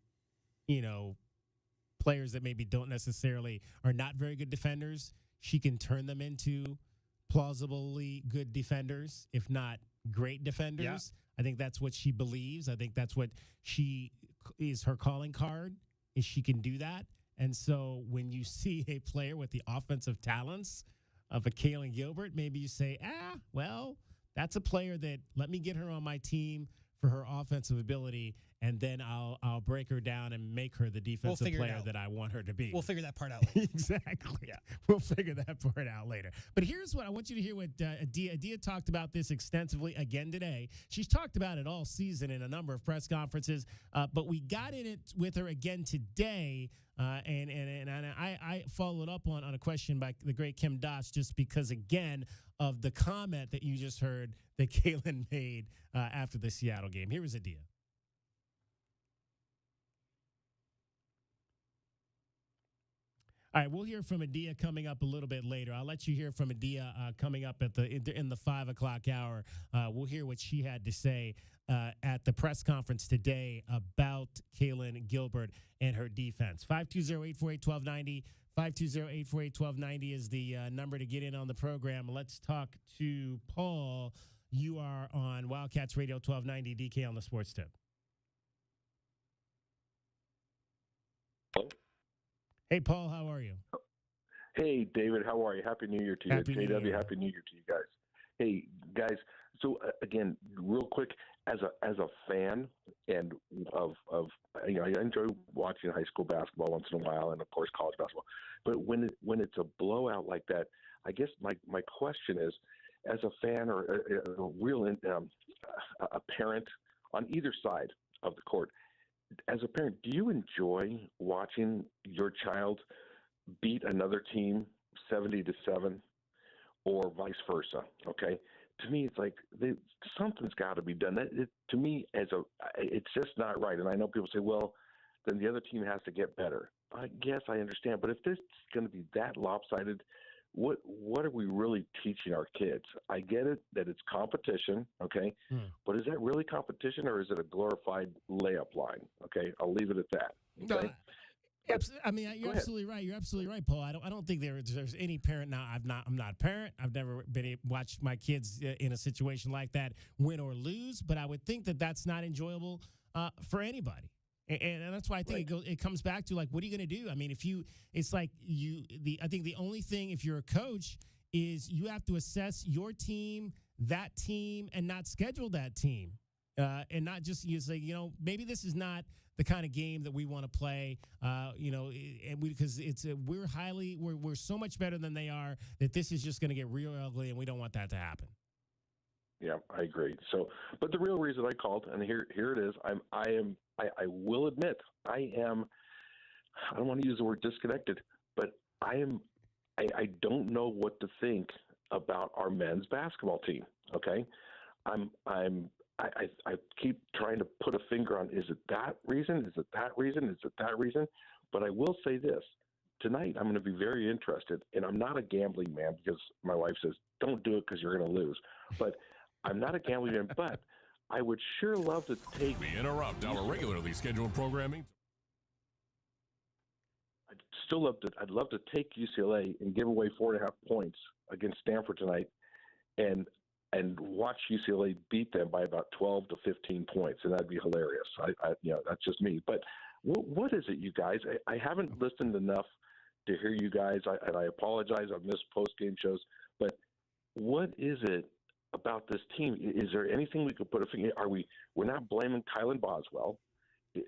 Speaker 9: players that maybe don't necessarily are not very good defenders, she can turn them into plausibly good defenders, if not great defenders. Yeah. I think that's what she believes. I think that's what she is her calling card, is she can do that. And so when you see a player with the offensive talents of a Kailyn Gilbert, maybe you say, well, that's a player that, let me get her on my team for her offensive ability, and then I'll break her down and make her the defensive player that I want her to be.
Speaker 1: We'll figure that part out later.
Speaker 9: Exactly. Yeah. We'll figure that part out later. But here's what I want you to hear what Adia talked about this extensively again today. She's talked about it all season in a number of press conferences, but we got in it with her again today, and I followed up on a question by the great Kim Doss, just because, again, of the comment that you just heard that Kailyn made after the Seattle game. Here was Adia. All right, we'll hear from Adia coming up a little bit later. I'll let you hear from Adia coming up in the 5 o'clock hour. We'll hear what she had to say at the press conference today about Kailyn Gilbert and her defense. 520-848-1290. 520-848-1290 is the number to get in on the program. Let's talk to Paul. You are on Wildcats Radio 1290, DK on the Sports Tip. Hey, Paul, how are you?
Speaker 2: Hey, David, how are you? Happy New Year to you.
Speaker 9: Happy New Year.
Speaker 2: Happy New Year to you guys. Hey, guys, so again, real quick, as a fan and of I enjoy watching high school basketball once in a while, and of course college basketball. But when it's a blowout like that, I guess my question is, as a fan or a parent on either side of the court, as a parent, do you enjoy watching your child beat another team 70-7, or vice versa? Okay, to me, it's like something's got to be done. To me, it's just not right. And I know people say, well, then the other team has to get better. I guess I understand, but if this is going to be that lopsided, what are we really teaching our kids? I get it that it's competition, okay, but is that really competition or is it a glorified layup line? Okay, I'll leave it at that. Okay.
Speaker 9: I mean, you're absolutely right. You're absolutely right, Paul. I don't think there's any parent now. I'm not a parent. I've never watched my kids in a situation like that win or lose. But I would think that that's not enjoyable for anybody. And that's why I think it comes back to, like, what are you going to do? I mean, I think the only thing, if you're a coach, is you have to assess your team, that team, and not schedule that team. And not just you say, maybe this is not the kind of game that we want to play, because we're so much better than they are that this is just going to get real ugly, and we don't want that to happen.
Speaker 2: Yeah, I agree. So, but the real reason I called, and here it is. I will admit, I don't want to use the word disconnected, but I don't know what to think about our men's basketball team. Okay, I keep trying to put a finger on, is it that reason? Is it that reason? Is it that reason? But I will say this. Tonight, I'm going to be very interested, and I'm not a gambling man because my wife says, don't do it because you're going to lose. But I'm not a gambling man, but I would sure love to take...
Speaker 16: We interrupt our regularly scheduled programming.
Speaker 2: I'd love to take UCLA and give away 4.5 points against Stanford tonight and watch UCLA beat them by about 12 to 15 points, and that'd be hilarious. That's just me. But what is it, you guys? I haven't listened enough to hear you guys, and I apologize. I've missed post-game shows. But what is it about this team? Is there anything we could put a finger? We're not blaming Kailyn Boswell,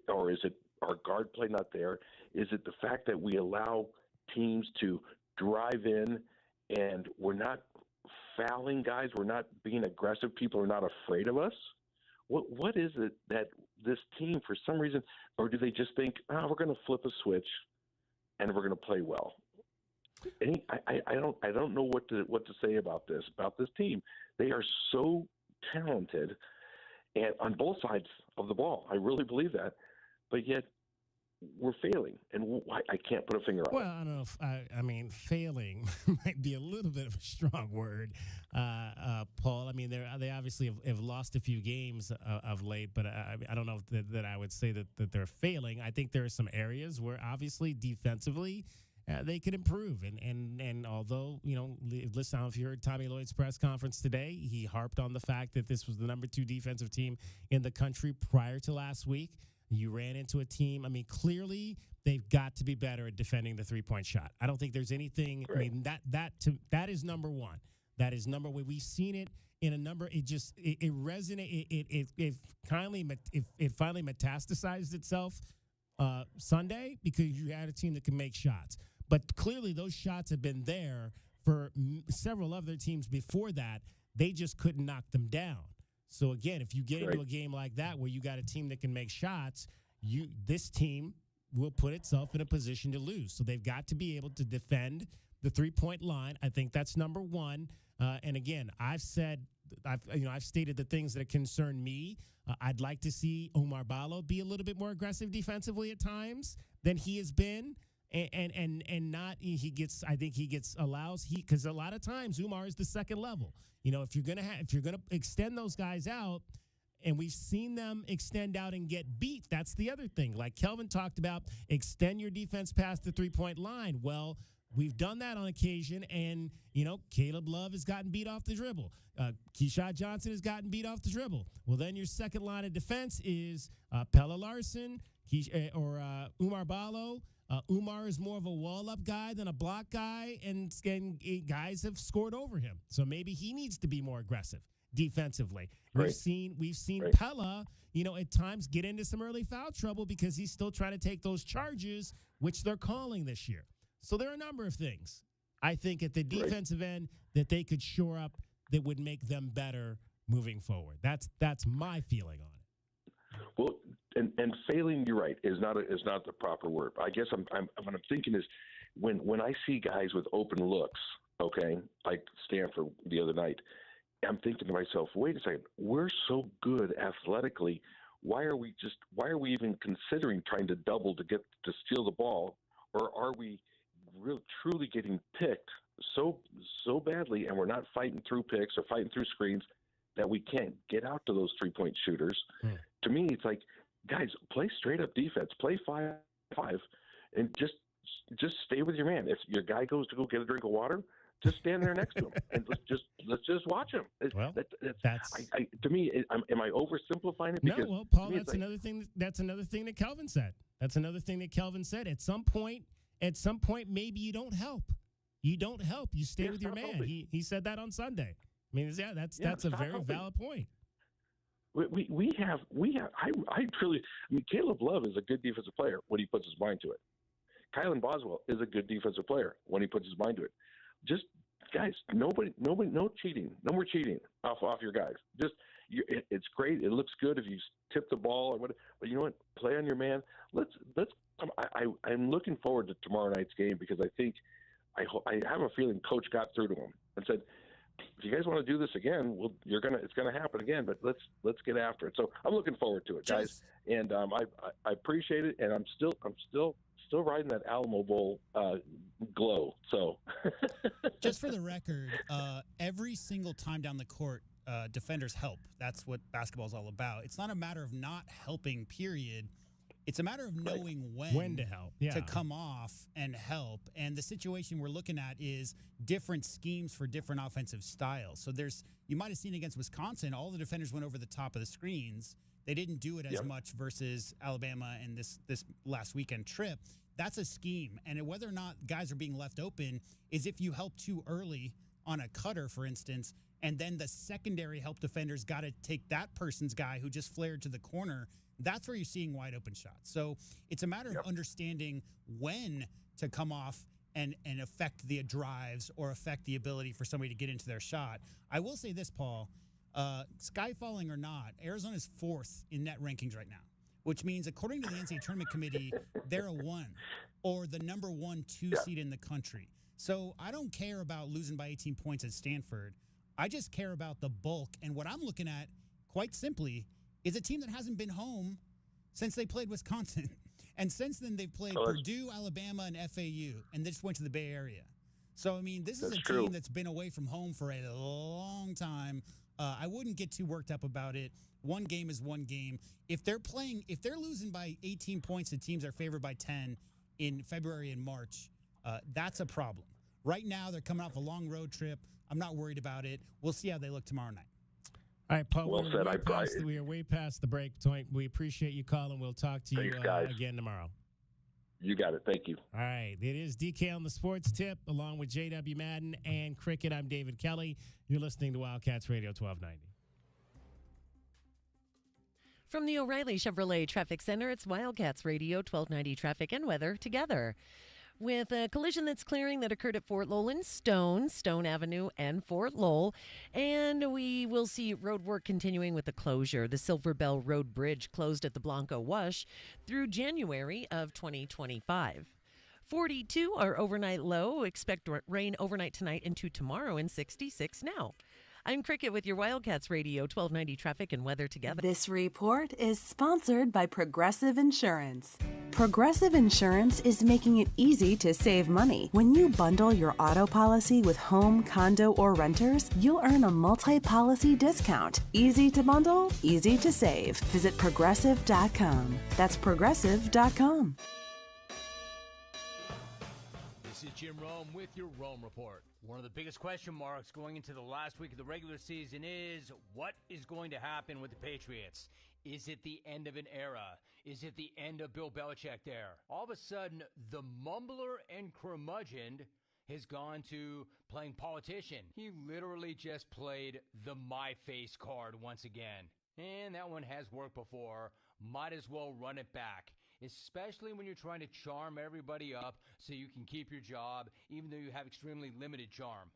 Speaker 2: or is it our guard play not there? Is it the fact that we allow teams to drive in and we're not fouling guys? We're not being aggressive. People are not afraid of us. What is it that this team, for some reason, or do they just think, we're going to flip a switch and we're going to play well? I don't know what to say about this team. They are so talented, and on both sides of the ball, I really believe that. But yet, we're failing, and I can't put a finger on it.
Speaker 9: Well, I don't know if failing might be a little bit of a strong word, Paul. I mean, they obviously have lost a few games of late, but I don't know that I would say that they're failing. I think there are some areas where obviously defensively they could improve, and although listen, I don't know if you heard Tommy Lloyd's press conference today, he harped on the fact that this was the number 2 defensive team in the country prior to last week. You ran into a team. I mean, clearly they've got to be better at defending the 3-point shot. I don't think there's anything. Right. I mean, that is number one. That is number one. We've seen it in a number. It resonated. It finally metastasized itself Sunday because you had a team that can make shots. But clearly those shots have been there for several other teams before that. They just couldn't knock them down. So, again, if you get into a game like that where you got a team that can make shots, this team will put itself in a position to lose. So they've got to be able to defend the 3-point line. I think that's number one. And, again, I've stated the things that concern me. I'd like to see Omar Ballo be a little bit more aggressive defensively at times than he has been. And not because a lot of times Umar is the second level. If you're gonna extend those guys out, and we've seen them extend out and get beat. That's the other thing. Like Kelvin talked about, extend your defense past the 3-point line. Well, we've done that on occasion, and Caleb Love has gotten beat off the dribble. Keyshawn Johnson has gotten beat off the dribble. Well, then your second line of defense is Pella Larson or Umar Ballo. Umar is more of a wall-up guy than a block guy, and guys have scored over him. So maybe he needs to be more aggressive defensively. Right. We've seen Pella, at times get into some early foul trouble because he's still trying to take those charges, which they're calling this year. So there are a number of things, I think, at the defensive end that they could shore up that would make them better moving forward. That's my feeling on it.
Speaker 2: Well, and failing, you're right, is not the proper word. I guess what I'm thinking is when I see guys with open looks, okay, like Stanford the other night, I'm thinking to myself, wait a second, we're so good athletically. Why are we even considering trying to double to steal the ball, or are we truly getting picked so badly, and we're not fighting through picks or fighting through screens that we can't get out to those 3-point shooters. To me, it's like, guys, play straight up defense, play 5-5, and just stay with your man. If your guy goes to go get a drink of water, just stand there next to him and let's just watch him.
Speaker 9: Well, that's
Speaker 2: to me. Am I oversimplifying it?
Speaker 9: No,
Speaker 2: Because
Speaker 9: well, Paul,
Speaker 2: that's
Speaker 9: another thing. That's another thing that Kelvin said. That's another thing that Kelvin said. At some point, maybe you don't help. You don't help. You stay with your man.
Speaker 2: Helping.
Speaker 9: He said that on Sunday. I mean, that's a very valid point.
Speaker 2: We have. I truly. I mean, Caleb Love is a good defensive player when he puts his mind to it. Kylan Boswell is a good defensive player when he puts his mind to it. Just guys, nobody, no cheating. No more cheating off your guys. It's great. It looks good if you tip the ball or whatever. But you know what? Play on your man. Let's. I'm looking forward to tomorrow night's game because I have a feeling Coach got through to him and said, if you guys want to do this again, it's gonna happen again. But let's get after it. So I'm looking forward to it, guys. And I appreciate it. And I'm still riding that Alamo Bowl glow. So
Speaker 1: just for the record, every single time down the court, defenders help. That's what basketball is all about. It's not a matter of not helping, period. It's a matter of knowing when
Speaker 9: to help,
Speaker 1: to come off and help. And the situation we're looking at is different schemes for different offensive styles. So you might have seen against Wisconsin, all the defenders went over the top of the screens. They didn't do it as much versus Alabama and this last weekend trip. That's a scheme. And whether or not guys are being left open is if you help too early on a cutter, for instance, and then the secondary help defenders got to take that person's guy who just flared to the corner. That's where you're seeing wide open shots. So it's a matter of understanding when to come off and affect the drives or affect the ability for somebody to get into their shot. I will say this, Paul, sky falling or not, Arizona's 4th in net rankings right now, which means according to the NCAA Tournament Committee, they're a 1 or the number 1-2 seed in the country. So I don't care about losing by 18 points at Stanford. I just care about the bulk. And what I'm looking at, quite simply, is a team that hasn't been home since they played Wisconsin. And since then, they've played Purdue, Alabama, and FAU, and they just went to the Bay Area. So, I mean, this is a team that's been away from home for a long time. I wouldn't get too worked up about it. One game is one game. If they're losing by 18 points to teams that are favored by 10 in February and March, that's a problem. Right now, they're coming off a long road trip. I'm not worried about it. We'll see how they look tomorrow night.
Speaker 9: All right, Paul, we are way past the break. So we appreciate you calling. We'll talk to you again tomorrow.
Speaker 2: You got it. Thank you.
Speaker 9: All right. It is DK on the Sports Tip, along with J.W. Madden and Cricket. I'm David Kelly. You're listening to Wildcats Radio 1290.
Speaker 4: From the O'Reilly Chevrolet Traffic Center, it's Wildcats Radio 1290 Traffic and Weather together. With a collision that's clearing that occurred at Fort Lowell and Stone Avenue and Fort Lowell. And we will see road work continuing with the closure. The Silver Bell Road Bridge closed at the Blanco Wash through January of 2025. 42 our overnight low. Expect rain overnight tonight into tomorrow, and 66 now. I'm Cricket with your Wildcats Radio 1290 Traffic and Weather together.
Speaker 6: This report is sponsored by Progressive Insurance. Progressive Insurance is making it easy to save money. When you bundle your auto policy with home, condo, or renters, you'll earn a multi-policy discount. Easy to bundle, easy to save. Visit Progressive.com. That's Progressive.com.
Speaker 7: This is Jim Rome with your Rome Report. One of the biggest question marks going into the last week of the regular season is what is going to happen with the Patriots? Is it the end of an era? Is it the end of Bill Belichick there? All of a sudden, the mumbler and curmudgeon has gone to playing politician. He literally just played the my face card once again. And that one has worked before. Might as well run it back. Especially when you're trying to charm everybody up so you can keep your job, even though you have extremely limited charm.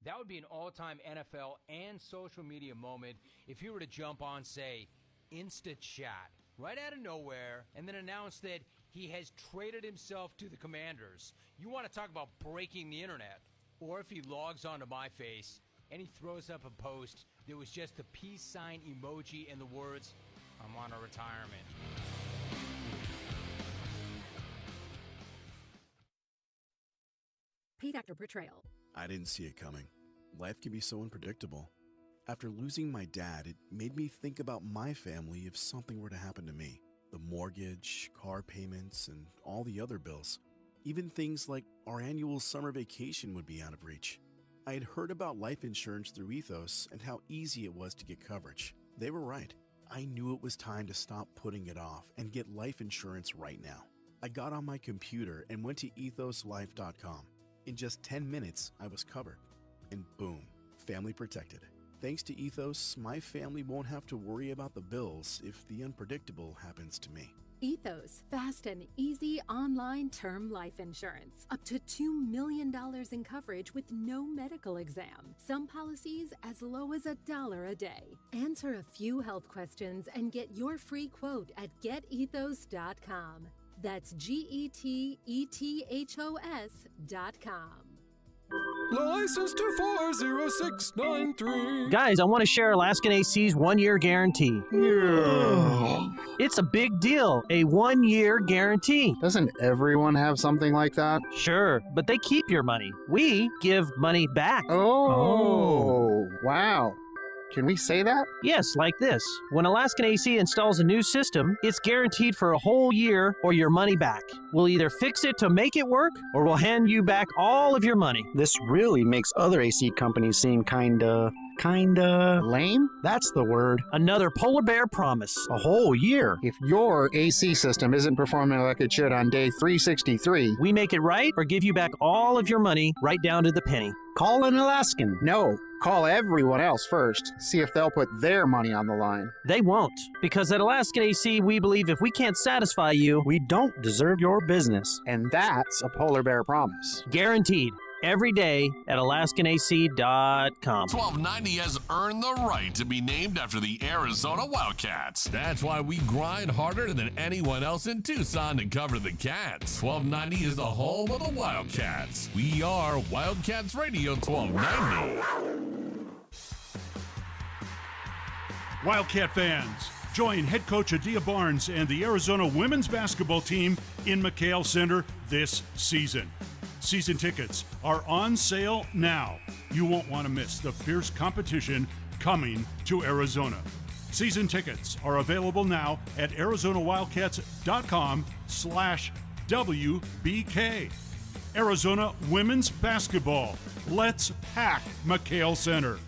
Speaker 7: That would be an all-time NFL and social media moment if you were to jump on, say, InstaChat, right out of nowhere, and then announce that he has traded himself to the Commanders. You want to talk about breaking the internet. Or if he logs onto MyFace and he throws up a post that was just a peace sign emoji and the words, "I'm on a retirement."
Speaker 8: paid actor portrayal.
Speaker 10: I didn't see it coming. Life can be so unpredictable. After losing my dad, it made me think about my family if something were to happen to me. The mortgage, car payments, and all the other bills. Even things like our annual summer vacation would be out of reach. I had heard about life insurance through Ethos and how easy it was to get coverage. They were right. I knew it was time to stop putting it off and get life insurance right now. I got on my computer and went to ethoslife.com. In just 10 minutes, I was covered. And boom, family protected. Thanks to Ethos, my family won't have to worry about the bills if the unpredictable happens to me.
Speaker 8: Ethos, fast and easy online term life insurance. Up to $2 million in coverage with no medical exam. Some policies as low as $1 a day. Answer a few health questions and get your free quote at getethos.com. That's GETETHOS.com.
Speaker 11: License 240693.
Speaker 24: Guys, I want to share Alaskan AC's 1-year guarantee.
Speaker 13: Yeah.
Speaker 24: It's a big deal, a 1-year guarantee.
Speaker 13: Doesn't everyone have something like that?
Speaker 24: Sure, but they keep your money. We give money back.
Speaker 13: Oh. Wow. Can we say that?
Speaker 24: Yes, like this. When Alaskan AC installs a new system, it's guaranteed for a whole year or your money back. We'll either fix it to make it work or we'll hand you back all of your money.
Speaker 13: This really makes other AC companies seem kinda lame? That's the word.
Speaker 24: Another polar bear promise.
Speaker 13: A whole year. If your AC system isn't performing like it should on day 363,
Speaker 24: we make it right or give you back all of your money right down to the penny.
Speaker 13: Call an Alaskan. No, call everyone else first. See if they'll put their money on the line.
Speaker 24: They won't, because at Alaskan AC, we believe if we can't satisfy you,
Speaker 13: we don't deserve your business. And that's a polar bear promise.
Speaker 24: Guaranteed. Every day at AlaskanAC.com.
Speaker 16: 1290 has earned the right to be named after the Arizona Wildcats. That's why we grind harder than anyone else in Tucson to cover the Cats. 1290 is the home of the Wildcats. We are Wildcats Radio 1290.
Speaker 14: Wildcat fans, join head coach Adia Barnes and the Arizona women's basketball team in McHale Center this season. Season tickets are on sale now. You won't want to miss the fierce competition coming to Arizona. Season tickets are available now at ArizonaWildcats.com/WBK. Arizona women's basketball. Let's pack McHale Center.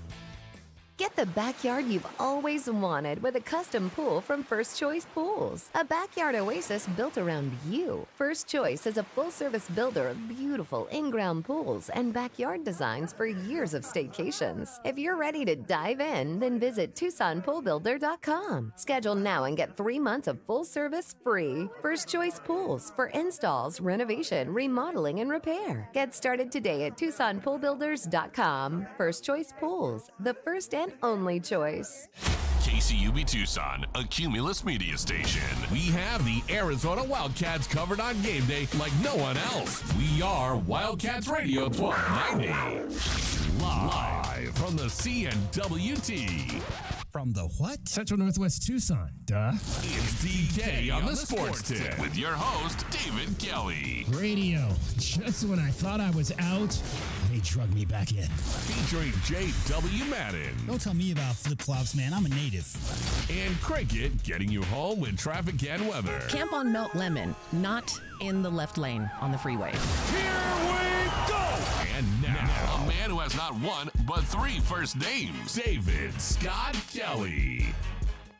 Speaker 20: Get the backyard you've always wanted with a custom pool from First Choice Pools. A backyard oasis built around you. First Choice is a full-service builder of beautiful in-ground pools and backyard designs for years of staycations. If you're ready to dive in, then visit TucsonPoolBuilder.com. Schedule now and get 3 months of full service free. First Choice Pools for installs, renovation, remodeling, and repair. Get started today at TucsonPoolBuilders.com. First Choice Pools, the first and only choice.
Speaker 16: KCUB Tucson, a Cumulus media station. We have the Arizona Wildcats covered on game day like no one else. We are Wildcats Radio 1290. Live from the CNWT.
Speaker 1: From the what?
Speaker 9: Central Northwest Tucson, duh.
Speaker 16: It's DK on the Sports Tip with your host, David Kelly.
Speaker 9: Radio. Just when I thought I was out, they drug me back in.
Speaker 16: Featuring J.W. Madden.
Speaker 1: Don't tell me about flip-flops, man. I'm a native.
Speaker 16: And Cricket getting you home with traffic and weather.
Speaker 4: Camp on Mount Lemon, not in the left lane on the freeway.
Speaker 16: Here we go! And now, a man who has not one, but 3 first names, David Scott Kelly.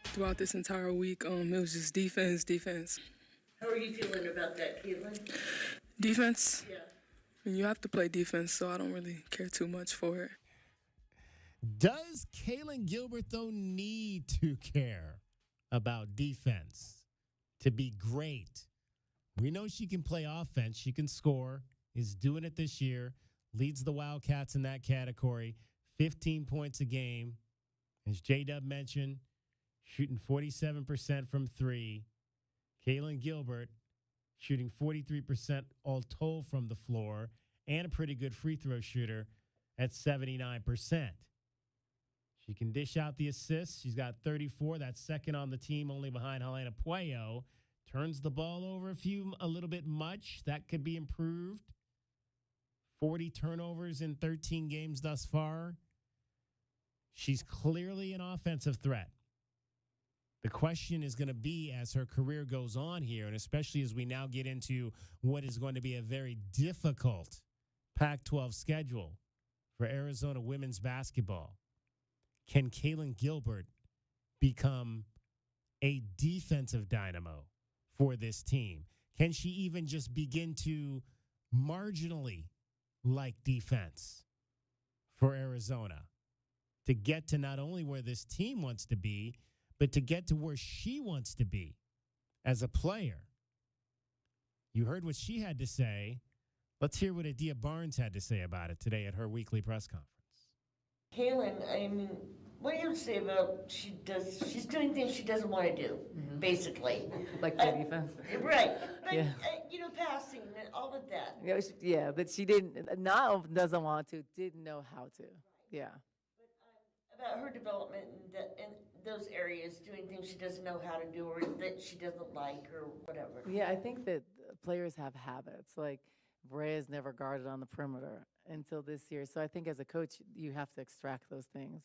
Speaker 18: Throughout this entire week, it was just defense.
Speaker 19: How are you feeling about that, Kailyn?
Speaker 18: Defense?
Speaker 19: Yeah.
Speaker 18: You have to play defense, so I don't really care too much for it.
Speaker 9: Does Kailyn Gilbert, though, need to care about defense to be great? We know she can play offense. She can score, is doing it this year, leads the Wildcats in that category, 15 points a game. As J-Dub mentioned, shooting 47% from 3. Kailyn Gilbert shooting 43% all told from the floor and a pretty good free throw shooter at 79%. She can dish out the assists. She's got 34. That's second on the team, only behind Helena Puello. Turns the ball over a little bit much. That could be improved. 40 turnovers in 13 games thus far. She's clearly an offensive threat. The question is going to be, as her career goes on here, and especially as we now get into what is going to be a very difficult Pac-12 schedule for Arizona women's basketball, can Kailyn Gilbert become a defensive dynamo for this team? Can she even just begin to marginally like defense for Arizona to get to not only where this team wants to be, but to get to where she wants to be as a player? You heard what she had to say. Let's hear what Adia Barnes had to say about it today at her weekly press conference.
Speaker 19: Kailyn, I mean, what do you have to say about she's doing things she doesn't want to do, basically.
Speaker 12: Like play defense.
Speaker 19: Right. But,
Speaker 12: Yeah.
Speaker 19: Passing and all of that.
Speaker 12: Yeah, but she not doesn't want to, didn't know how to. Yeah.
Speaker 19: About her development in those areas, doing things she doesn't know how to do or that she doesn't like or whatever.
Speaker 12: Yeah, I think that players have habits. Like, Brea's never guarded on the perimeter until this year. So I think as a coach, you have to extract those things.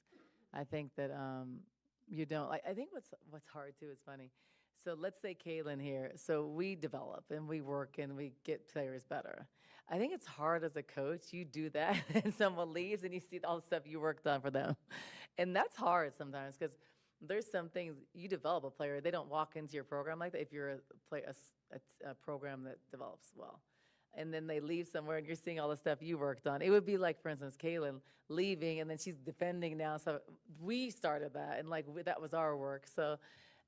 Speaker 12: I think that you don't. Like, I think what's hard, too, is funny. So let's say Kailyn here. So we develop and we work and we get players better. I think it's hard as a coach. You do that and someone leaves and you see all the stuff you worked on for them. And that's hard sometimes because there's some things you develop a player. They don't walk into your program like that if you're a program that develops well. And then they leave somewhere and you're seeing all the stuff you worked on. It would be like, for instance, Kailyn leaving and then she's defending now. So we started that and that was our work. So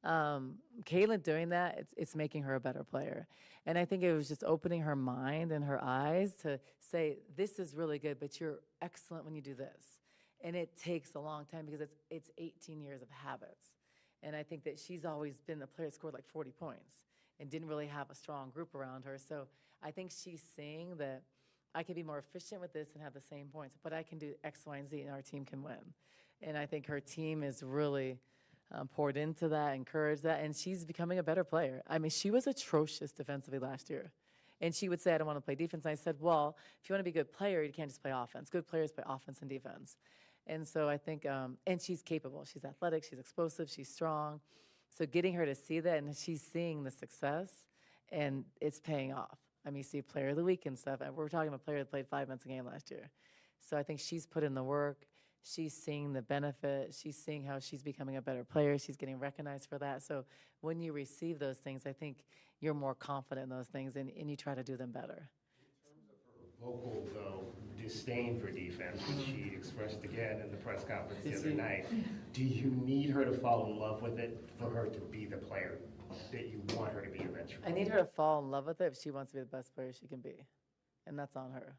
Speaker 12: Kailyn doing that, it's making her a better player. And I think it was just opening her mind and her eyes to say, this is really good, but you're excellent when you do this. And it takes a long time because it's 18 years of habits. And I think that she's always been the player that scored like 40 points and didn't really have a strong group around her. So I think she's seeing that I can be more efficient with this and have the same points, but I can do X, Y, and Z, and our team can win. And I think her team is really poured into that, encouraged that, and she's becoming a better player. I mean, she was atrocious defensively last year. And she would say, I don't want to play defense. And I said, well, if you want to be a good player, you can't just play offense. Good players play offense and defense. And so I think, and she's capable. She's athletic, she's explosive, she's strong. So getting her to see that, and she's seeing the success, and it's paying off. I mean, you see player of the week and stuff. And we're talking about a player that played 5 minutes a game last year. So I think she's put in the work. She's seeing the benefit. She's seeing how she's becoming a better player. She's getting recognized for that. So when you receive those things, I think you're more confident in those things, and you try to do them better.
Speaker 9: Vocal, though, disdain for defense, which she expressed again in the press conference the other night. Do you need her to fall in love with it for her to be the player that you want her to be eventually?
Speaker 12: I need her to fall in love with it if she wants to be the best player she can be. And that's on her.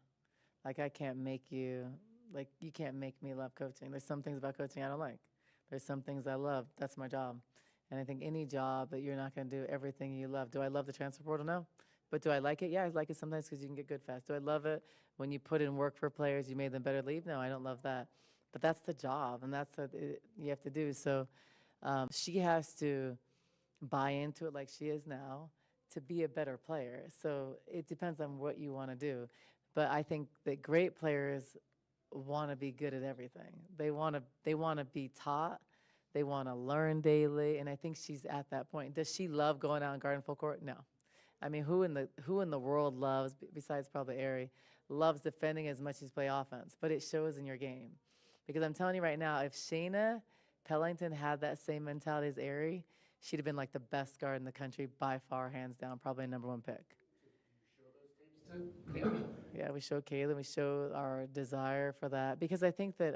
Speaker 12: Like, I can't make you, like, you can't make me love coaching. There's some things about coaching I don't like. There's some things I love. That's my job. And I think any job that you're not going to do everything you love. Do I love the transfer portal? No. But do I like it? Yeah, I like it sometimes because you can get good fast. Do I love it when you put in work for players, you made them better leave? No, I don't love that. But that's the job, and that's what you have to do. So she has to buy into it like she is now to be a better player. So it depends on what you want to do. But I think that great players want to be good at everything. They want to be taught. They want to learn daily, and I think she's at that point. Does she love going out and guarding full court? No. I mean, who in the world loves, besides probably Ari, loves defending as much as play offense? But it shows in your game. Because I'm telling you right now, if Shayna Pellington had that same mentality as Ari, she'd have been like the best guard in the country by far, hands down, probably a #1 pick. Yeah, we show Kailyn, we show our desire for that. Because I think that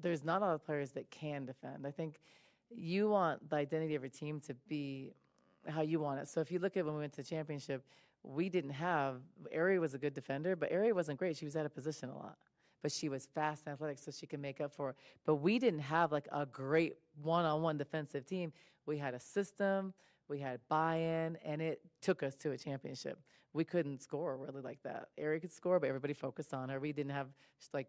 Speaker 12: there's not a lot of players that can defend. I think you want the identity of your team to be how you want it. So if you look at when we went to the championship, we didn't have, Ari was a good defender, but Ari wasn't great. She was out of position a lot. But she was fast and athletic, so she could make up for it. But we didn't have like a great one-on-one defensive team. We had a system, we had buy-in, and it took us to a championship. We couldn't score really like that. Ari could score, but everybody focused on her. We didn't have just like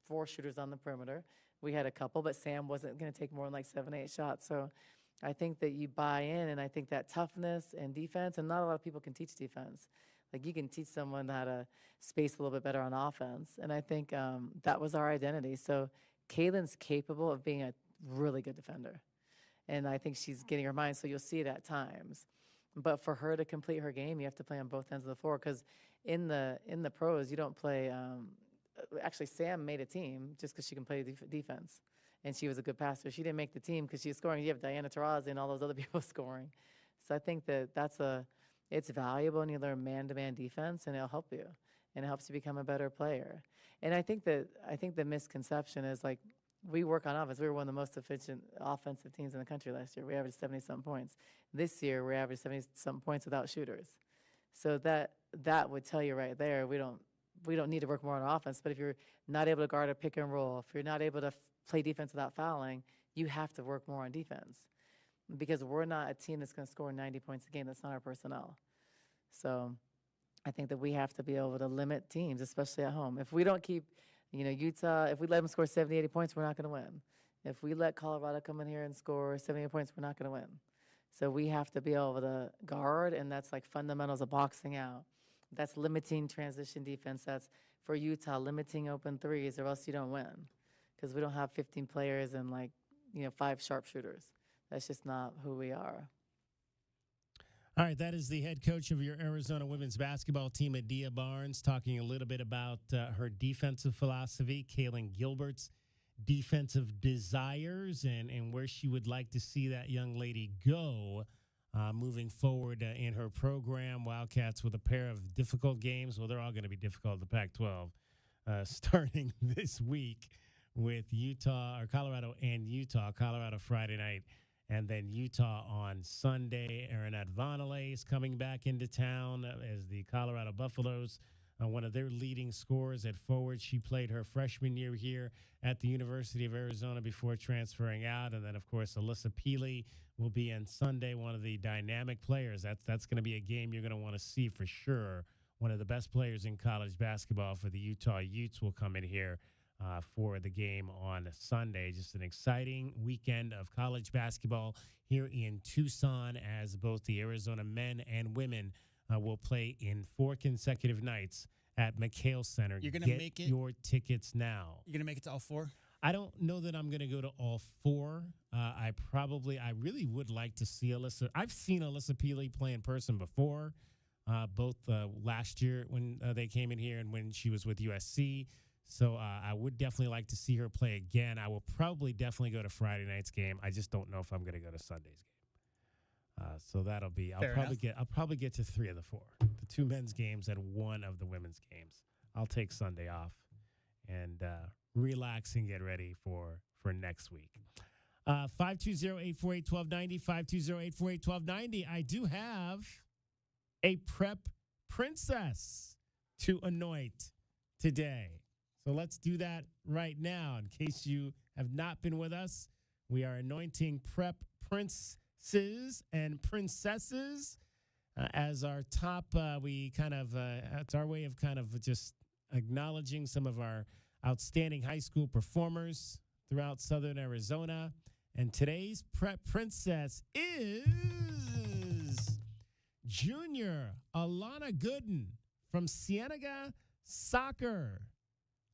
Speaker 12: 4 shooters on the perimeter. We had a couple, but Sam wasn't going to take more than like 7, 8 shots. So I think that you buy in, and I think that toughness and defense, and not a lot of people can teach defense. Like you can teach someone how to space a little bit better on offense. And I think that was our identity. So Kailyn's capable of being a really good defender. And I think she's getting her mind, so you'll see it at times. But for her to complete her game, you have to play on both ends of the floor because in the pros, you don't play actually, Sam made a team just because she can play defense. And she was a good passer. She didn't make the team because she was scoring. You have Diana Taurasi and all those other people scoring. So I think it's valuable when you learn man-to-man defense, and it'll help you. And it helps you become a better player. And I think the misconception is, like, we work on offense. We were one of the most efficient offensive teams in the country last year. We averaged 70-something points. This year, we averaged 70-something points without shooters. So that would tell you right there, we don't need to work more on offense. But if you're not able to guard a pick and roll, if you're not able to play defense without fouling, you have to work more on defense. Because we're not a team that's going to score 90 points a game. That's not our personnel. So I think that we have to be able to limit teams, especially at home. If we don't keep, Utah, if we let them score 70, 80 points, we're not going to win. If we let Colorado come in here and score 70 points, we're not going to win. So we have to be able to guard, and that's like fundamentals of boxing out. That's limiting transition defense. That's, for Utah, limiting open threes, or else you don't win. Because we don't have 15 players and 5 sharpshooters. That's just not who we are.
Speaker 9: All right, that is the head coach of your Arizona women's basketball team, Adia Barnes, talking a little bit about her defensive philosophy, Kailyn Gilbert's defensive desires, and where she would like to see that young lady go moving forward in her program. Wildcats with a pair of difficult games. Well, they're all going to be difficult, the Pac-12, starting this week with Colorado and Utah. Colorado Friday night. And then Utah on Sunday. Arenat Vonleh is coming back into town as the Colorado Buffaloes, one of their leading scorers at forward. She played her freshman year here at the University of Arizona before transferring out. And then, of course, Alyssa Peely will be in Sunday, one of the dynamic players. That's going to be a game you're going to want to see for sure. One of the best players in college basketball for the Utah Utes will come in here for the game on Sunday. Just an exciting weekend of college basketball here in Tucson, as both the Arizona men and women will play in 4 consecutive nights at McHale Center.
Speaker 1: You're going to make it?
Speaker 9: Your tickets now.
Speaker 1: You're going to make it to all 4?
Speaker 9: I don't know that I'm going to go to all 4. I really would like to see Alyssa. I've seen Alyssa Peely play in person before, both last year when they came in here and when she was with USC. So I would definitely like to see her play again. I will probably definitely go to Friday night's game. I just don't know if I'm going to go to Sunday's game. So that'll be. I'll probably get to 3 of the 4, the 2 men's games and 1 of the women's games. I'll take Sunday off and relax and get ready for next week. 520-848-1290, 520-848-1290. I do have a prep princess to anoint today. So let's do that right now. In case you have not been with us, we are anointing prep princes and princesses as our top. It's our way of kind of just acknowledging some of our outstanding high school performers throughout Southern Arizona. And today's prep princess is junior Alana Gooden from Cienega Soccer.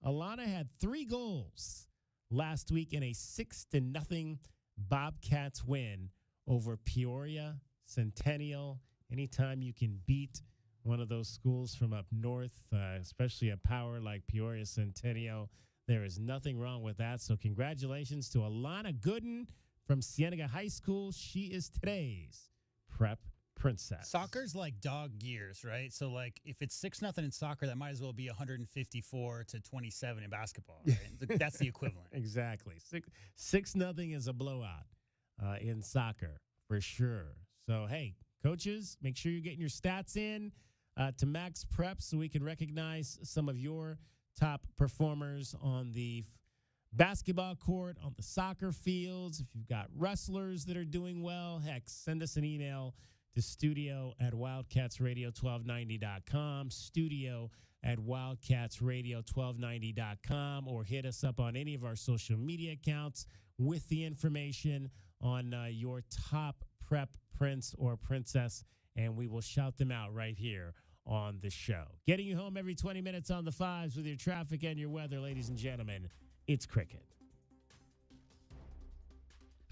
Speaker 9: Alana had 3 goals last week in a 6-0 Bobcats win over Peoria Centennial. Anytime you can beat one of those schools from up north, especially a power like Peoria Centennial, there is nothing wrong with that. So congratulations to Alana Gooden from Cienega High School. She is today's prep princess.
Speaker 1: Soccer's like dog years, right? So, like, if it's 6-0 in soccer, that might as well be 154-27 in basketball, right? That's the equivalent.
Speaker 9: Exactly. 6-0 is a blowout in soccer for sure. So, hey, coaches, make sure you're getting your stats in to Max Prep so we can recognize some of your top performers on the basketball court, on the soccer fields. If you've got wrestlers that are doing well, heck, send us an email to studio@wildcatsradio1290.com, studio@wildcatsradio1290.com, or hit us up on any of our social media accounts with the information on your top prep prince or princess, and we will shout them out right here on the show. Getting you home every 20 minutes on the fives with your traffic and your weather, ladies and gentlemen. It's Cricket.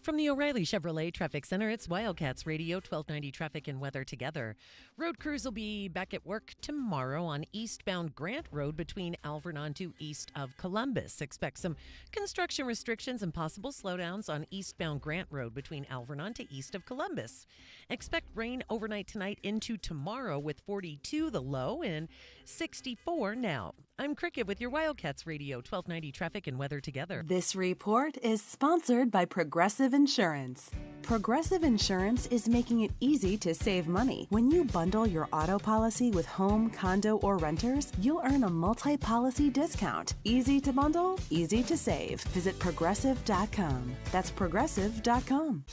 Speaker 4: From the O'Reilly Chevrolet Traffic Center, it's Wildcats Radio 1290 Traffic and Weather together. Road crews will be back at work tomorrow on eastbound Grant Road between Alvernon to east of Columbus. Expect some construction restrictions and possible slowdowns on eastbound Grant Road between Alvernon to east of Columbus. Expect rain overnight tonight into tomorrow with 42 the low and 64 now. I'm Cricket with your Wildcats Radio 1290 Traffic and Weather together.
Speaker 6: This report is sponsored by Progressive Insurance. Progressive Insurance is making it easy to save money. When you bundle your auto policy with home, condo, or renters, you'll earn a multi-policy discount. Easy to bundle, easy to save. Visit Progressive.com. That's Progressive.com.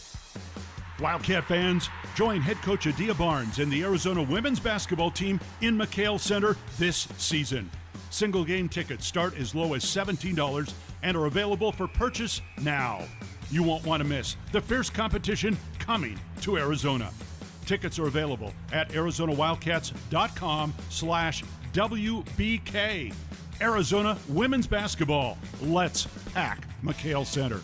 Speaker 14: Wildcat fans, join head coach Adia Barnes and the Arizona women's basketball team in McKale Center this season. Single game tickets start as low as $17 and are available for purchase now. You won't want to miss the fierce competition coming to Arizona. Tickets are available at ArizonaWildcats.com/WBK. Arizona women's basketball. Let's pack McKale Center.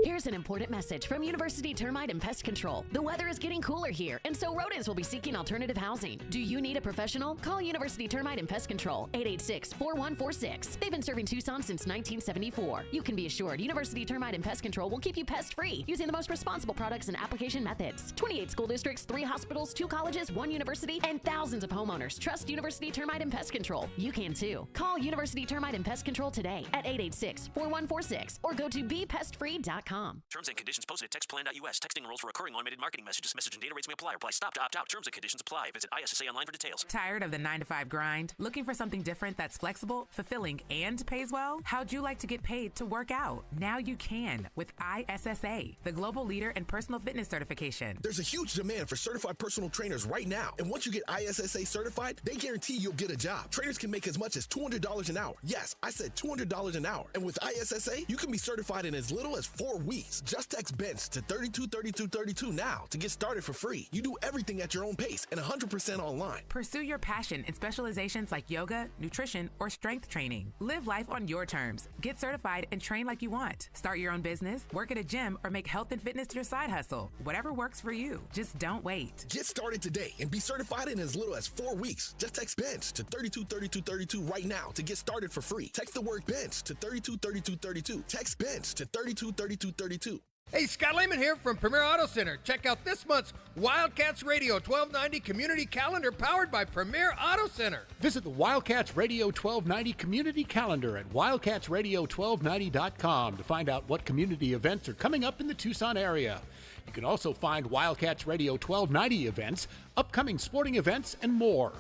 Speaker 5: Here's an important message from University Termite and Pest Control. The weather is getting cooler here, and so rodents will be seeking alternative housing. Do you need a professional? Call University Termite and Pest Control, 886-4146. They've been serving Tucson since 1974. You can be assured University Termite and Pest Control will keep you pest-free using the most responsible products and application methods. 28 school districts, 3 hospitals, 2 colleges, 1 university, and thousands of homeowners trust University Termite and Pest Control. You can too. Call University Termite and Pest Control today at 886-4146 or go to bepestfree.com.
Speaker 21: Terms and conditions posted at textplan.us. Texting enrolls for recurring automated marketing messages. Message and data rates may apply. Reply stop to opt out. Terms and conditions apply. Visit ISSA online for details.
Speaker 22: Tired of the 9-to-5 grind? Looking for something different that's flexible, fulfilling, and pays well? How'd you like to get paid to work out? Now you can with ISSA, the global leader in personal fitness certification.
Speaker 23: There's a huge demand for certified personal trainers right now. And once you get ISSA certified, they guarantee you'll get a job. Trainers can make as much as $200 an hour. Yes, I said $200 an hour. And with ISSA, you can be certified in as little as 4 weeks. Just text BENCH to 323232 now to get started for free. You do everything at your own pace and 100% online.
Speaker 22: Pursue your passion in specializations like yoga, nutrition, or strength training. Live life on your terms. Get certified and train like you want. Start your own business, work at a gym, or make health and fitness your side hustle. Whatever works for you. Just don't wait.
Speaker 23: Get started today and be certified in as little as 4 weeks. Just text BENCH to 323232 right now to get started for free. Text the word BENCH to 323232. Text BENCH to 323232.
Speaker 25: Hey, Scott Lehman here from Premier Auto Center. Check out this month's Wildcats Radio 1290 Community Calendar powered by Premier Auto Center.
Speaker 26: Visit the Wildcats Radio 1290 Community Calendar at wildcatsradio1290.com to find out what community events are coming up in the Tucson area. You can also find Wildcats Radio 1290 events, upcoming sporting events, and more.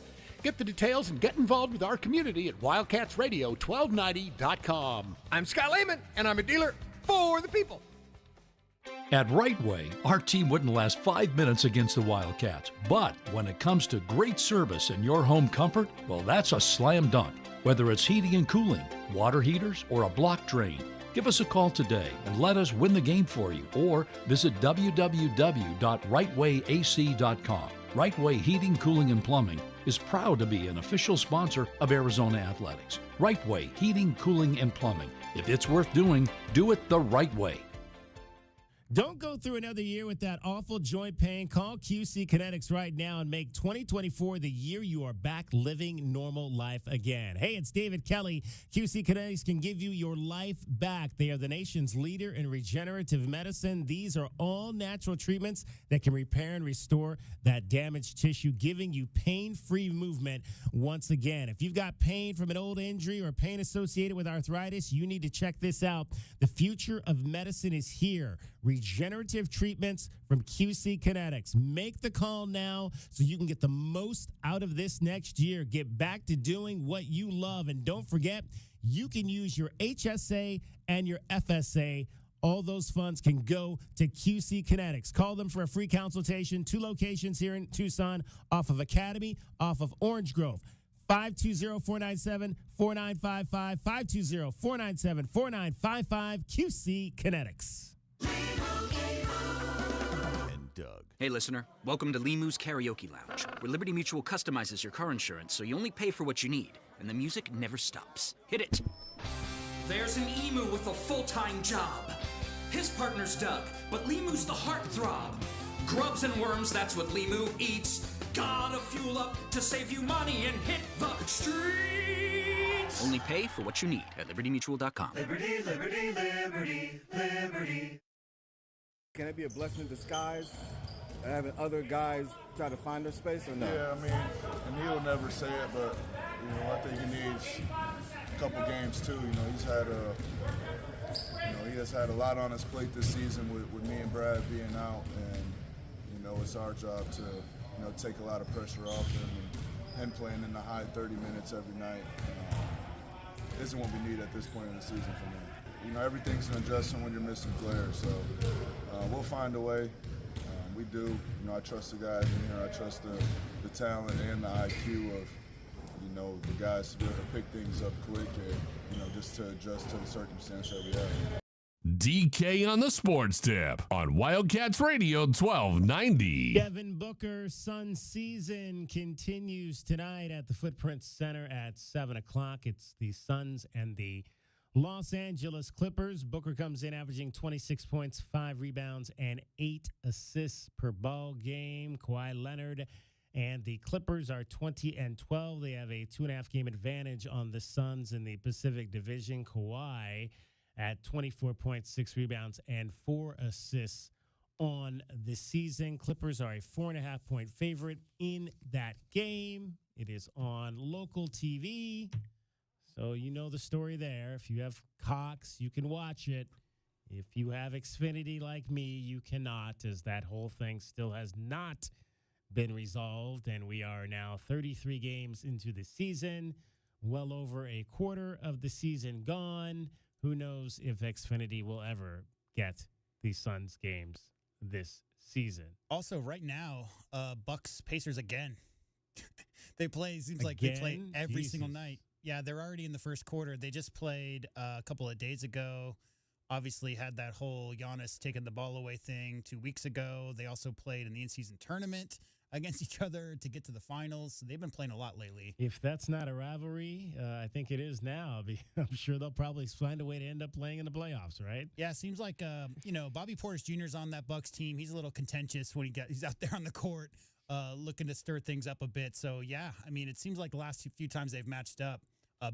Speaker 26: Get the details and get involved with our community at wildcatsradio1290.com.
Speaker 25: I'm Scott Lehman, and I'm a dealer for the people.
Speaker 27: At Right Way, our team wouldn't last 5 minutes against the Wildcats. But when it comes to great service and your home comfort, well, that's a slam dunk. Whether it's heating and cooling, water heaters, or a block drain, give us a call today and let us win the game for you. Or visit www.rightwayac.com. Right Way Heating, Cooling, and Plumbing is proud to be an official sponsor of Arizona Athletics. Right Way Heating, Cooling, and Plumbing. If it's worth doing, do it the right way.
Speaker 9: Don't go through another year with that awful joint pain. Call QC Kinetics right now and make 2024 the year you are back living normal life again. Hey, it's David Kelly. QC Kinetics can give you your life back. They are the nation's leader in regenerative medicine. These are all natural treatments that can repair and restore that damaged tissue, giving you pain-free movement once again. If you've got pain from an old injury or pain associated with arthritis, you need to check this out. The future of medicine is here. Regenerative treatments from QC Kinetics. Make the call now so you can get the most out of this next year. Get back to doing what you love. And don't forget, you can use your HSA and your FSA. All those funds can go to QC Kinetics. Call them for a free consultation. 2 locations here in Tucson, off of Academy, off of Orange Grove. 520-497-4955, 520-497-4955, QC Kinetics.
Speaker 28: And Doug.
Speaker 2: Hey, listener. Welcome to Limu's Karaoke Lounge, where Liberty Mutual customizes your car insurance so you only pay for what you need, and the music never stops. Hit it.
Speaker 3: There's an emu with a full-time job. His partner's Doug, but Limu's the heartthrob. Grubs and worms, that's what Limu eats. Gotta fuel up to save you money and hit the streets.
Speaker 2: Only pay for what you need at libertymutual.com.
Speaker 7: Liberty, liberty, liberty, liberty.
Speaker 8: Can it be a blessing in disguise, having other guys try to find their space or no?
Speaker 10: Yeah, I mean, and he'll never say it, but I think he needs a couple games too. He has had a lot on his plate this season with me and Brad being out, and it's our job to take a lot of pressure off him and playing in the high 30 minutes every night isn't what we need at this point in the season for me. Everything's an adjustment when you're missing players, so we'll find a way. We do. I trust the guys in here. I trust the talent and the IQ of the guys to be able to pick things up quick and just to adjust to the circumstance that we have.
Speaker 16: DK on the Sports Tip on Wildcats Radio 1290.
Speaker 9: Devin Booker's Sun season continues tonight at the Footprint Center at 7 o'clock. It's the Suns and the Los Angeles Clippers. Booker comes in averaging 26 points, 5 rebounds, and 8 assists per ball game. Kawhi Leonard and the Clippers are 20-12. They have a 2.5 game advantage on the Suns in the Pacific Division. Kawhi at 24 points, 6 rebounds, and 4 assists on the season. Clippers are a 4.5 point favorite in that game. It is on local TV. So you know the story there. If you have Cox, you can watch it. If you have Xfinity like me, you cannot, as that whole thing still has not been resolved. And we are now 33 games into the season, well over a quarter of the season gone. Who knows if Xfinity will ever get the Suns games this season.
Speaker 1: Also, right now, Bucks Pacers again. They play, seems like they play every single night. Yeah, they're already in the first quarter. They just played a couple of days ago. Obviously had that whole Giannis taking the ball away thing 2 weeks ago. They also played in the in-season tournament against each other to get to the finals. So they've been playing a lot lately.
Speaker 9: If that's not a rivalry, I think it is now. I'm sure they'll probably find a way to end up playing in the playoffs, right?
Speaker 1: Yeah, it seems like, Bobby Portis Jr. is on that Bucks team. He's a little contentious when he's out there on the court looking to stir things up a bit. So, yeah, I mean, it seems like the last few times they've matched up.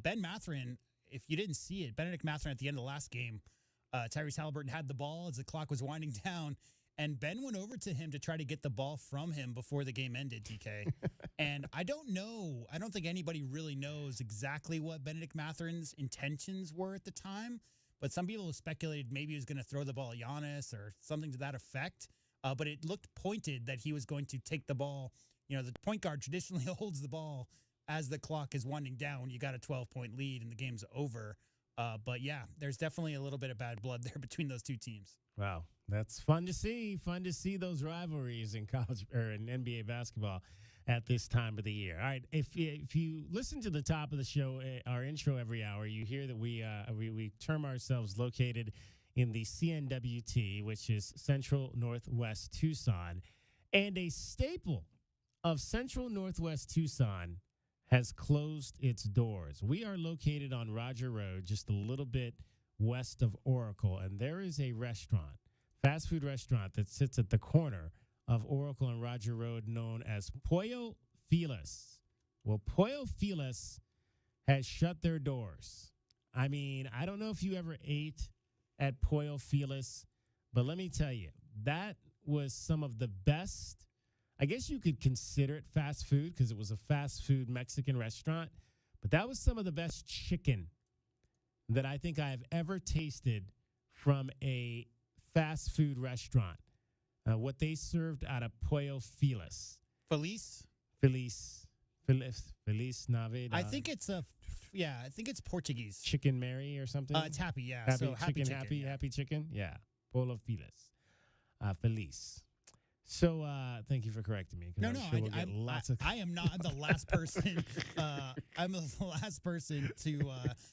Speaker 1: Ben Mathurin, if you didn't see it, Benedict Mathurin at the end of the last game, Tyrese Halliburton had the ball as the clock was winding down. And Ben went over to him to try to get the ball from him before the game ended, TK. And I don't know. I don't think anybody really knows exactly what Benedict Mathurin's intentions were at the time. But some people have speculated maybe he was going to throw the ball at Giannis or something to that effect. But it looked pointed that he was going to take the ball. The point guard traditionally holds the ball as the clock is winding down. You got a 12-point lead and the game's over. But, yeah, there's definitely a little bit of bad blood there between those two teams.
Speaker 9: Wow. That's fun to see. Fun to see those rivalries in college or in NBA basketball at this time of the year. All right, if you listen to the top of the show, our intro every hour, you hear that we term ourselves located in the CNWT, which is Central Northwest Tucson, and a staple of Central Northwest Tucson has closed its doors. We are located on Roger Road, just a little bit west of Oracle, and there is a restaurant. Fast food restaurant that sits at the corner of Oracle and Roger Road known as Pollo Feliz. Well, Pollo Feliz has shut their doors. I mean, I don't know if you ever ate at Pollo Feliz, but let me tell you, that was some of the best. I guess you could consider it fast food because it was a fast food Mexican restaurant, but that was some of the best chicken that I think I've ever tasted from a fast food restaurant. What they served out of Pollo Feliz.
Speaker 1: Feliz
Speaker 9: Navidad.
Speaker 1: I think it's I think it's Portuguese.
Speaker 9: Chicken Mary or something.
Speaker 1: It's happy, yeah.
Speaker 9: Happy
Speaker 1: so
Speaker 9: chicken,
Speaker 1: happy
Speaker 9: happy chicken. Yeah, Pollo Feliz. Feliz. So thank you for correcting me. 'Cause
Speaker 1: No,
Speaker 9: I'm
Speaker 1: no,
Speaker 9: sure we'll get lots of.
Speaker 1: I am not the last person. I'm the last person to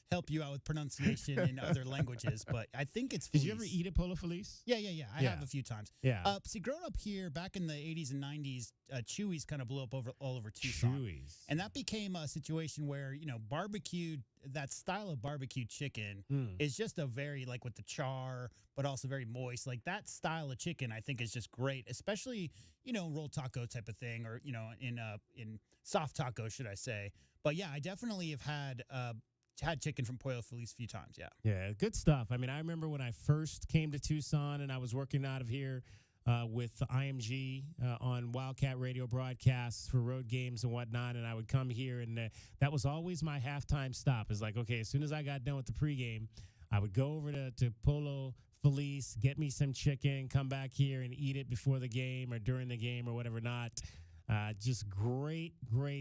Speaker 1: help you out with pronunciation in other languages, but I think it's.
Speaker 9: Did you ever eat a Polo Felice?
Speaker 1: Yeah. I have a few times.
Speaker 9: Yeah.
Speaker 1: See, growing up here back in the 80s and 90s, Chewy's kind of blew up all over Tucson.
Speaker 9: Chewy's.
Speaker 1: And that became a situation where, barbecued, that style of barbecue chicken
Speaker 9: Mm.
Speaker 1: is just a very, like with the char, but also very moist. Like that style of chicken, I think is just great, especially, rolled taco type of thing or, in soft taco, should I say. But yeah, I definitely have had chicken from Pollo Feliz a few times. Yeah.
Speaker 9: Yeah, good stuff. I mean, I remember when I first came to Tucson and I was working out of here with IMG on Wildcat radio broadcasts for road games and whatnot, and I would come here, and that was always my halftime stop. Is like, okay, as soon as I got done with the pregame, I would go over to Pollo Feliz, get me some chicken, come back here and eat it before the game or during the game or whatever not. Just great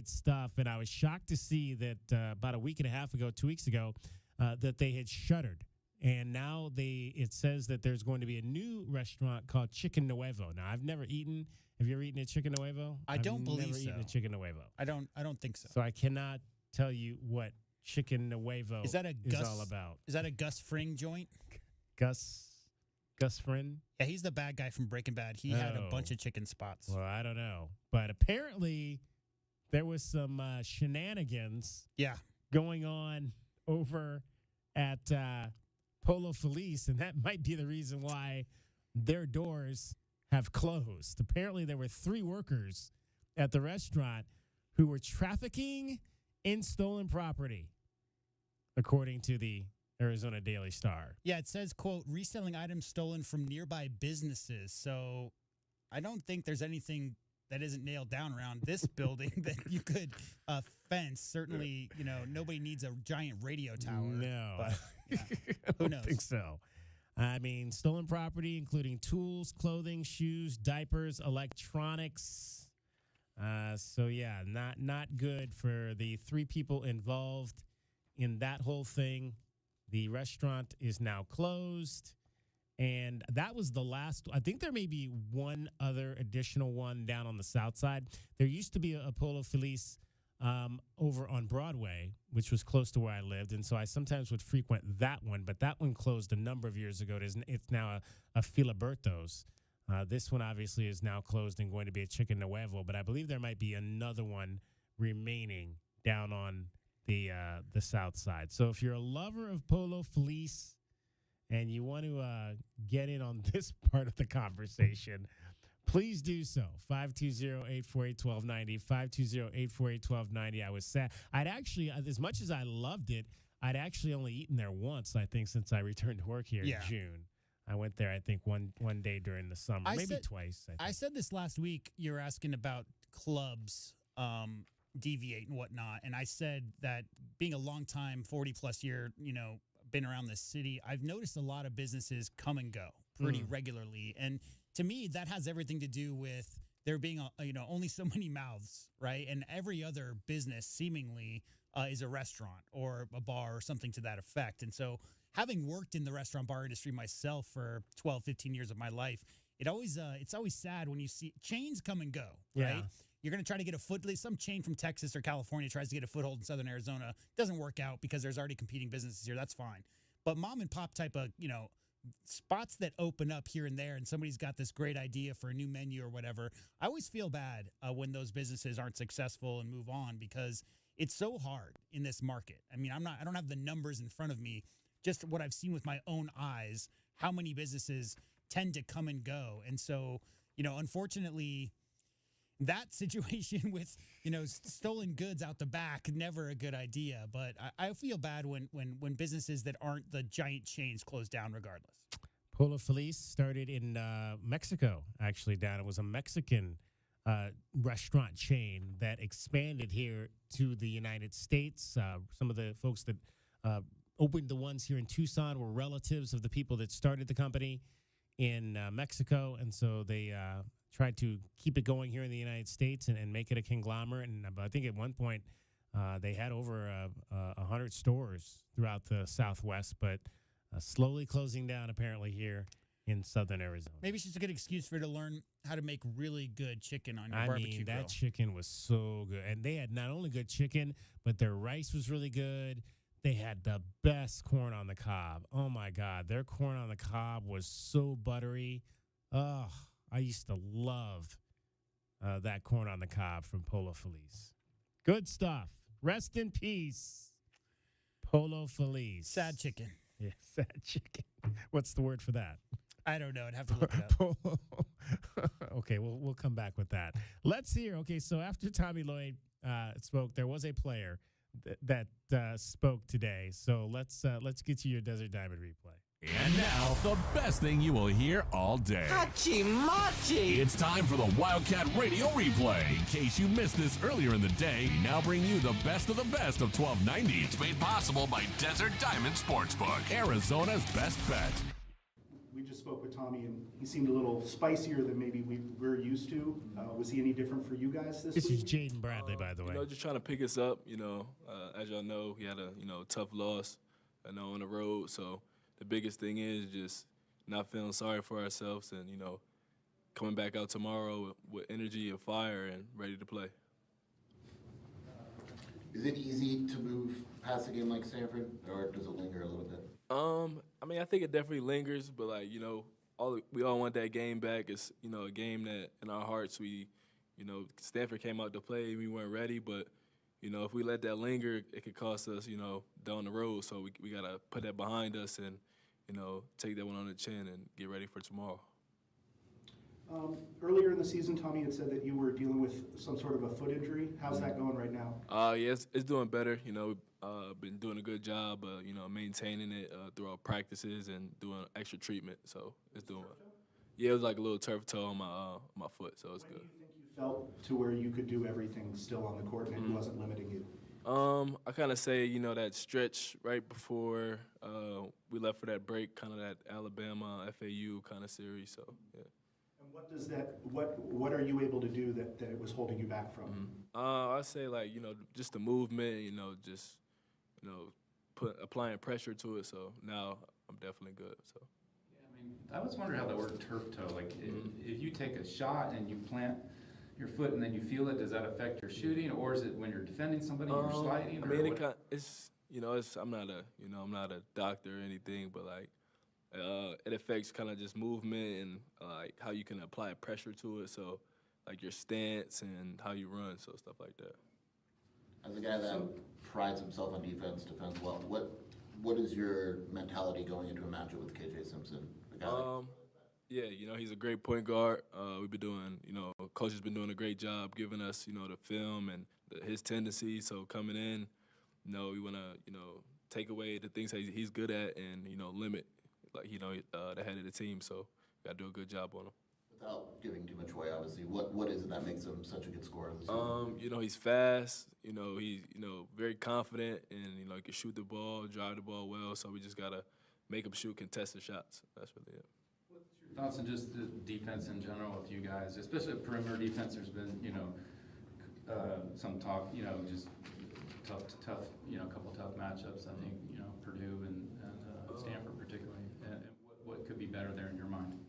Speaker 9: stuff. And I was shocked to see that about a week and a half ago, 2 weeks ago, that they had shuttered. And now it says that there's going to be a new restaurant called Chicken Nuevo. Now, I've never eaten. Have you ever eaten a Chicken Nuevo?
Speaker 1: I don't believe
Speaker 9: never
Speaker 1: so.
Speaker 9: eaten a Chicken Nuevo.
Speaker 1: I don't think so.
Speaker 9: So I cannot tell you what Chicken Nuevo
Speaker 1: Is
Speaker 9: all about.
Speaker 1: Is that a Gus Fring joint?
Speaker 9: Gus Fring?
Speaker 1: Yeah, he's the bad guy from Breaking Bad. He had a bunch of chicken spots.
Speaker 9: Well, I don't know. But apparently there was some shenanigans going on over at Pollo Feliz, and that might be the reason why their doors have closed. Apparently there were 3 workers at the restaurant who were trafficking in stolen property, according to the Arizona Daily Star.
Speaker 1: Yeah, it says, quote, reselling items stolen from nearby businesses. So I don't think there's anything that isn't nailed down around this building that you could fence. Certainly, nobody needs a giant radio tower.
Speaker 9: No.
Speaker 1: But,
Speaker 9: I
Speaker 1: who
Speaker 9: don't
Speaker 1: knows?
Speaker 9: think so. I mean, stolen property, including tools, clothing, shoes, diapers, electronics. So, yeah, not good for the 3 people involved in that whole thing. The restaurant is now closed, and that was the last. I think there may be one other additional one down on the south side. There used to be a Pollo Feliz over on Broadway, which was close to where I lived, and so I sometimes would frequent that one, but that one closed a number of years ago. It's now a Filiberto's. This one obviously is now closed and going to be a Chicken Nuevo, but I believe there might be another one remaining down on the south side. So if you're a lover of Pollo Feliz and you want to get in on this part of the conversation, please do so. 520-848-1290, 520-848-1290. I was sad. I'd actually, as much as I loved it, I'd actually only eaten there once, I think, since I returned to work here in June. I went there, I think, one day during the summer, maybe twice.
Speaker 1: I said this last week. You were asking about clubs deviate and whatnot, and I said that being a long time, 40-plus year, been around this city, I've noticed a lot of businesses come and go pretty regularly, and to me, that has everything to do with there being only so many mouths, right? And every other business seemingly is a restaurant or a bar or something to that effect. And so, having worked in the restaurant bar industry myself for 12, 15 years of my life, it's always sad when you see chains come and go, right?
Speaker 9: Yeah.
Speaker 1: You're going to try to get a foothold. Some chain from Texas or California tries to get a foothold in Southern Arizona. Doesn't work out because there's already competing businesses here. That's fine. But mom and pop type of, spots that open up here and there and somebody's got this great idea for a new menu or whatever, I always feel bad when those businesses aren't successful and move on because it's so hard in this market. I mean, I don't have the numbers in front of me, just what I've seen with my own eyes, how many businesses tend to come and go. And so, unfortunately, that situation with, stolen goods out the back, never a good idea. But I feel bad when businesses that aren't the giant chains close down regardless.
Speaker 9: Pollo Feliz started in Mexico, actually, down. It was a Mexican restaurant chain that expanded here to the United States. Some of the folks that opened the ones here in Tucson were relatives of the people that started the company in Mexico, and so they tried to keep it going here in the United States and make it a conglomerate. And I think at one point they had over 100 stores throughout the Southwest, but slowly closing down apparently here in southern Arizona.
Speaker 1: Maybe it's just a good excuse for her to learn how to make really good chicken on your
Speaker 9: I
Speaker 1: barbecue
Speaker 9: mean,
Speaker 1: grill.
Speaker 9: that chicken was so good. And they had not only good chicken, but their rice was really good. They had the best corn on the cob. Oh, my God. Their corn on the cob was so buttery. Oh, I used to love that corn on the cob from Polo Feliz. Good stuff. Rest in peace, Polo Feliz.
Speaker 1: Sad chicken.
Speaker 9: Yeah, sad chicken. What's the word for that?
Speaker 1: I don't know. I'd have to look it up.
Speaker 9: Okay, we'll come back with that. Let's hear. Okay, so after Tommy Lloyd spoke, there was a player that spoke today. So let's get to your Desert Diamond replay.
Speaker 16: And now, the best thing you will hear all day.
Speaker 7: Hachi-machi!
Speaker 16: It's time for the Wildcat Radio Replay. In case you missed this earlier in the day, we now bring you the best of 1290. It's made possible by Desert Diamond Sportsbook, Arizona's best bet.
Speaker 11: We just spoke with Tommy, and he seemed a little spicier than maybe we're used to. Was he any different for you guys this week?
Speaker 9: This is Jaden Bradley, by the way.
Speaker 13: Just trying to pick us up. As y'all know, he had a tough loss, on the road. So the biggest thing is just not feeling sorry for ourselves, and coming back out tomorrow with energy and fire and ready to play.
Speaker 15: Is it easy to move past a game like Stanford, or does it linger a little bit?
Speaker 13: I think it definitely lingers, but we all want that game back. It's a game that in our hearts Stanford came out to play, we weren't ready, but if we let that linger, it could cost us down the road. So we gotta put that behind us and take that one on the chin and get ready for tomorrow.
Speaker 11: Earlier in the season, Tommy had said that you were dealing with some sort of a foot injury. How's that going right now?
Speaker 13: Yeah, it's doing better. Been doing a good job, maintaining it throughout practices and doing extra treatment. So it's doing well. Yeah, it was like a little turf toe on my foot, so it's good.
Speaker 11: When do you think you felt to where you could do everything still on the court and it wasn't limiting you?
Speaker 13: I kind of say, that stretch right before we left for that break, kind of that Alabama FAU kind of series. So yeah.
Speaker 11: And what does that? What are you able to do that it was holding you back from?
Speaker 13: I say just the movement, just applying pressure to it. So now I'm definitely good. So.
Speaker 17: I was wondering how that worked, turf toe. Like, if you take a shot and you plant your foot and then you feel it, does that affect your shooting, or is it when you're defending somebody you're sliding?
Speaker 13: I'm not a doctor or anything, but it affects kind of just movement and how you can apply pressure to it. So your stance and how you run, so stuff like that.
Speaker 15: As a guy that prides himself on defense well, what is your mentality going into a matchup with KJ Simpson?
Speaker 13: Yeah, he's a great point guard. We've been doing, coach has been doing a great job giving us, the film and his tendencies. So coming in, we want to, take away the things that he's good at and, limit, the head of the team. So got to do a good job on him.
Speaker 15: Without giving too much away, obviously, what is it that makes him such a good scorer?
Speaker 13: He's fast. He's very confident, and he can shoot the ball, drive the ball well. So we just gotta make him shoot contested shots. That's really it.
Speaker 17: What's your thoughts on just the defense in general with you guys, especially perimeter defense? There's been some talk, just tough, a couple tough matchups. I think Purdue and Stanford particularly, and what could be better there in your mind?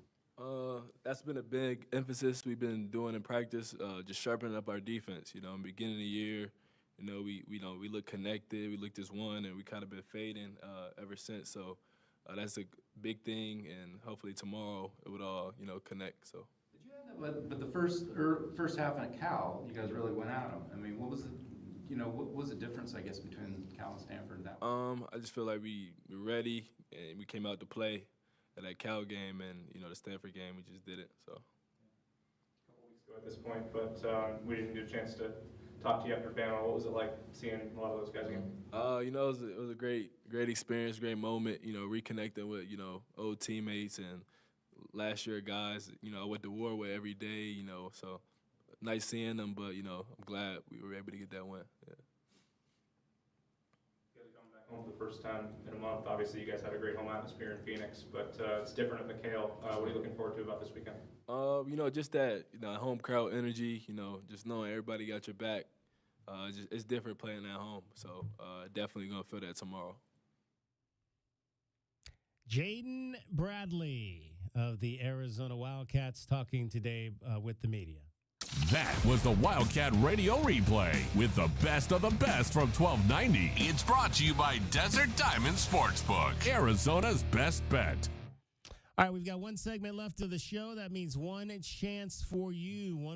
Speaker 13: That's been a big emphasis we've been doing in practice, just sharpening up our defense. In the beginning of the year, we look connected, we looked as one, and we kind of been fading ever since. So that's a big thing, and hopefully tomorrow it would all connect. So.
Speaker 17: Did you have that? But the first half in Cal, you guys really went at them. I mean, what was the difference, I guess, between Cal and Stanford?
Speaker 13: I just feel like we were ready and we came out to play. That Cal game and the Stanford game, we just did it. So.
Speaker 18: A couple weeks ago at this point, but we didn't get a chance to talk to you after Bama. What was it like seeing a lot of those guys again?
Speaker 13: It was a great experience, great moment. Reconnecting with old teammates and last year guys. I went to war with every day. So nice seeing them, but I'm glad we were able to get that win. Yeah.
Speaker 18: Home for the first time in a month. Obviously, you guys had a great home atmosphere in Phoenix, but it's different at McHale. What are you looking forward to about this weekend?
Speaker 13: Just that home crowd energy. Just knowing everybody got your back. It's different playing at home. So definitely gonna feel that tomorrow.
Speaker 9: Jaden Bradley of the Arizona Wildcats talking today with the media.
Speaker 16: That was the Wildcat Radio Replay with the best of the best from 1290. It's brought to you by Desert Diamond Sportsbook, Arizona's best bet.
Speaker 9: All right, we've got one segment left of the show. That means one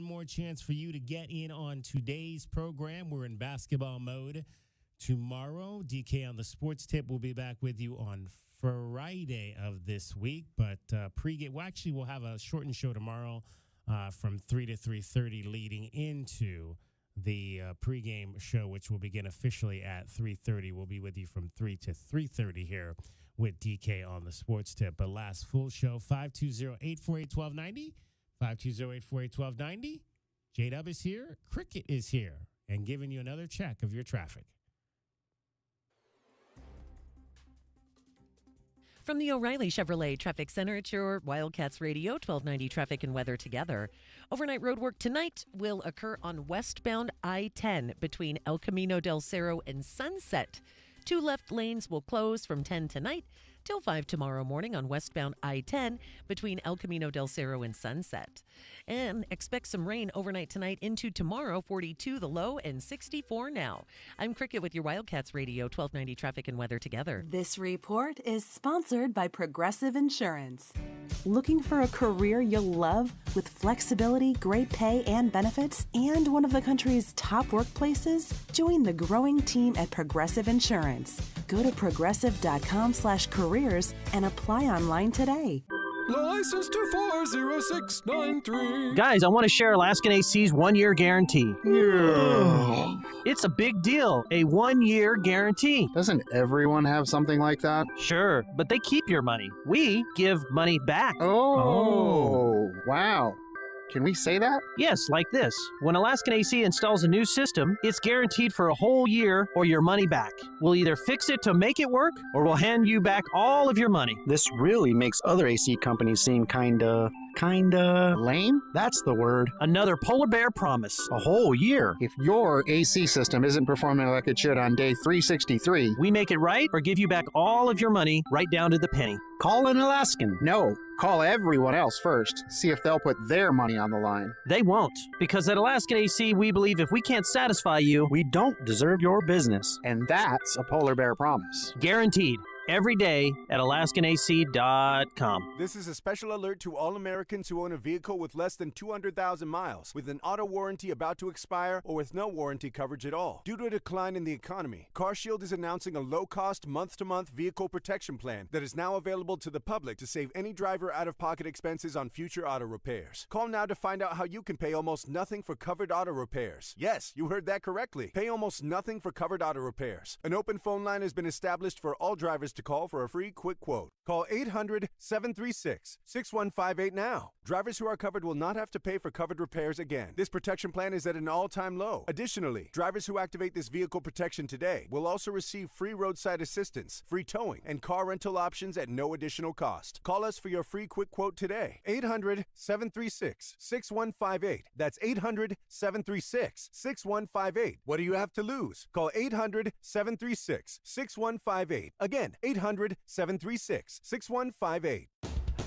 Speaker 9: more chance for you to get in on today's program. We're in basketball mode tomorrow. DK on the Sports Tip will be back with you on Friday of this week. But pregame, we'll have a shortened show tomorrow from 3 to 3:30 leading into the pregame show, which will begin officially at 3:30. We'll be with you from 3 to 3:30 here with DK on the Sports Tip. But last full show, 520-848-1290, 520-848-1290. J-Dub is here, Cricket is here, and giving you another check of your traffic.
Speaker 4: From the O'Reilly Chevrolet Traffic Center, it's your Wildcats Radio 1290 traffic and weather together. Overnight road work tonight will occur on westbound I-10 between El Camino del Cerro and Sunset. 2 left lanes will close from 10 tonight till 5 tomorrow morning on westbound I-10 between El Camino del Cerro and Sunset. And expect some rain overnight tonight into tomorrow, 42 the low and 64 now. I'm Cricket with your Wildcats Radio 1290 traffic and weather together.
Speaker 6: This report is sponsored by Progressive Insurance. Looking for a career you'll love with flexibility, great pay, and benefits, and one of the country's top workplaces? Join the growing team at Progressive Insurance. Go to progressive.com/careers and apply online today.
Speaker 12: License to 40693.
Speaker 21: Guys, I want to share Alaskan AC's 1-year guarantee.
Speaker 12: Yeah.
Speaker 21: It's a big deal, a 1-year guarantee.
Speaker 14: Doesn't everyone have something like that?
Speaker 21: Sure, but they keep your money. We give money back.
Speaker 14: Oh. Wow. Can we say that?
Speaker 21: Yes, like this. When Alaskan AC installs a new system, it's guaranteed for a whole year or your money back. We'll either fix it to make it work or we'll hand you back all of your money.
Speaker 14: This really makes other AC companies seem kinda lame? That's the word.
Speaker 21: Another polar bear promise.
Speaker 14: A whole year. If your AC system isn't performing like it should on day 363,
Speaker 21: we make it right or give you back all of your money right down to the penny.
Speaker 14: Call an Alaskan. No, call everyone else first. See if they'll put their money on the line.
Speaker 21: They won't, because at Alaskan AC, we believe if we can't satisfy you,
Speaker 14: we don't deserve your business. And that's a polar bear promise.
Speaker 21: Guaranteed. Every day at AlaskanAC.com.
Speaker 19: This is a special alert to all Americans who own a vehicle with less than 200,000 miles, with an auto warranty about to expire, or with no warranty coverage at all. Due to a decline in the economy, CarShield is announcing a low-cost, month-to-month vehicle protection plan that is now available to the public to save any driver out-of-pocket expenses on future auto repairs. Call now to find out how you can pay almost nothing for covered auto repairs. Yes, you heard that correctly. Pay almost nothing for covered auto repairs. An open phone line has been established for all drivers to call for a free quick quote. Call 800-736-6158 now. Drivers who are covered will not have to pay for covered repairs again. This protection plan is at an all-time low. Additionally, drivers who activate this vehicle protection today will also receive free roadside assistance, free towing, and car rental options at no additional cost. Call us for your free quick quote today. 800-736-6158. That's 800-736-6158. What do you have to lose? Call 800-736-6158. Again, 800-736-6158.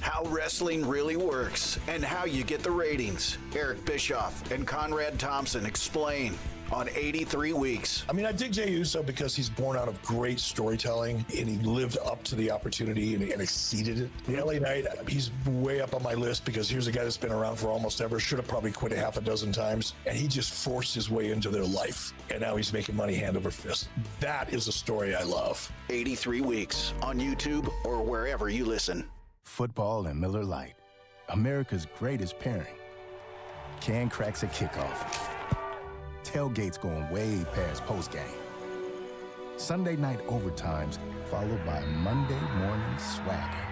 Speaker 20: How wrestling really works and how you get the ratings. Eric Bischoff and Conrad Thompson explain on 83 Weeks.
Speaker 24: I mean, I dig Jey Uso because he's born out of great storytelling and he lived up to the opportunity and exceeded it. The LA Knight, he's way up on my list because here's a guy that's been around for almost ever, should have probably quit a half a dozen times, and he just forced his way into their life. And now he's making money hand over fist. That is a story I love.
Speaker 20: 83 Weeks on YouTube or wherever you listen.
Speaker 28: Football and Miller Lite, America's greatest pairing. Can cracks at kickoff. Tailgates going way past postgame. Sunday night overtimes followed by Monday morning swagger.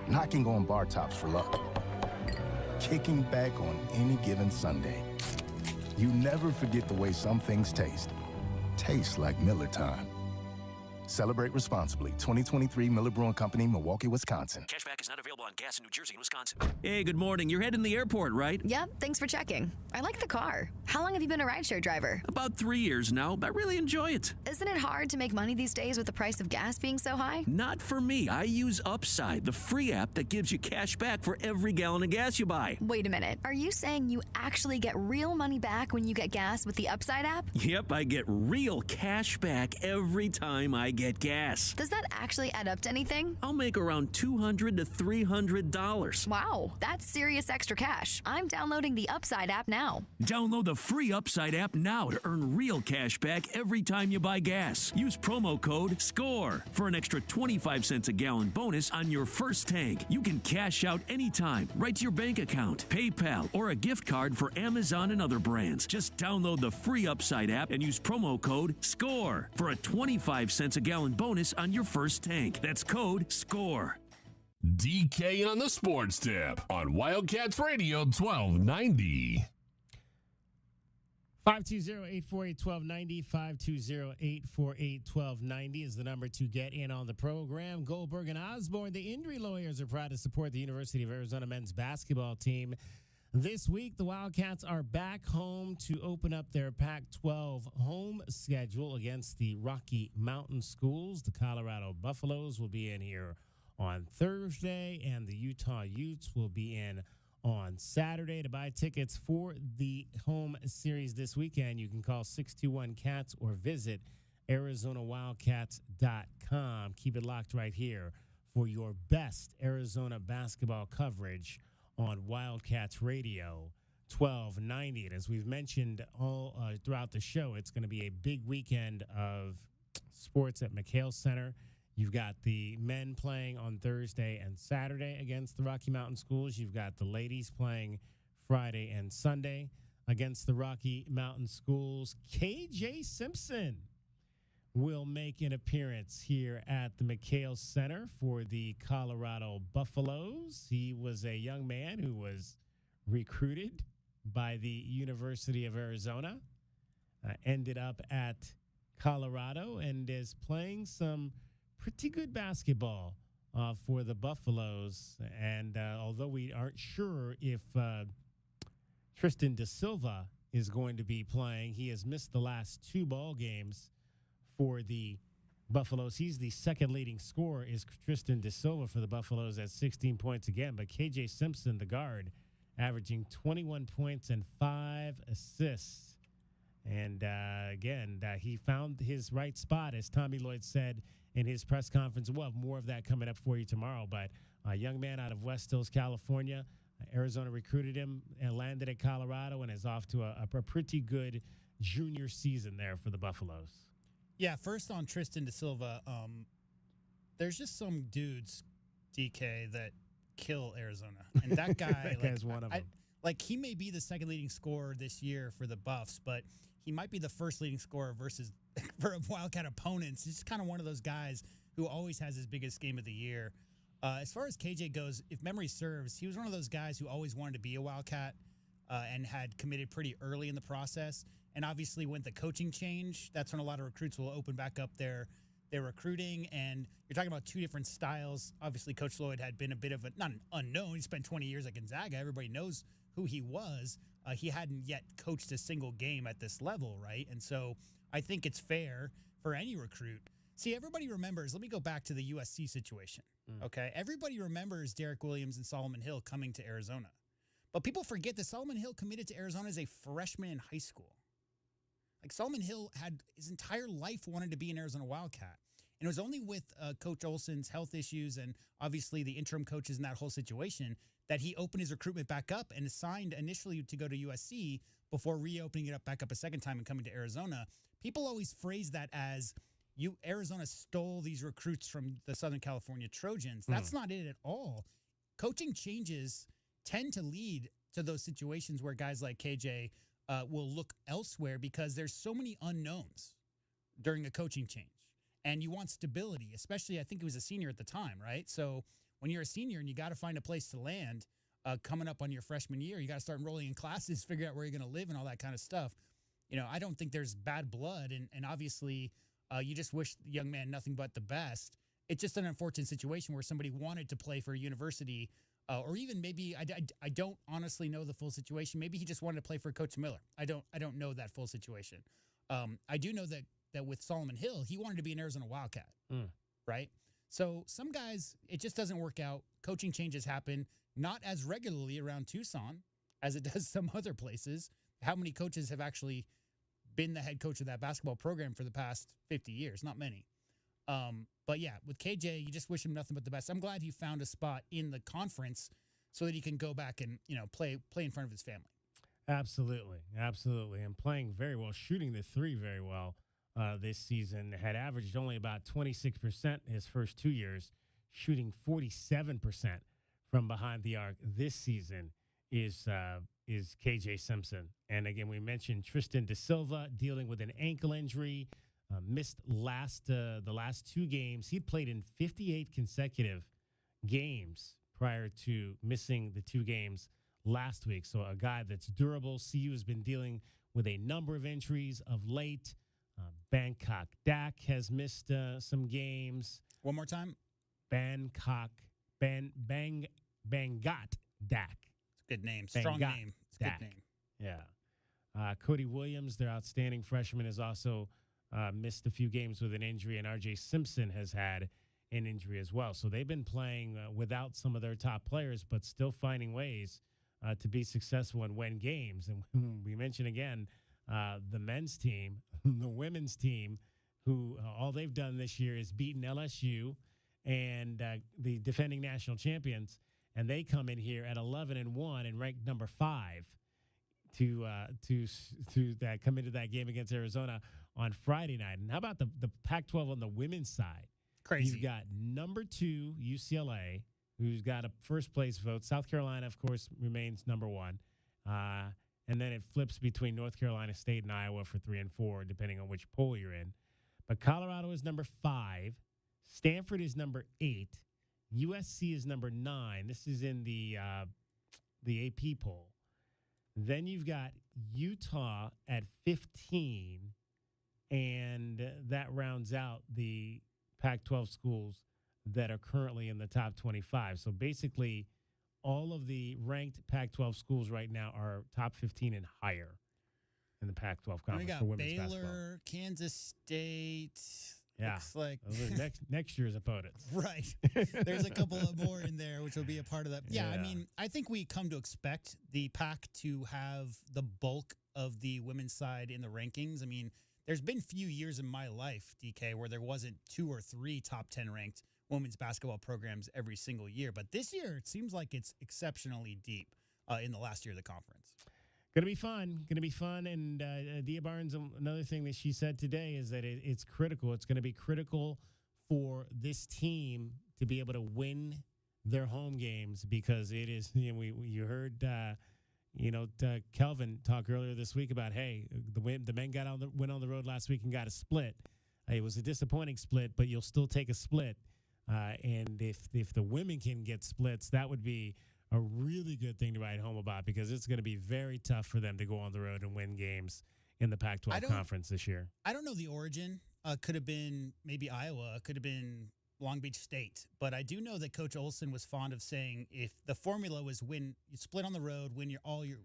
Speaker 28: Knocking on bar tops for luck. Kicking back on any given Sunday. You never forget the way some things taste. Tastes like Miller time. Celebrate responsibly. 2023 Miller Brewing Company, Milwaukee, Wisconsin.
Speaker 21: Cashback is not available
Speaker 2: Available on gas in New Jersey and Wisconsin.
Speaker 3: Hey, good morning. You're heading to the airport, right?
Speaker 5: Yep, thanks for checking. I like the car. How long have you been a rideshare driver?
Speaker 3: About 3 years now. I really enjoy it.
Speaker 5: Isn't it hard to make money these days with the price of gas being so high?
Speaker 3: Not for me. I use Upside, the free app that gives you cash back for every gallon of gas you buy.
Speaker 5: Wait a minute. Are you saying you actually get real money back when you get gas with the Upside app?
Speaker 3: Yep, I get real cash back every time I get gas.
Speaker 5: Does that actually add up to anything?
Speaker 3: I'll make around $200 to $300.
Speaker 5: Wow, that's serious extra cash. I'm downloading the Upside app now.
Speaker 3: Download the free Upside app now to earn real cash back every time you buy gas. Use promo code SCORE for an extra 25 cents a gallon bonus on your first tank. You can cash out anytime, right to your bank account, PayPal, or a gift card for Amazon and other brands. Just download the free Upside app and use promo code SCORE for a 25 cents a gallon bonus on your first tank. That's code SCORE.
Speaker 16: DK on the Sports Tip on Wildcats Radio 1290.
Speaker 9: 520-848-1290, 520-848-1290 is the number to get in on the program. Goldberg and Osborne, the injury lawyers, are proud to support the University of Arizona men's basketball team. This week, the Wildcats are back home to open up their Pac-12 home schedule against the Rocky Mountain Schools. The Colorado Buffaloes will be in here on Thursday, and the Utah Utes will be in on Saturday. To buy tickets for the home series this weekend, you can call 621-CATS or visit ArizonaWildcats.com. Keep it locked right here for your best Arizona basketball coverage on Wildcats Radio 1290. And as we've mentioned all throughout the show, it's going to be a big weekend of sports at McHale Center. You've got the men playing on Thursday and Saturday against the Rocky Mountain Schools. You've got the ladies playing Friday and Sunday against the Rocky Mountain Schools. KJ Simpson will make an appearance here at the McHale Center for the Colorado Buffaloes. He was a young man who was recruited by the University of Arizona, ended up at Colorado, and is playing some pretty good basketball for the Buffaloes. And although we aren't sure if Tristan Da Silva is going to be playing, he has missed the last 2 ball games for the Buffaloes. He's the second leading scorer, is Tristan Da Silva for the Buffaloes at 16 points again. But KJ Simpson, the guard, averaging 21 points and 5 assists. And again, he found his right spot, as Tommy Lloyd said in his press conference. We'll have more of that coming up for you tomorrow. But a young man out of West Hills, California, Arizona recruited him and landed at Colorado and is off to a pretty good junior season there for the Buffaloes.
Speaker 1: Yeah, first on Tristan Da Silva, there's just some dudes, DK, that kill Arizona. And that guy,
Speaker 9: that guy's one of them.
Speaker 1: He may be the second leading scorer this year for the Buffs, but he might be the first leading scorer for Wildcat opponents. He's just kind of one of those guys who always has his biggest game of the year. As far as KJ goes, if memory serves, he was one of those guys who always wanted to be a Wildcat and had committed pretty early in the process. And obviously, when the coaching changed, that's when a lot of recruits will open back up their recruiting. And you're talking about 2 different styles. Obviously, Coach Lloyd had been a bit of not an unknown. He spent 20 years at Gonzaga. Everybody knows who he was. He hadn't yet coached a single game at this level, right? And so I think it's fair for any recruit. See, everybody remembers, let me go back to the USC situation, okay? Everybody remembers Derek Williams and Solomon Hill coming to Arizona. But people forget that Solomon Hill committed to Arizona as a freshman in high school. Solomon Hill had his entire life wanted to be an Arizona Wildcat. And it was only with Coach Olson's health issues and obviously the interim coaches in that whole situation that he opened his recruitment back up and signed initially to go to USC before reopening it back up a second time and coming to Arizona. People always phrase that as Arizona stole these recruits from the Southern California Trojans. That's not it at all. Coaching changes tend to lead to those situations where guys like KJ will look elsewhere because there's so many unknowns during a coaching change. And you want stability, especially I think he was a senior at the time, right? So when you're a senior and you got to find a place to land coming up on your freshman year, you got to start enrolling in classes, figure out where you're going to live and all that kind of stuff. I don't think there's bad blood. And obviously you just wish the young man nothing but the best. it's just an unfortunate situation where somebody wanted to play for a university, or even maybe I don't honestly know the full situation. Maybe he just wanted to play for Coach Miller. I don't know that full situation. I do know that with Solomon Hill, he wanted to be an Arizona Wildcat, right? So some guys, it just doesn't work out. Coaching changes happen, not as regularly around Tucson as it does some other places. How many coaches have actually been the head coach of that basketball program for the past 50 years? Not many. But yeah, with KJ, you just wish him nothing but the best. I'm glad he found a spot in the conference so that he can go back and, play in front of his family.
Speaker 9: Absolutely. And playing very well, shooting the three very well this season. Had averaged only about 26% his first 2 years, shooting 47% from behind the arc this season is KJ Simpson. And again, we mentioned Tristan Da Silva dealing with an ankle injury. Missed the last 2 games. He'd played in 58 consecutive games prior to missing the 2 games last week. So a guy that's durable. CU has been dealing with a number of injuries of late. Bangkok Dak has missed some games.
Speaker 1: One more time.
Speaker 9: Bangkok Bangat Dak.
Speaker 1: It's a good name. Strong name. It's a good name.
Speaker 9: Yeah. Cody Williams, their outstanding freshman, has also missed a few games with an injury, and R.J. Simpson has had an injury as well. So they've been playing without some of their top players, but still finding ways to be successful and win games. And we mentioned again the men's team, the women's team, who all they've done this year is beaten LSU and the defending national champions, and they come in here at 11-1 and ranked number 5 to come into that game against Arizona on Friday night. And how about the Pac-12 on the women's side?
Speaker 1: Crazy.
Speaker 9: You've got number 2 UCLA, who's got a first place vote. South Carolina, of course, remains number 1. And then it flips between North Carolina State and Iowa for 3 and 4, depending on which poll you're in. But Colorado is number 5. Stanford is number 8. USC is number 9. This is in the AP poll. Then you've got Utah at 15, and that rounds out the Pac-12 schools that are currently in the top 25. So basically, all of the ranked Pac-12 schools right now are top 15 and higher in the Pac-12 conference for women's
Speaker 1: Baylor,
Speaker 9: basketball.
Speaker 1: Kansas State.
Speaker 9: Yeah,
Speaker 1: looks like
Speaker 9: those are next year's opponents.
Speaker 1: Right. There's a couple of more in there, which will be a part of that. Yeah, I mean, I think we come to expect the Pac to have the bulk of the women's side in the rankings. I mean, there's been few years in my life, DK, where there wasn't 2 or 3 top 10 ranked women's basketball programs every single year. But this year, it seems like it's exceptionally deep in the last year of the conference.
Speaker 9: Going to be fun. And Dia Barnes, another thing that she said today is that it's critical. It's going to be critical for this team to be able to win their home games because it is, you heard, Kelvin talk earlier this week about, hey, the men went on the road last week and got a split. It was a disappointing split, but you'll still take a split. And if the women can get splits, that would be a really good thing to write home about because it's going to be very tough for them to go on the road and win games in the Pac-12 conference this year.
Speaker 1: I don't know the origin. Could have been maybe Iowa. Could have been Long Beach State. But I do know that Coach Olson was fond of saying if the formula was win, you split on the road, win all your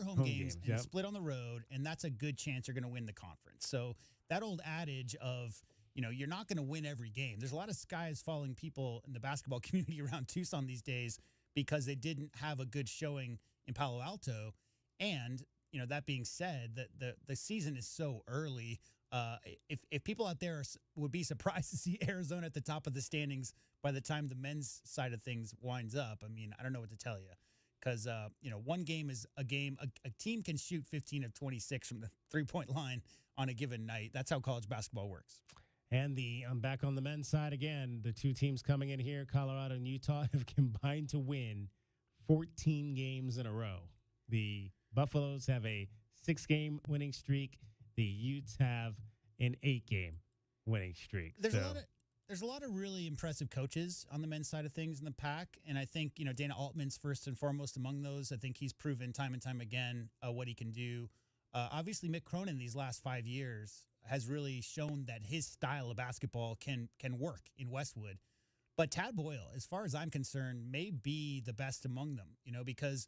Speaker 1: home games and split on the road, and that's a good chance you're going to win the conference. So that old adage of you're not going to win every game. There's a lot of skies falling people in the basketball community around Tucson these days because they didn't have a good showing in Palo Alto. And, that being said, the season is so early. If people out there would be surprised to see Arizona at the top of the standings by the time the men's side of things winds up, I mean, I don't know what to tell you. Because, one game is a game. A team can shoot 15 of 26 from the three-point line on a given night. That's how college basketball works.
Speaker 9: And I'm back on the men's side again. The 2 teams coming in here, Colorado and Utah, have combined to win 14 games in a row. The Buffaloes have a 6-game winning streak. The Utes have an 8-game winning streak.
Speaker 1: There's a lot of really impressive coaches on the men's side of things in the Pac, and I think Dana Altman's first and foremost among those. I think he's proven time and time again what he can do. Obviously, Mick Cronin these last 5 years has really shown that his style of basketball can work in Westwood. But Tad Boyle, as far as I'm concerned, may be the best among them, because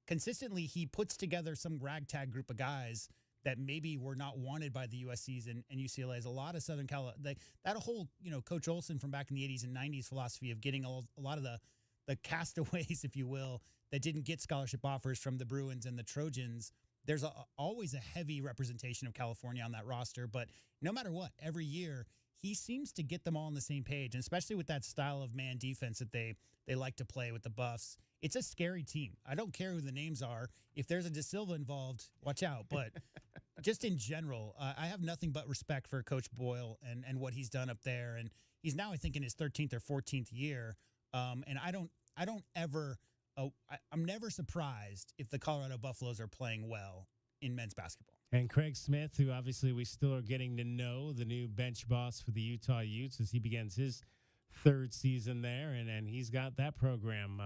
Speaker 1: consistently he puts together some ragtag group of guys that maybe were not wanted by the USC's and UCLA's. A lot of Southern Cal, that whole, Coach Olson from back in the 80s and 90s philosophy of getting a lot of the castaways, if you will, that didn't get scholarship offers from the Bruins and the Trojans. There's always a heavy representation of California on that roster, but no matter what, every year he seems to get them all on the same page, and especially with that style of man defense that they like to play with the Buffs. It's a scary team. I don't care who the names are. If there's a De Silva involved, watch out. But just in general, I have nothing but respect for Coach Boyle and what he's done up there. And he's now, I think, in his 13th or 14th year. And I'm never surprised if the Colorado Buffaloes are playing well in men's basketball.
Speaker 9: And Craig Smith, who obviously we still are getting to know, the new bench boss for the Utah Utes as he begins his third season there. And he's got that program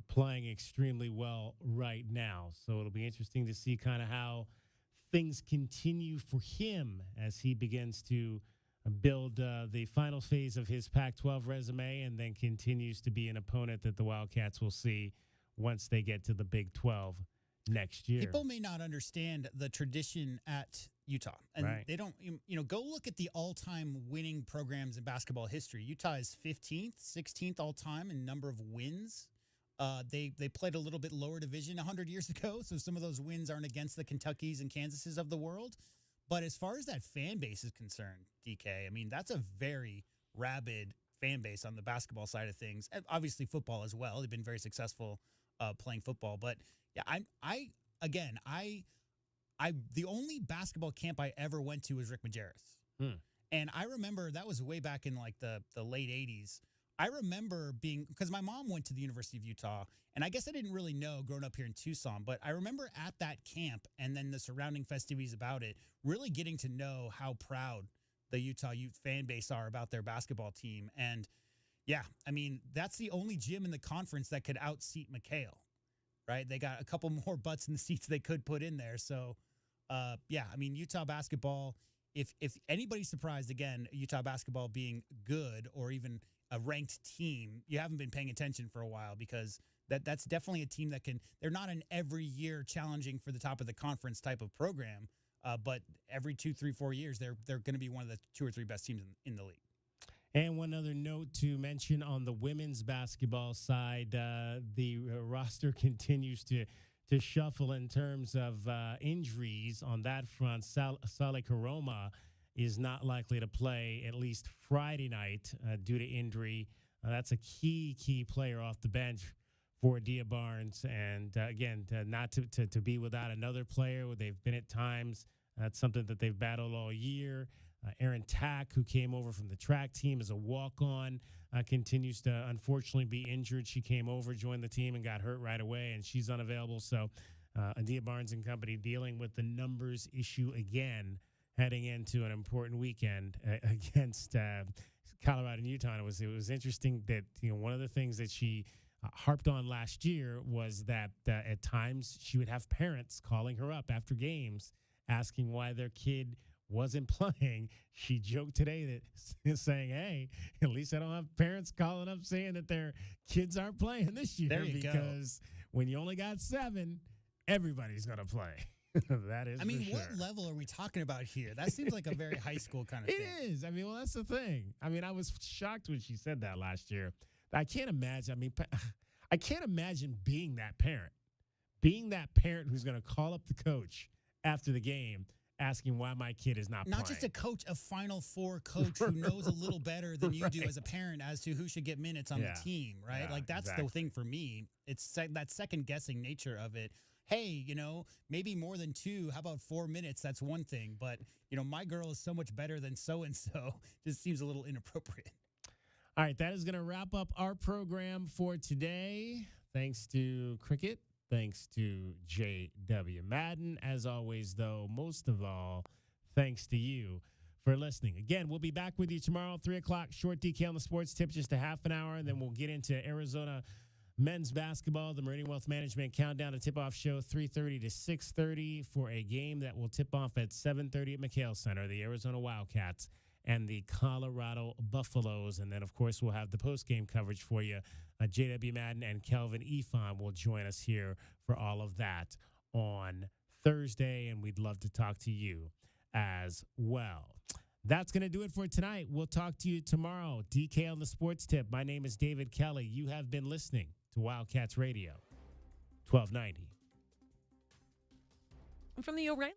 Speaker 9: playing extremely well right now. So it'll be interesting to see kind of how things continue for him as he begins to build the final phase of his Pac-12 resume and then continues to be an opponent that the Wildcats will see once they get to the Big 12 next year.
Speaker 1: People may not understand the tradition at Utah, and they don't, go look at the all-time winning programs in basketball history. Utah is 15th, 16th all-time in number of wins. They played a little bit lower division 100 years ago, so some of those wins aren't against the Kentuckys and Kansases of the world. But as far as that fan base is concerned, DK, I mean, that's a very rabid fan base on the basketball side of things. And obviously football as well. They've been very successful playing football. But yeah, the only basketball camp I ever went to was Rick Majerus. And I remember that was way back in like the late 80s. I remember because my mom went to the University of Utah, and I guess I didn't really know growing up here in Tucson, but I remember at that camp and then the surrounding festivities about it, really getting to know how proud the Utah Ute fan base are about their basketball team. And yeah, I mean, that's the only gym in the conference that could outseat McHale, right? They got a couple more butts in the seats they could put in there. So yeah, I mean, Utah basketball, if anybody's surprised, again, Utah basketball being good or even a ranked team, you haven't been paying attention for a while, because that's definitely a team that they're not an every year challenging for the top of the conference type of program, but every 2, 3, 4 years, they're going to be one of the 2 or 3 best teams in the league.
Speaker 9: And one other note to mention on the women's basketball side, the roster continues to shuffle in terms of injuries on that front. Sale Karoma is not likely to play at least Friday night due to injury. That's a key player off the bench for Dia Barnes. And again, not to be without another player. They've been at times. That's something that they've battled all year. Aaron Tack, who came over from the track team as a walk-on, continues to unfortunately be injured. She came over, joined the team, and got hurt right away, and she's unavailable. So Dia Barnes and company dealing with the numbers issue again, heading into an important weekend against Colorado and Utah. And it was interesting that one of the things that she harped on last year was that at times she would have parents calling her up after games asking why their kid wasn't playing. She joked today that saying, "Hey, at least I don't have parents calling up saying that their kids aren't playing this year, because when you only got 7, everybody's going to play." That is.
Speaker 1: I mean,
Speaker 9: for
Speaker 1: what
Speaker 9: sure.
Speaker 1: level are we talking about here? That seems like a very high school kind of thing.
Speaker 9: It is. I mean, well, that's the thing. I mean, I was shocked when she said that last year. I can't imagine. I mean, I can't imagine being that parent who's going to call up the coach after the game asking why my kid is not playing.
Speaker 1: Not just a coach, a Final Four coach who knows a little better than you do as a parent as to who should get minutes on the team, right?
Speaker 9: Yeah,
Speaker 1: like, that's the thing for me. It's that second-guessing nature of it. Hey, maybe more than 2. How about 4 minutes? That's one thing. But, my girl is so much better than so-and-so. Just seems a little inappropriate.
Speaker 9: All right, that is going to wrap up our program for today. Thanks to Cricket. Thanks to J.W. Madden. As always, though, most of all, thanks to you for listening. Again, we'll be back with you tomorrow, 3 o'clock. Short DK on the Sports Tip, just a half an hour, and then we'll get into Arizona Men's basketball, the Meridian Wealth Management Countdown to Tip-Off Show, 3:30 to 6:30 for a game that will tip off at 7:30 at McHale Center, the Arizona Wildcats and the Colorado Buffaloes. And then, of course, we'll have the post-game coverage for you. J.W. Madden and Kelvin Efon will join us here for all of that on Thursday, and we'd love to talk to you as well. That's going to do it for tonight. We'll talk to you tomorrow. DK on the Sports Tip. My name is David Kelly. You have been listening to Wildcats Radio, 1290.
Speaker 4: From the O'Reilly